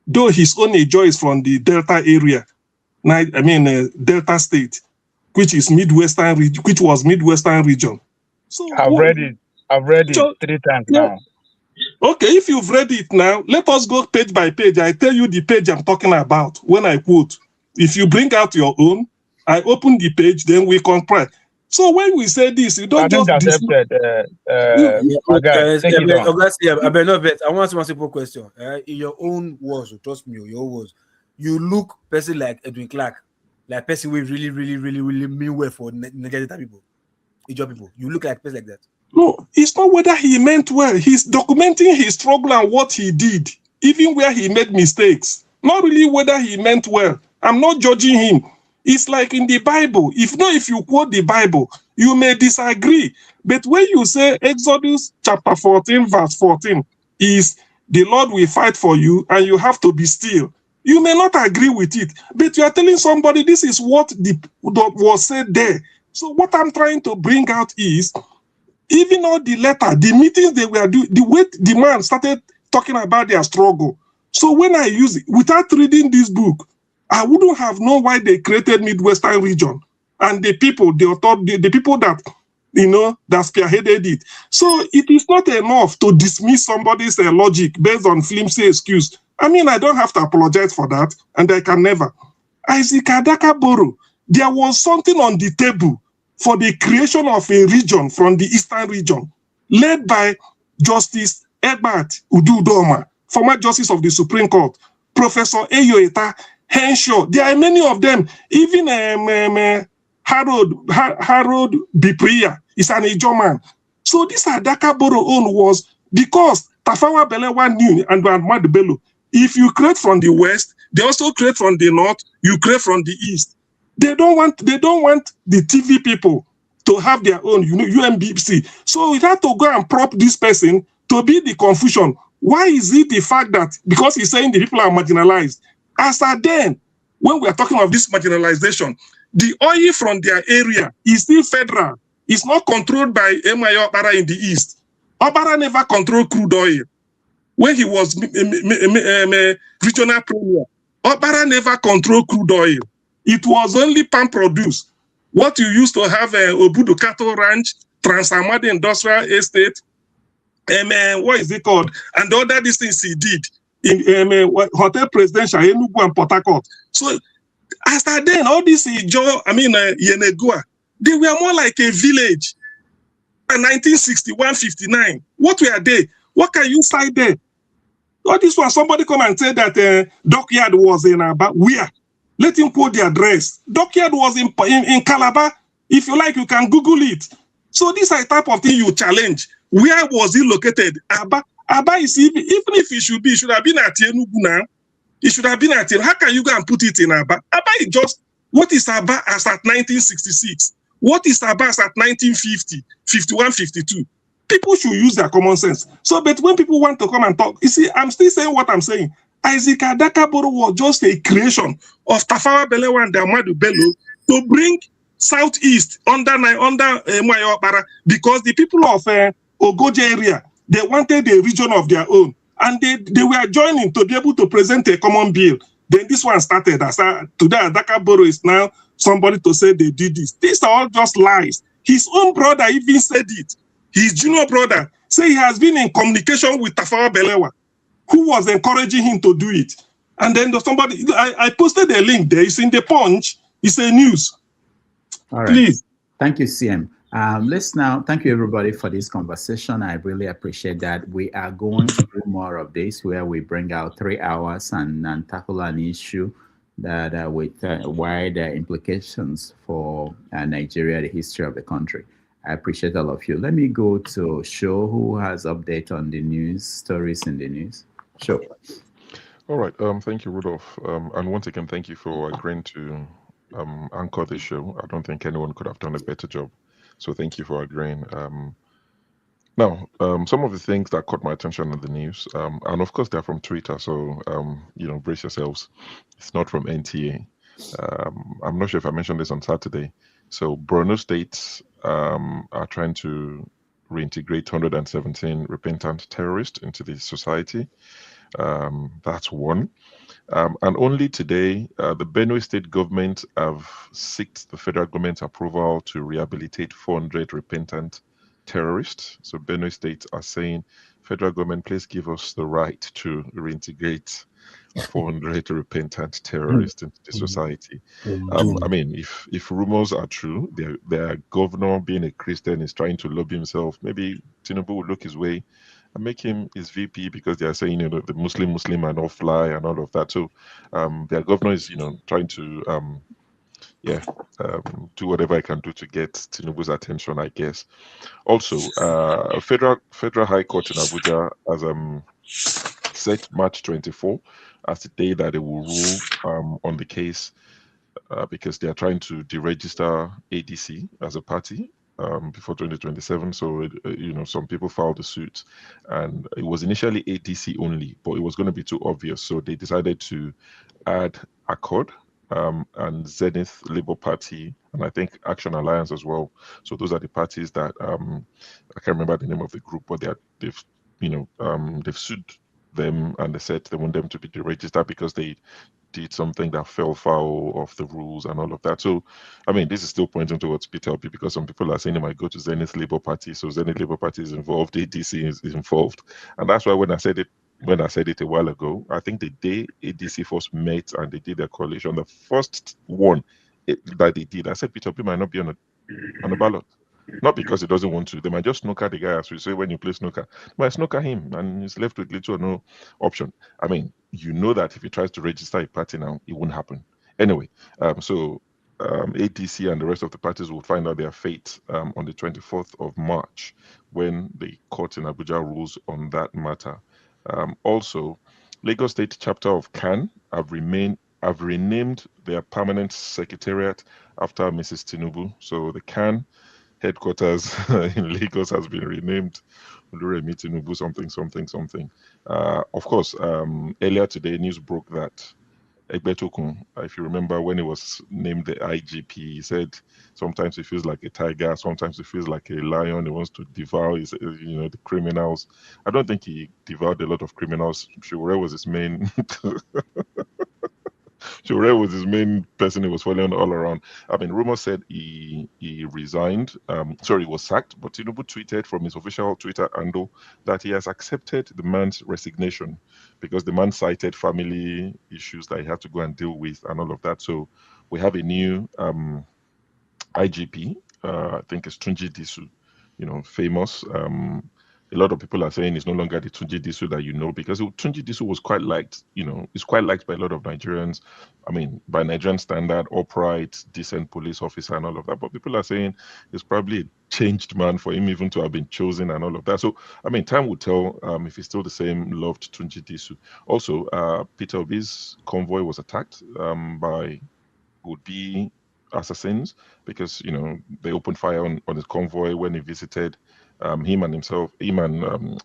Though his own Ijo is from the Delta area, Delta State, which was Midwestern region. So I've read it 3 times now. Okay, if you've read it now, let us go page by page. I tell you the page I'm talking about when I quote. If you bring out your own, I open the page, then we compare. So when we say this, you don't just I want to ask a simple question. In your own words, trust me, your words, you look person like Edwin Clark, like person we really mean well for Niger Delta people, Ijaw people. You look like a person like that. No, it's not whether he meant well. He's documenting his struggle and what he did, even where he made mistakes. Not really whether he meant well. I'm not judging him. It's like in the Bible. If you quote the Bible, you may disagree. But when you say Exodus chapter 14, verse 14 is the Lord will fight for you and you have to be still. You may not agree with it, but you are telling somebody this is what was said there. So what I'm trying to bring out is, even on the letter, the meetings they were doing, the way the man started talking about their struggle. So when I use it, without reading this book, I wouldn't have known why they created Midwestern region and the people that that spearheaded it. So it is not enough to dismiss somebody's logic based on flimsy excuse. I mean, I don't have to apologize for that, and I can never. Isaac Adaka Boro, there was something on the table for the creation of a region from the Eastern region, led by Justice Egbert Ududoma, former Justice of the Supreme Court, Professor Eyoeta Henshaw. There are many of them. Even Harold Bipriya is an Ijaw man. So this Adaka Boro own was because Tafawa Balewa knew and Ahmad Bello. If you create from the west, they also create from the north. You create from the east. They don't want the TV people to have their own, UMBC. So we have to go and prop this person to be the confusion. Why is it the fact that because he's saying the people are marginalized? As at then, when we are talking of this marginalization, the oil from their area is still federal. It's not controlled by Emayo Obara in the east. Obara never controlled crude oil. When he was regional premier, Obara never controlled crude oil. It was only palm produce. What you used to have Obudu Cattle Ranch, Transamadi Industrial Estate, what is it called? And the other things he did in Hotel Presidential, Enugu and Port Harcourt. So after then, all this Yenegua, they were more like a village. In 1961-59, what were they? What can you cite there? All this one, somebody come and say that Dockyard was in Aba. Where? Let him quote the address. Dockyard was in Calabar. If you like, you can Google it. So this is a type of thing you challenge. Where was he located? Aba. Aba is even if it should have been at Enugu now. It should have been at Enugu. How can you go and put it in Aba? Aba is just, what is Aba as at 1966? What is Aba as at 1950, 51, 52? People should use their common sense. So, but when people want to come and talk, you see, I'm still saying what I'm saying. Isaac Adaka Boro was just a creation of Tafawa Balewa and Ahmadu Bello to bring Southeast under Mwayopara, because the people of Ogoja area, they wanted a region of their own, and they were joining to be able to present a common bill. Then this one started. Today, Adaka Boro is now somebody to say they did this. These are all just lies. His own brother even said it. His junior brother said he has been in communication with Tafawa Balewa, who was encouraging him to do it. And then somebody, I posted a link there. It's in the Punch. It's a news. All right. Please. Thank you, CM. Let's now, thank you everybody for this conversation. I really appreciate that. We are going to do more of this, where we bring out 3 hours and tackle an issue that with wide implications for Nigeria, the history of the country. I appreciate all of you. Let me go to Show, who has update on the news, stories in the news. Show. All right. Thank you, Rudolph. And once again, thank you for agreeing to anchor this show. I don't think anyone could have done a better job. So thank you for agreeing. Now, some of the things that caught my attention in the news, and of course they're from Twitter, so brace yourselves. It's not from NTA. I'm not sure if I mentioned this on Saturday. So Borno State are trying to reintegrate 117 repentant terrorists into the society. That's one. And only today, the Benue State government have sought the federal government's approval to rehabilitate 400 repentant terrorists. So Benue State are saying, federal government, please give us the right to reintegrate 400 repentant terrorists into the society. I mean, if rumors are true, their governor, being a Christian, is trying to lobby himself. Maybe Tinubu will look his way and make him his VP, because they are saying, the Muslim are not fly and all of that. So their governor is, trying to do whatever I can do to get Tinubu's attention, I guess. Also, Federal High Court in Abuja has set March 24 as the day that they will rule on the case, because they are trying to deregister ADC as a party before 2027. So, some people filed the suit, and it was initially ADC only, but it was going to be too obvious. So they decided to add Accord and Zenith Labour Party, and I think Action Alliance as well. So those are the parties that I can't remember the name of the group, but they've sued them, and they said they want them to be deregistered because they did something that fell foul of the rules and all of that. So, I mean, this is still pointing towards Peter Obi, because some people are saying, I go to Zenith Labour Party, so Zenith Labour Party is involved, ADC is involved, and that's why when I said it a while ago, I think the day ADC first met and they did their coalition, the first one that they did, I said Peter Obi might not be on the ballot. Not because he doesn't want to. They might just snooker the guy, as we say when you play snooker. They might snooker him, and he's left with little or no option. I mean, that if he tries to register a party now, it won't happen. Anyway, so ADC and the rest of the parties will find out their fate on the 24th of March, when the court in Abuja rules on that matter. Also, Lagos State chapter of CAN have renamed their permanent secretariat after Mrs. Tinubu. So the CAN headquarters in Lagos has been renamed Oluremi Tinubu something. Of course, earlier today, news broke that Egbetokun, if you remember, when he was named the IGP, he said sometimes he feels like a tiger, sometimes he feels like a lion. He wants to devour the criminals. I don't think he devoured a lot of criminals. Shiwore was his main Shiwore was his main person he was following all around. I mean, rumors said he resigned. He was sacked, but Tinubu tweeted from his official Twitter handle that he has accepted the man's resignation because the man cited family issues that he had to go and deal with and all of that. So we have a new IGP. I think it's Tunji Disu, famous. A lot of people are saying it's no longer the Tunji Disu that because Tunji Disu was quite liked, is quite liked by a lot of Nigerians. I mean, by Nigerian standard, upright, decent police officer and all of that. But people are saying it's probably a changed man for him even to have been chosen and all of that. So, I mean, time will tell if he's still the same loved Tunji Disu. Also, Peter Obi's convoy was attacked by would-be assassins because, they opened fire on his convoy when he visited him and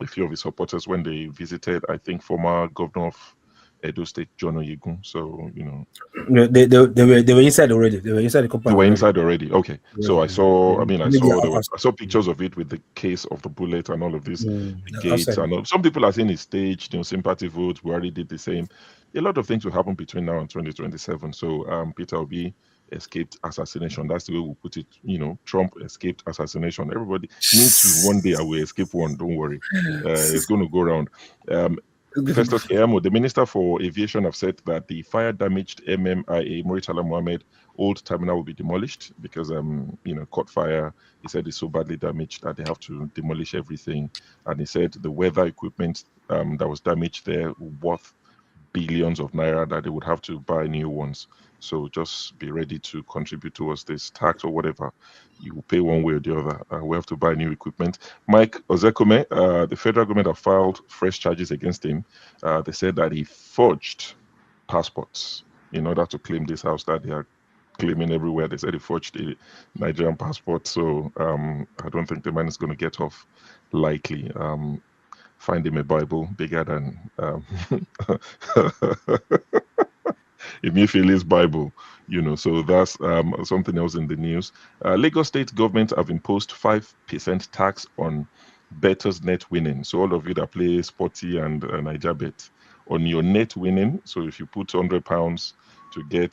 a few of his supporters when they visited, I think, former governor of Edo State, John Oyegun. So, they were inside already. They were inside the compound. They were inside already. Okay. Yeah. So I saw pictures of it with the case of the bullet and all of this, the gates and all. Some people are saying it's staged, sympathy votes. We already did the same. A lot of things will happen between now and 2027. So Peter Obi escaped assassination. That's the way we put it. Trump escaped assassination. Everybody needs to one day I will escape one. Don't worry. It's going to go around. Festus Keyamo, the Minister for Aviation, have said that the fire-damaged MMIA Muritala Mohammed old terminal will be demolished because, caught fire. He said it's so badly damaged that they have to demolish everything. And he said the weather equipment that was damaged there worth billions of naira that they would have to buy new ones. So just be ready to contribute towards this tax or whatever. You will pay one way or the other. We have to buy new equipment. Mike Ozekome, the federal government have filed fresh charges against him. They said that he forged passports in order to claim this house that they are claiming everywhere. They said he forged a Nigerian passport. So I don't think the man is going to get off lightly. Find him a Bible bigger than Emefiele's Bible, so that's something else in the news. Lagos State government have imposed 5% tax on bettors' net winning. So all of you that play Sporty and Niger Bet, on your net winning, so if you put £100 to get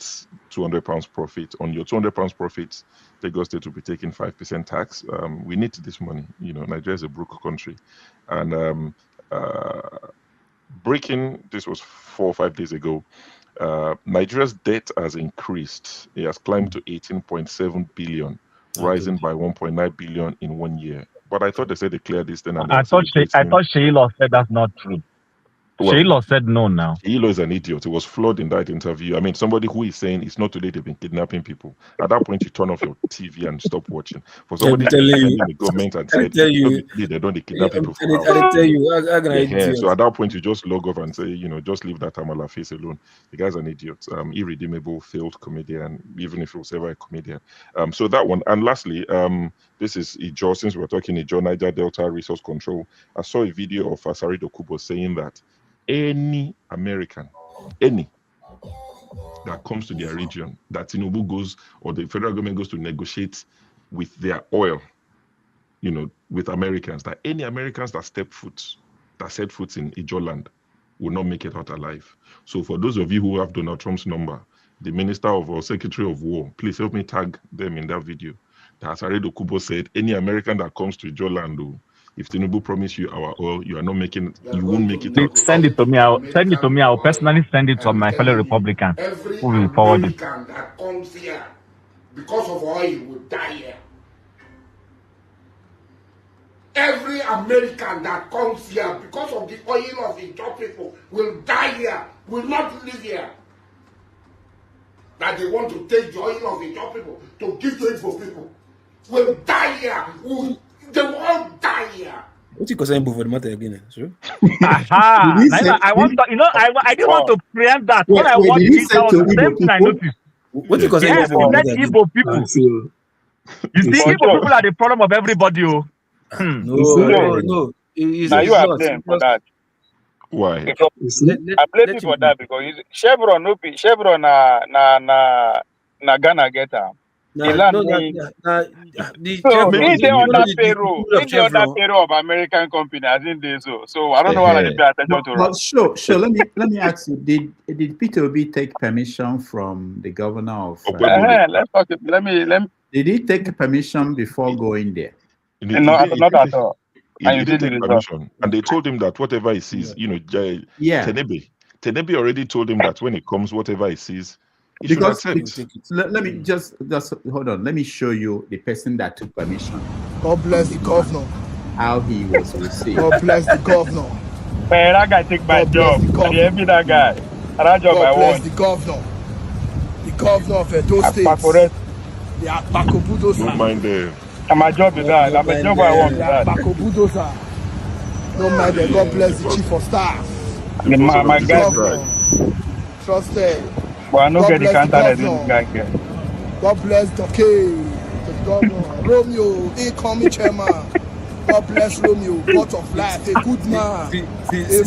£200 profit, on your £200 profit, Lagos State will be taking 5% tax. We need this money. Nigeria is a broke country. And breaking, this was 4 or 5 days ago, Nigeria's debt has increased. It has climbed to 18.7 billion, rising by 1.9 billion in 1 year. But I thought they said they cleared this thing. I thought Sheila said that's not true. Well, Sheila said no now. Sheila is an idiot. He was flawed in that interview. I mean, somebody who is saying it's not today they've been kidnapping people. At that point, you turn off your TV and stop watching. For somebody to in the government and said they don't kidnap people. I tell you, so at that point, you just log off and say, just leave that Amala face alone. The guy's an idiot. Irredeemable, failed comedian, even if he was ever a comedian. So that one. And lastly, this is Ijo. Since we're talking Ijo, Niger Delta Resource Control. I saw a video of Asari Dokubo saying that any American, that comes to their region, that Tinubu goes or the federal government goes to negotiate with their oil, with Americans, that any Americans that set foot in Ijo land will not make it out alive. So for those of you who have Donald Trump's number, the Minister of or Secretary of War, please help me tag them in that video. That Asari Dokubo said, any American that comes to Ijo land, if Tinubu promise you our oil, you are not making it. You won't make it out. Send it to me. I'll personally send it to my fellow Republicans who will forward it. Every American that comes here because of oil will die here. Every American that comes here because of the oil of the Igbo people will die here, will not live here. That they want to take the oil of the Igbo people to give to Igbo people will die here. They will all die here. What you consider for the matter again? Sure. I didn't want to preempt that. When I watched it, that was the same thing I noticed. What you consider for Igbo people? You see, Igbo people are the problem of everybody. No. Now you are blamed for that. Why? I blame you for that because Chevron na Ghana get her. So in the other payroll of American company, I think they so I don't know why they pay attention to. But sure. Let me ask you: Did Peter Obi take permission from the governor of? Let's talk. Let me. Did he take permission before going there? Not at all. He didn't take permission, and they told him that whatever he sees, Tenebe already told him that when it comes, whatever he sees. Because let me just hold on. Let me show you the person that took permission. God bless the governor. How he was received. God bless the governor. Man, that guy take my job. I be that guy. That job I want. The governor. The governor of Edo State. The Akpakobudosa. Don't mind them. And my job is that. I'm a job I want. Akpakobudosa. Don't mind them. God bless the chief of staff. My guy. Trusted. But I don't get the counter that this guy get. God bless the governor. Romeo, incoming chairman. God bless Romeo, God of life, a good man, a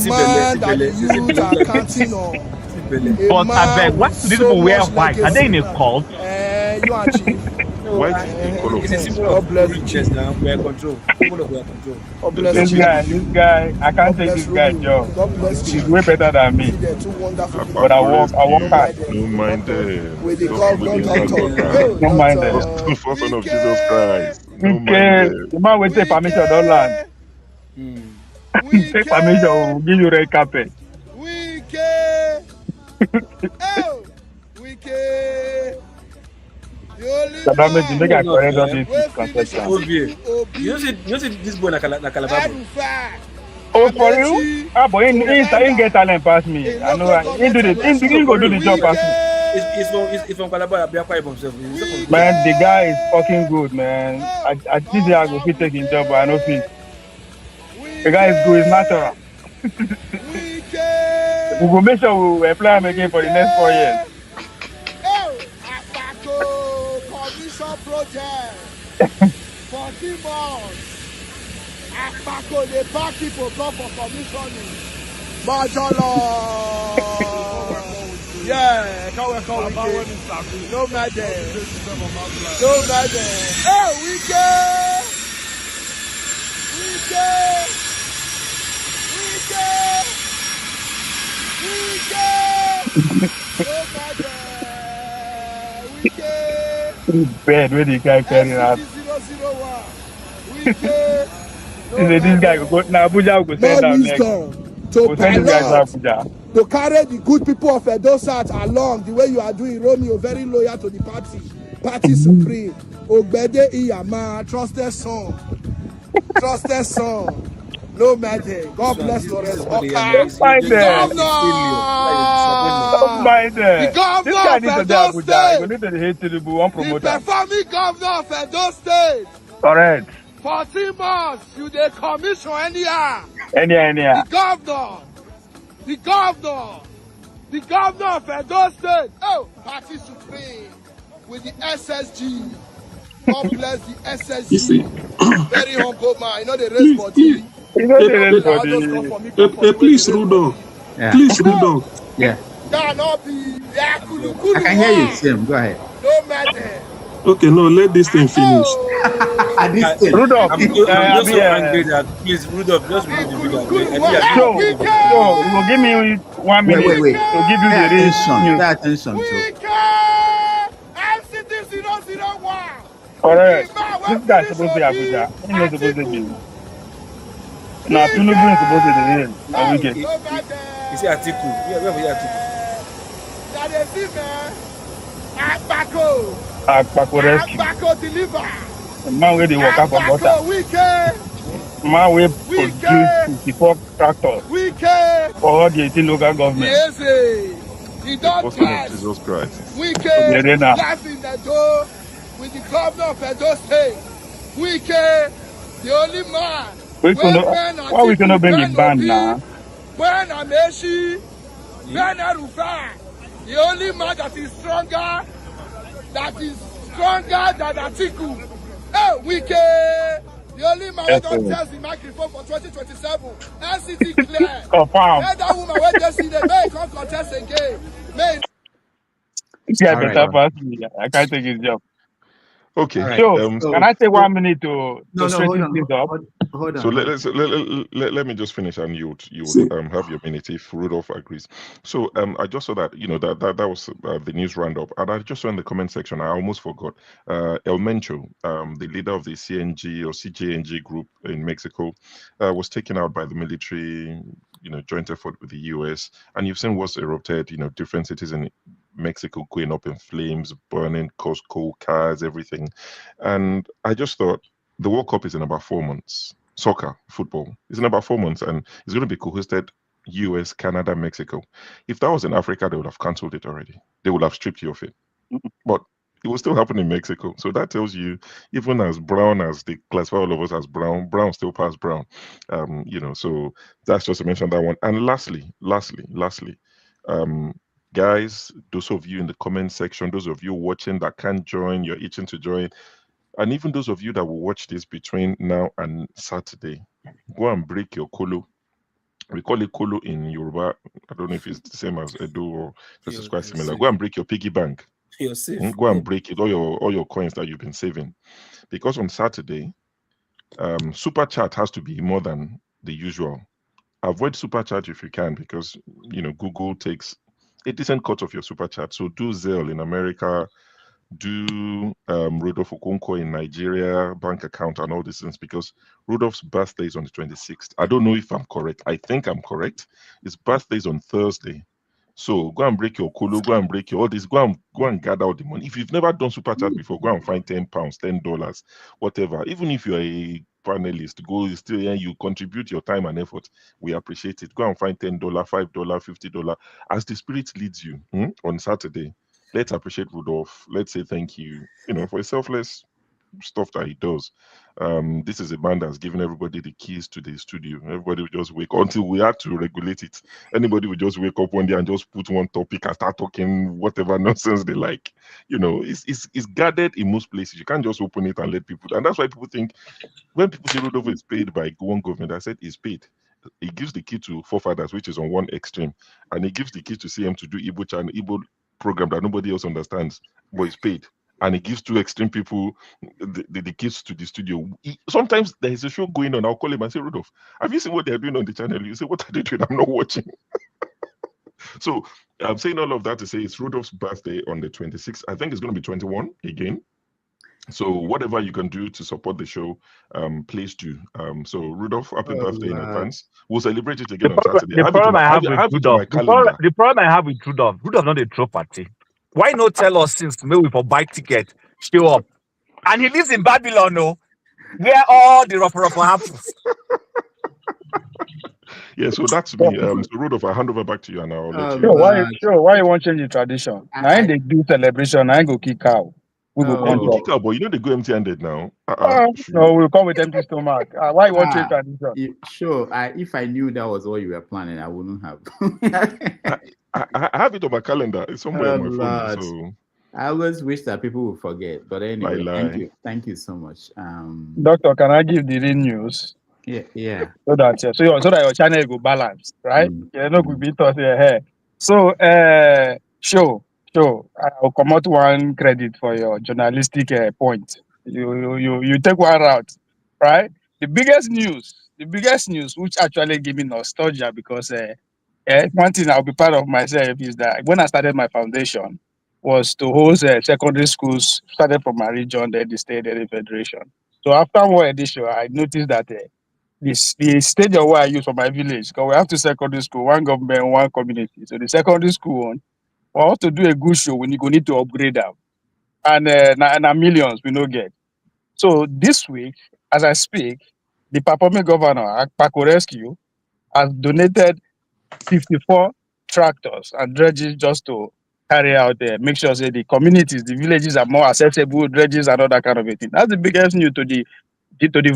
man that the youth are counting on. But I beg, why do these people wear white? Are they in a cult? You are chief. White is the color of It's a peace. symbol of richness now. We are control. Symbol of we are control. God bless This guy, I can't take this guy's job. God bless He's way better than me. They're two wonderful people. But I work hard. No mind them. With the government Don't mind them. First son of Jesus Christ. No mind them. The man will take permission, don't land. Take permission, we'll give you red carpet. The damage, you make a correct on this concession. You see this boy na Calabar. Oh, for you? Ah, but he get talent past me. I know. He go do the job past me. He's from Calabar. Himself. Man, the guy is fucking good, man. I think I go fit take his job, but I know fit. The guy is good. He's natural. We will make sure we apply him again for the next 4 years. Project 14 months. Apako, they back people come for commissioning. Majolo. Yeah, come with no matter. No matter. Hey, weekend. No matter. Bad when the guy carrying out. This guy go now Abuja will send down next. To carry the good people of Edo South along the way you are doing, Romeo, very loyal to the party supreme. Ogbede Iyama, trusted son. No matter. God bless Lawrence. Don't mind them. Don't mind them. The governor of Edo State. You need to hate to the one promoter. The performing governor of Edo State. Correct. 14 months, you dey commission anyhow. Anyhow. The governor of Edo State. Oh, party supreme with the SSG. God bless the SSG. Very humble man. You know the race body. Please, Rudolph. Yeah. Please, Rudolph. Yeah. Cannot be. I can hear you, Tim. Go ahead. No matter. Okay, no, let this thing finish. Rudolph, I'm so angry that please, Rudolph, just remove the video. So, you will give me 1 minute wait. to give you the attention. Pay attention to. MCT 001. Correct. This guy is supposed to be Abuja. He's not supposed to be. Now, Tinubu is supposed to be here. On weekend. You see Atiku. Yeah, where were Atiku? That is it, man. Akpako rescue. Akpako deliver. The man where they walk up on water. Man where produce 54 tractors for all the 18 local governments. Yes, he don't try. Jesus Christ. Wike, life in the door with the governor of Edo State. Wike, the only man. Why we cannot bring it band now? When Ameshi, Ben Arufai, the only man that is stronger than Atiku. Hey, Wike, the only man that don't test the microphone for 2027. NCT clear. Confirm. Let that woman wait just see the may come contest again. May. Yeah, better pass me. I can't take his job. Okay. Right. So, can I take 1 minute to straighten things up? Hold on. So let me just finish, and you have your minute if Rudolph agrees. So I just saw that that was the news roundup, and I just saw in the comment section. I almost forgot. El Mencho, the leader of the CNG or CJNG group in Mexico, was taken out by the military. Joint effort with the US, and you've seen what's erupted. Different cities in Mexico going up in flames, burning Costco, cars, everything. And I just thought the World Cup is in about 4 months. Soccer, football, is in about 4 months, and it's going to be co-hosted US, Canada, Mexico. If that was in Africa, they would have cancelled it already. They would have stripped you of it. But it will still happen in Mexico. So that tells you, even as brown as they classify all of us as brown still pass brown. So that's just to mention that one. And lastly, guys, those of you in the comment section, those of you watching that can't join, you're itching to join, And even those of you that will watch this between now and Saturday, go and break your kolo. We call it kolo in Yoruba. I don't know if it's the same as Edo or this is quite similar. Go and break your piggy bank. You're safe. Go and break it, all your coins that you've been saving. Because on Saturday, super chat has to be more than the usual. Avoid super chat if you can, because Google takes a decent cut of your super chat. So do Zelle in America, do Rudolph Okonkwo in Nigeria, bank account and all these things, because Rudolph's birthday is on the 26th. I don't know if I'm correct. I think I'm correct. His birthday is on Thursday. So go and break your kolo, go and break your all this, go and gather all the money. If you've never done super chat before, go and find £10, $10, whatever. Even if you're a panelist, go still here, you contribute your time and effort. We appreciate it. Go and find $10, $5, $50 as the spirit leads you on Saturday. Let's appreciate Rudolph. Let's say thank you, for his selfless stuff that he does. This is a man that's given everybody the keys to the studio. Everybody will just wake until we had to regulate it. Anybody will just wake up one day and just put one topic and start talking whatever nonsense they like. It's guarded in most places. You can't just open it and let people. And that's why people think when people say Rudolph is paid by one government, I said he's paid. He gives the key to forefathers, which is on one extreme, and he gives the key to CM to do Igbo channel, Igbo program that nobody else understands, but he's paid. And he gives two extreme people the keys to the studio. Sometimes there is a show going on. I'll call him and say, Rudolph, have you seen what they're doing on the channel? You say, what are they doing? I'm not watching. So I'm saying all of that to say it's Rudolph's birthday on the 26th. I think it's going to be 21 again. So whatever you can do to support the show, please do. So Rudolph, happy birthday in advance. We'll celebrate it again on Saturday. The problem I have with Rudolph, Rudolph not a throw party. Why not tell us since maybe for buy ticket, show up? And he lives in Babylon, no? Where all the rough happens. Yeah, so that's me. So Rudolph, I hand over back to you and I'll let you. Why you want to change the tradition? I ain't they do celebration, I ain't go kick out. We go kick out, but they go empty-handed now. No, we'll come with empty stomach. Why you want to change tradition? Sure. If I knew that was what you were planning, I wouldn't have. I have it on my calendar. It's somewhere on my phone. So I always wish that people would forget. But anyway, thank you so much. Doctor, can I give the real news? Yeah. So that your channel go balance, right? Could be tossed here. So sure. I'll come out one credit for your journalistic point. You take one route, right? The biggest news, which actually gave me nostalgia because one thing I'll be proud of myself is that when I started my foundation was to host secondary schools, started from my region, then the state, then the federation. So after one edition, I noticed that the stadium where I use for my village, because we have two secondary schools, one government, one community. So the secondary school one, we want to do a good show when you go need to upgrade them. And millions we no get. So this week, as I speak, the Papome governor, Akpako Rescue, has donated 54 tractors and dredges just to carry out make sure that the communities, the villages are more accessible, dredges and all that kind of a thing. That's the biggest news to the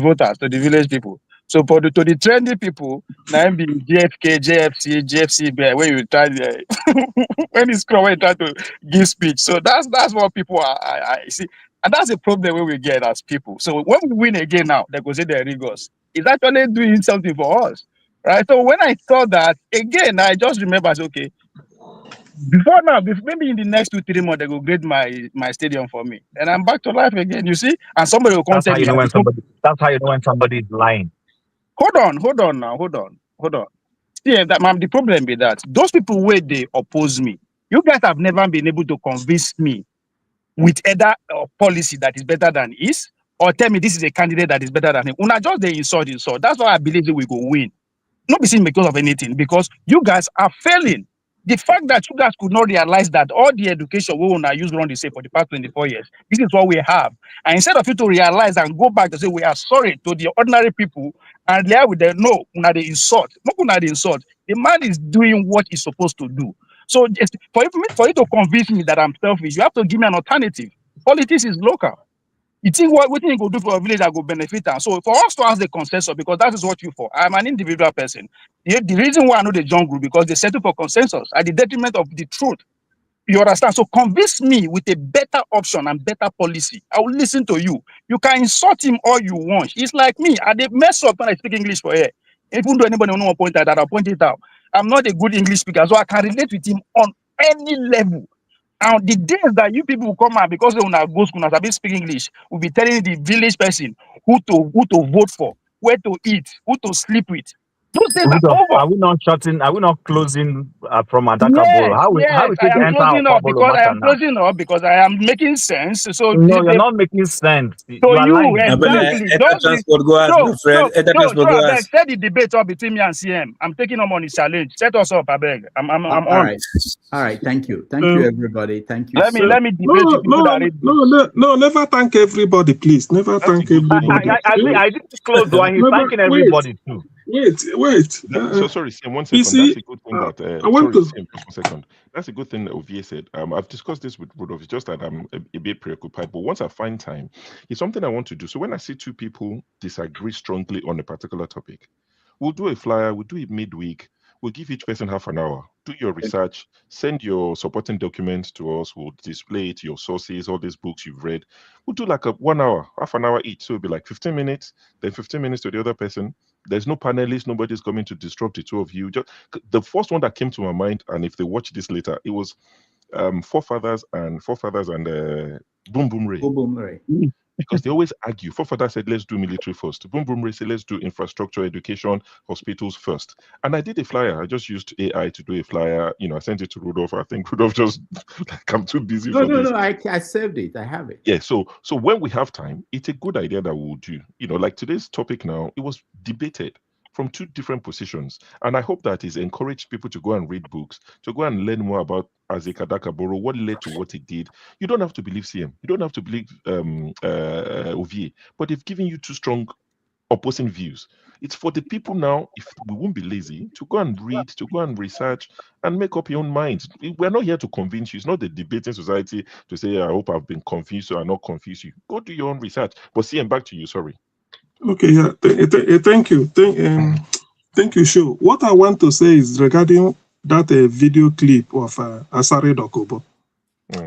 voters, to the village people. So to the trendy people, now be JFK, JFC, where you try when it's when you try to give speech. So that's what people are I see. And that's the problem where we get as people. So when we win again now, they go say they're rigors. It's actually doing something for us. Right. So when I saw that again, I just remember, okay, before now, maybe in the next 2-3 months, they will grade my stadium for me. And I'm back to life again, you see? And somebody will come that's how you know when somebody is lying. Hold on. Yeah, the problem with that, those people where they oppose me, you guys have never been able to convince me with either policy that is better than his, or tell me this is a candidate that is better than him. Una just they insult. That's why I believe that we go win. Not be seen because of anything, because you guys are failing. The fact that you guys could not realize that all the education we want to use run the same for the past 24 years, this is what we have. And instead of you to realize and go back to say we are sorry to the ordinary people, and there with them, no, not the insult. Not the insult. The man is doing what he's supposed to do. So for you to convince me that I'm selfish, you have to give me an alternative. Politics is local. You think what we think you go do for a village that go benefit them. So for us to ask the consensus, because that is what you for. I'm an individual person. The reason why I know the jungle because they settle for consensus at the detriment of the truth. You understand? So convince me with a better option and better policy. I will listen to you. You can insult him all you want. It's like me. I did mess up when I speak English for here. Even though anybody will point at that, I'll point it out. I'm not a good English speaker, so I can relate with him on any level. And the days that you people will come out because they will not go school and be speak English, will be telling the village person who to vote for, where to eat, who to sleep with. Those days are over. Are we not shutting? Are we not closing from Adaka Boro? How we I am closing up because I am closing up because I am making sense. So no, you're not making sense. So you exactly. Set the debate up between me and CM. I'm taking him on his challenge. Set us up, I beg. I'm on. All right. Thank you, everybody. Thank you. Let me debate No, never thank everybody, please. Never thank everybody. I didn't close the one. He's thanking everybody too. Wait. So sorry, Sam, 1 second. That's a good thing that I want to. Sam, 1 second. That's a good thing that Ovie said. I've discussed this with Rudolph. It's just that I'm a bit preoccupied. But once I find time, it's something I want to do. So when I see two people disagree strongly on a particular topic, we'll do a flyer, we'll do it midweek, we'll give each person half an hour. Do your research, send your supporting documents to us, we'll display it, your sources, all these books you've read. We'll do like 1 hour, half an hour each. So it'll be like 15 minutes, then 15 minutes to the other person. There's no panelists, nobody's coming to disrupt the two of you. Just the first one that came to my mind, and if they watch this later, it was Forefathers and Boom Boom Ray. Boom Boom Ray. Because they always argue. Forefathers said, let's do military first. Boom Boom Ray said, let's do infrastructure, education, hospitals first. And I did a flyer. I just used AI to do a flyer. I sent it to Rudolph. I think Rudolph just, I'm too busy for this. No, I saved it. I have it. Yeah, so when we have time, it's a good idea that we'll do. Like today's topic now, it was debated from two different positions. And I hope that is encouraged people to go and read books, to go and learn more about Isaac Adaka Boro, what led to what he did. You don't have to believe CM. You don't have to believe Ovie. But they've given you two strong opposing views. It's for the people now, if we won't be lazy, to go and read, to go and research, and make up your own minds. We're not here to convince you. It's not the debating society to say, I hope I've been confused or I not confuse you. Go do your own research. But CM, back to you. Sorry. Okay, yeah. Thank you. Thank you, Shu. What I want to say is regarding that video clip of Asare Dokubo.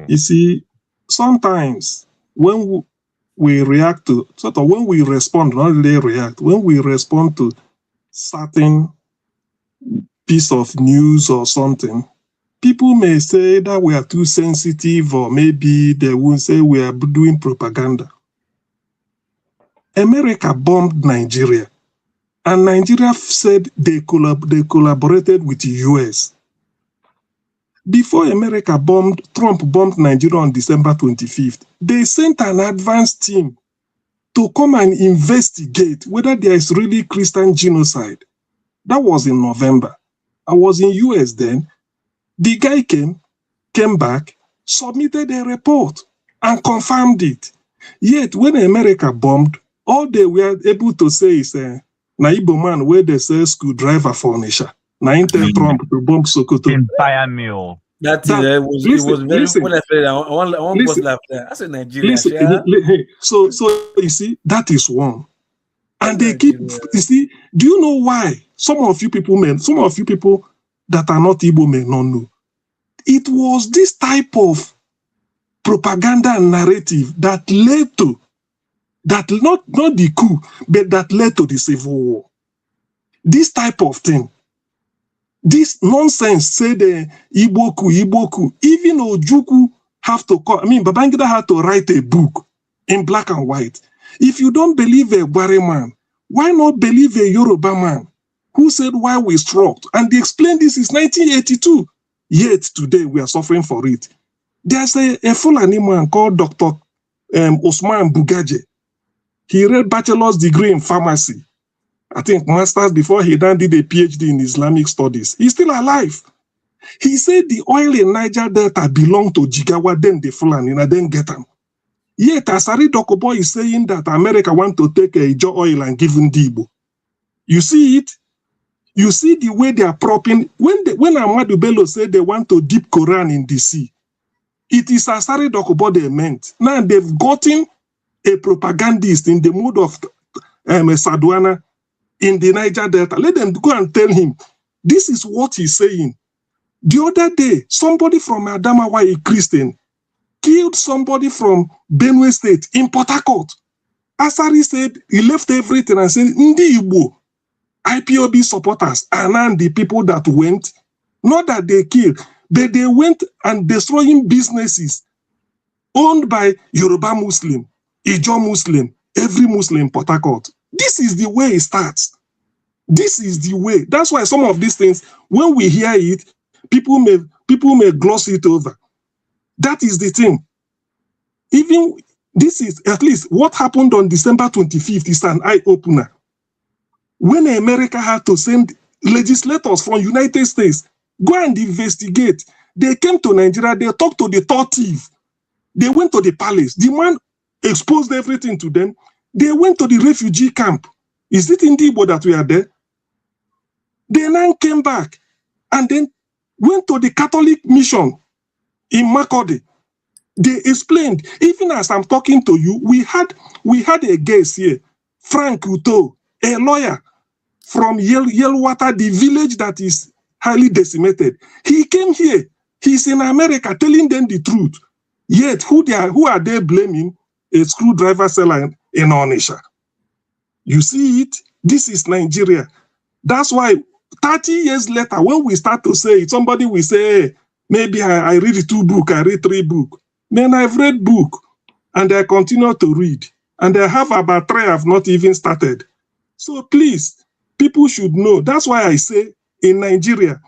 You see, sometimes when we react to, when we respond, not really react, when we respond to certain piece of news or something, people may say that we are too sensitive, or maybe they will say we are doing propaganda. America bombed Nigeria, and Nigeria said they collaborated with the US. Before Trump bombed Nigeria on December 25th, they sent an advance team to come and investigate whether there is really Christian genocide. That was in November. I was in US then. The guy came back, submitted a report, and confirmed it. Yet when America bombed, all they were able to say is, na Igbo man where they say screwdriver for Nisha. Na intel Trump to bomb Sokoto. Entire meal. It was very when I said one was left there. I said Nigeria. So you see, that is one. And they keep, you see, do you know why? Some of you people that are not Igbo may not know. It was this type of propaganda and narrative that led to not the coup, but that led to the Civil War. This type of thing, this nonsense, say the Igbo coup. Even Ojukwu Babangida had to write a book in black and white. If you don't believe a Gwari man, why not believe a Yoruba man who said why we struck? And they explained this is 1982. Yet today we are suffering for it. There's a Fulani man called Dr. Osman Bugaje. He read bachelor's degree in pharmacy. I think master's before he then did a PhD in Islamic studies. He's still alive. He said the oil in Niger Delta belonged to Jigawa, then the Fulani, and then get them. Yet Asari Dokubo is saying that America want to take a Ijo oil and give him Dibo. You see it? You see the way they are propping. When Ahmadu Bello said they want to dip Quran in the sea, it is Asari Dokubo they meant. Now they've gotten a propagandist in the mood of Sadwana in the Niger Delta. Let them go and tell him, this is what he's saying. The other day, somebody from Adamawa, a Christian, killed somebody from Benue State in Port Harcourt. Asari said he left everything and said, Ndi Igbo, IPOB supporters are now the people that went, not that they killed, but they went and destroying businesses owned by Yoruba Muslim, Ijaw Muslim, every Muslim in Port Harcourt. This is the way it starts. This is the way. That's why some of these things, when we hear it, people may gloss it over. That is the thing. Even this is at least what happened on December 25th is an eye-opener. When America had to send legislators from United States, go and investigate. They came to Nigeria, they talked to the third thief. They went to the palace. The man exposed everything to them. They went to the refugee camp. Is it in Igbo that we are there? They now came back and then went to the Catholic mission in Makurdi. They explained, even as I'm talking to you, we had a guest here, Frank Uto, a lawyer from Yelwater, the village that is highly decimated. He came here. He's in America telling them the truth. Yet, who are they blaming? A screwdriver seller in Onitsha. You see it? This is Nigeria. That's why 30 years later, when we start to say it, somebody will say, hey, maybe I read 2 books, I read 3 books. Man, I've read book and I continue to read. And I have about 3 I've not even started. So please, people should know. That's why I say in Nigeria,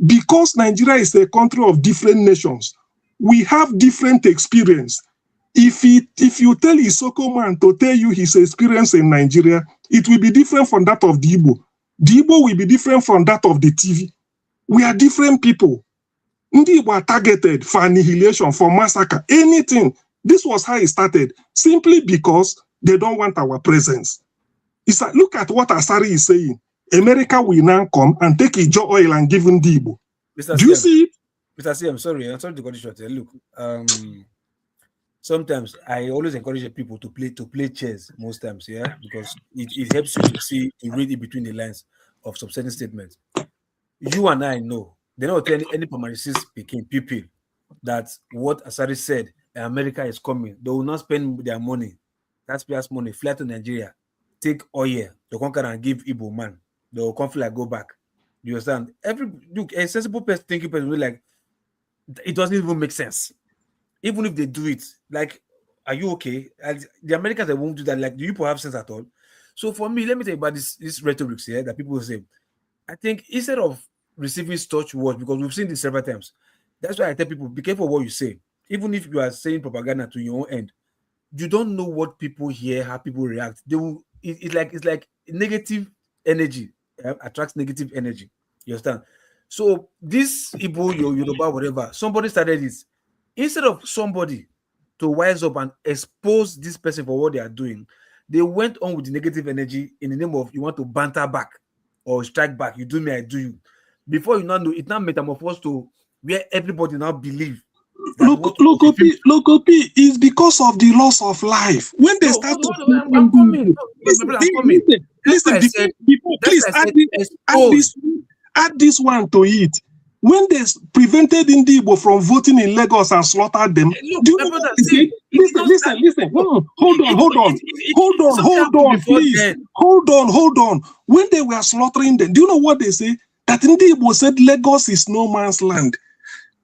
because Nigeria is a country of different nations, we have different experience. If you tell Isoko man to tell you his experience in Nigeria, it will be different from that of the Igbo. The Igbo will be different from that of the TV. We are different people. Ndi were targeted for annihilation, for massacre, anything. This was how it started, simply because they don't want our presence. It's like, look at what Asari is saying. America will now come and take Ijaw oil and give Ndi Igbo. Do you see it? Mr. C, I'm sorry to cut you short. Look, sometimes I always encourage people to play chess most times, yeah, because it helps you to read in between the lines of some certain statements. You and I know. They don't tell any permanencies people that what Asari said, America is coming. They will not spend their money, taxpayers' money, fly to Nigeria, take oil, they conquer and give Igbo man. They will come fly, go back. You understand? A sensible person thinking person will be like, it doesn't even make sense. Even if they do it, like, are you okay? And the Americans, they won't do that. Like, do you have sense at all? So for me, let me tell you about this rhetoric here that people say. I think instead of receiving such words, because we've seen this several times, that's why I tell people, be careful what you say. Even if you are saying propaganda to your own end, you don't know what people hear, how people react. They will. It's like negative energy attracts negative energy. You understand? So this Igbo, Yoruba, whatever, somebody started this. Instead of somebody to wise up and expose this person for what they are doing, they went on with the negative energy in the name of you want to banter back or strike back. You do me, I do you. Before you know, it now metamorphosed to where everybody now believe. Logopi is because of the loss of life. When they start to I'm coming. Listen, please add this one to it. When they prevented Ndi Igbo from voting in Lagos and slaughtered them, listen. Hold on. When they were slaughtering them, do you know what they say? That Ndi Igbo said Lagos is no man's land.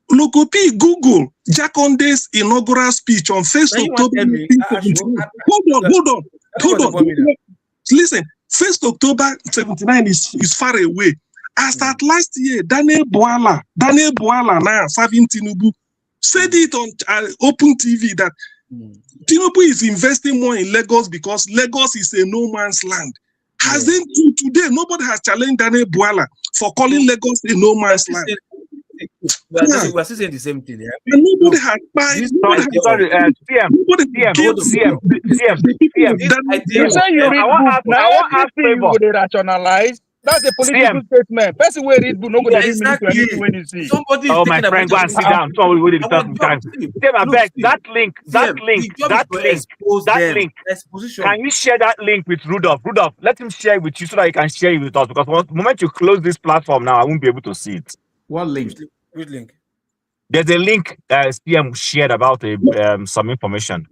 Logopi, Google Jakonde's inaugural speech on 1st October. Hold on. Listen, 1st October 79 is far away. As at last year, Daniel Boala now serving Tinubu, said it on Open TV that Tinubu is investing more in Lagos because Lagos is a no man's land. Hasn't today nobody has challenged Daniel Boala for calling Lagos a no man's land. We are still saying the same thing, yeah. And nobody has You say you read book. Now everything you would rationalize. That's a political statement. Person will read book, no good exactly. When you see. Oh, my friend, go and sit down. So we will talk time. That link. Can you share that link with Rudolph? Rudolph, let him share it with you so that he can share it with us. Because the moment you close this platform now, I won't be able to see it. What link? Which link? There's a link CM shared about some information.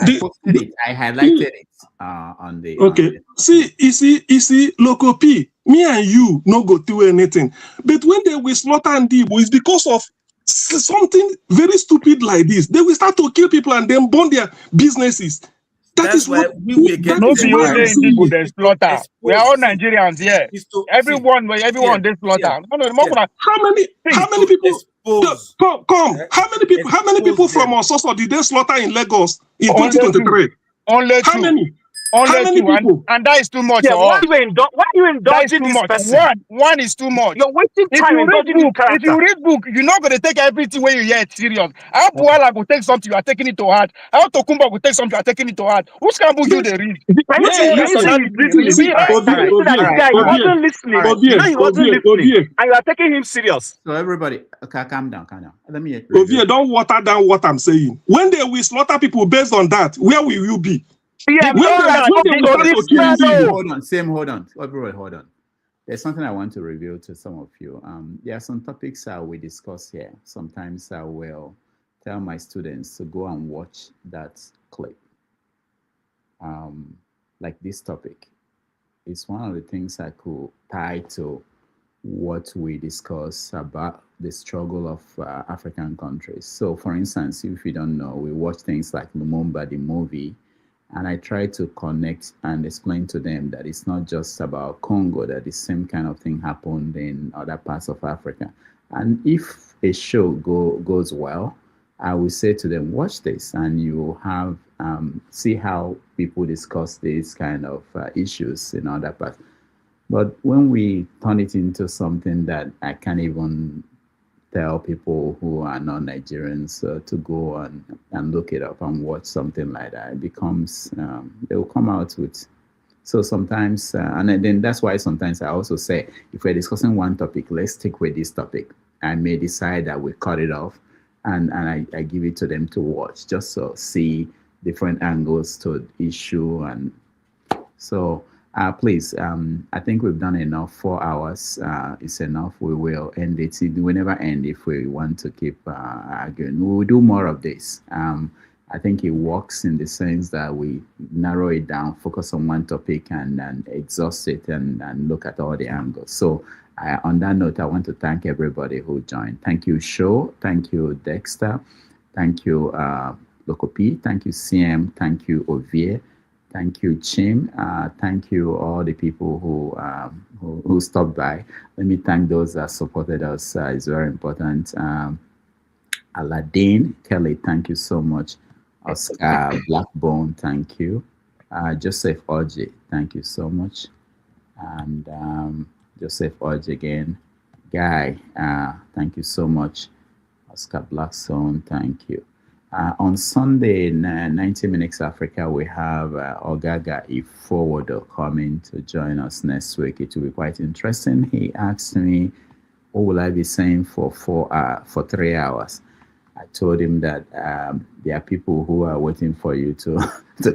I posted it. I highlighted it on the. Okay. On the... See, you see, Loco P, me and you no go do anything. But when they will slaughter and Igbo, it's because of something very stupid like this. They will start to kill people and then burn their businesses. That's why we will get no people they slaughter. We are all Nigerians here. Everyone they slaughter. How many people? Come. How many people from Ososo did they slaughter in Lagos in 2023? Only how two. Many? Only how many two, people? and that is too much. Yeah, why are you indulging this person? One is too much. You're wasting time indulging in character. If you read book, you're not going to take everything when you hear it serious. How Buala will take something, you are taking it to heart. How Tokumba will take something, you are taking it to heart. Whose kind of book you they read? He wasn't listening. He wasn't listening. And you are taking him serious. So everybody, okay, calm down. Let me. Ovie, don't water down what I'm saying. When they will slaughter people based on that, where will you be? Yeah, hold on. Everybody, hold on. There's something I want to reveal to some of you. There are some topics we discuss here. Sometimes I will tell my students to go and watch that clip. Like this topic. It's one of the things I could tie to what we discuss about the struggle of African countries. So, for instance, if you don't know, we watch things like Lumumba, the movie, and I try to connect and explain to them that it's not just about Congo, that the same kind of thing happened in other parts of Africa. And if a show goes well, I will say to them, watch this, and you have see how people discuss these kind of issues in other parts. But when we turn it into something that I can't even tell people who are not Nigerians to go and look it up and watch something like that, it becomes, they will come out with. So sometimes, and then that's why sometimes I also say, if we're discussing one topic, let's stick with this topic. I may decide that we cut it off and I give it to them to watch, just so see different angles to the issue. And so please, I think we've done enough. 4 hours is enough. We will end it. We never end if we want to keep arguing. We will do more of this. I think it works in the sense that we narrow it down, focus on one topic, and exhaust it and look at all the angles. So on that note, I want to thank everybody who joined. Thank you, Sho. Thank you, Dexter. Thank you, Lokopi. Thank you, CM. Thank you, Ovie. Thank you, Chim. Thank you, all the people who stopped by. Let me thank those that supported us. It's very important. Aladdin, Kelly, thank you so much. Oscar Blackbone, thank you. Joseph Oji, thank you so much. And Joseph Oji again. Guy, thank you so much. Oscar Blackstone, thank you. On Sunday, 90 Minutes Africa, we have Ogaga Iforwodo coming to join us next week. It will be quite interesting. He asked me, what will I be saying for 3 hours? I told him that there are people who are waiting for you to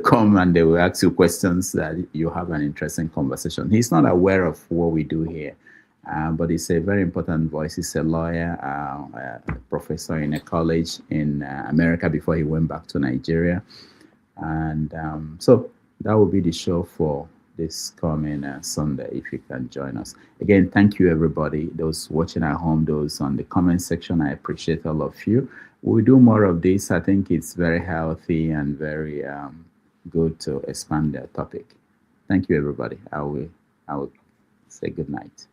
come, and they will ask you questions that you have an interesting conversation. He's not aware of what we do here. But he's a very important voice. He's a lawyer, a professor in a college in America before he went back to Nigeria. And so that will be the show for this coming Sunday, if you can join us. Again, thank you, everybody. Those watching at home, those on the comment section, I appreciate all of you. We'll do more of this. I think it's very healthy and very good to expand the topic. Thank you, everybody. I will say good night.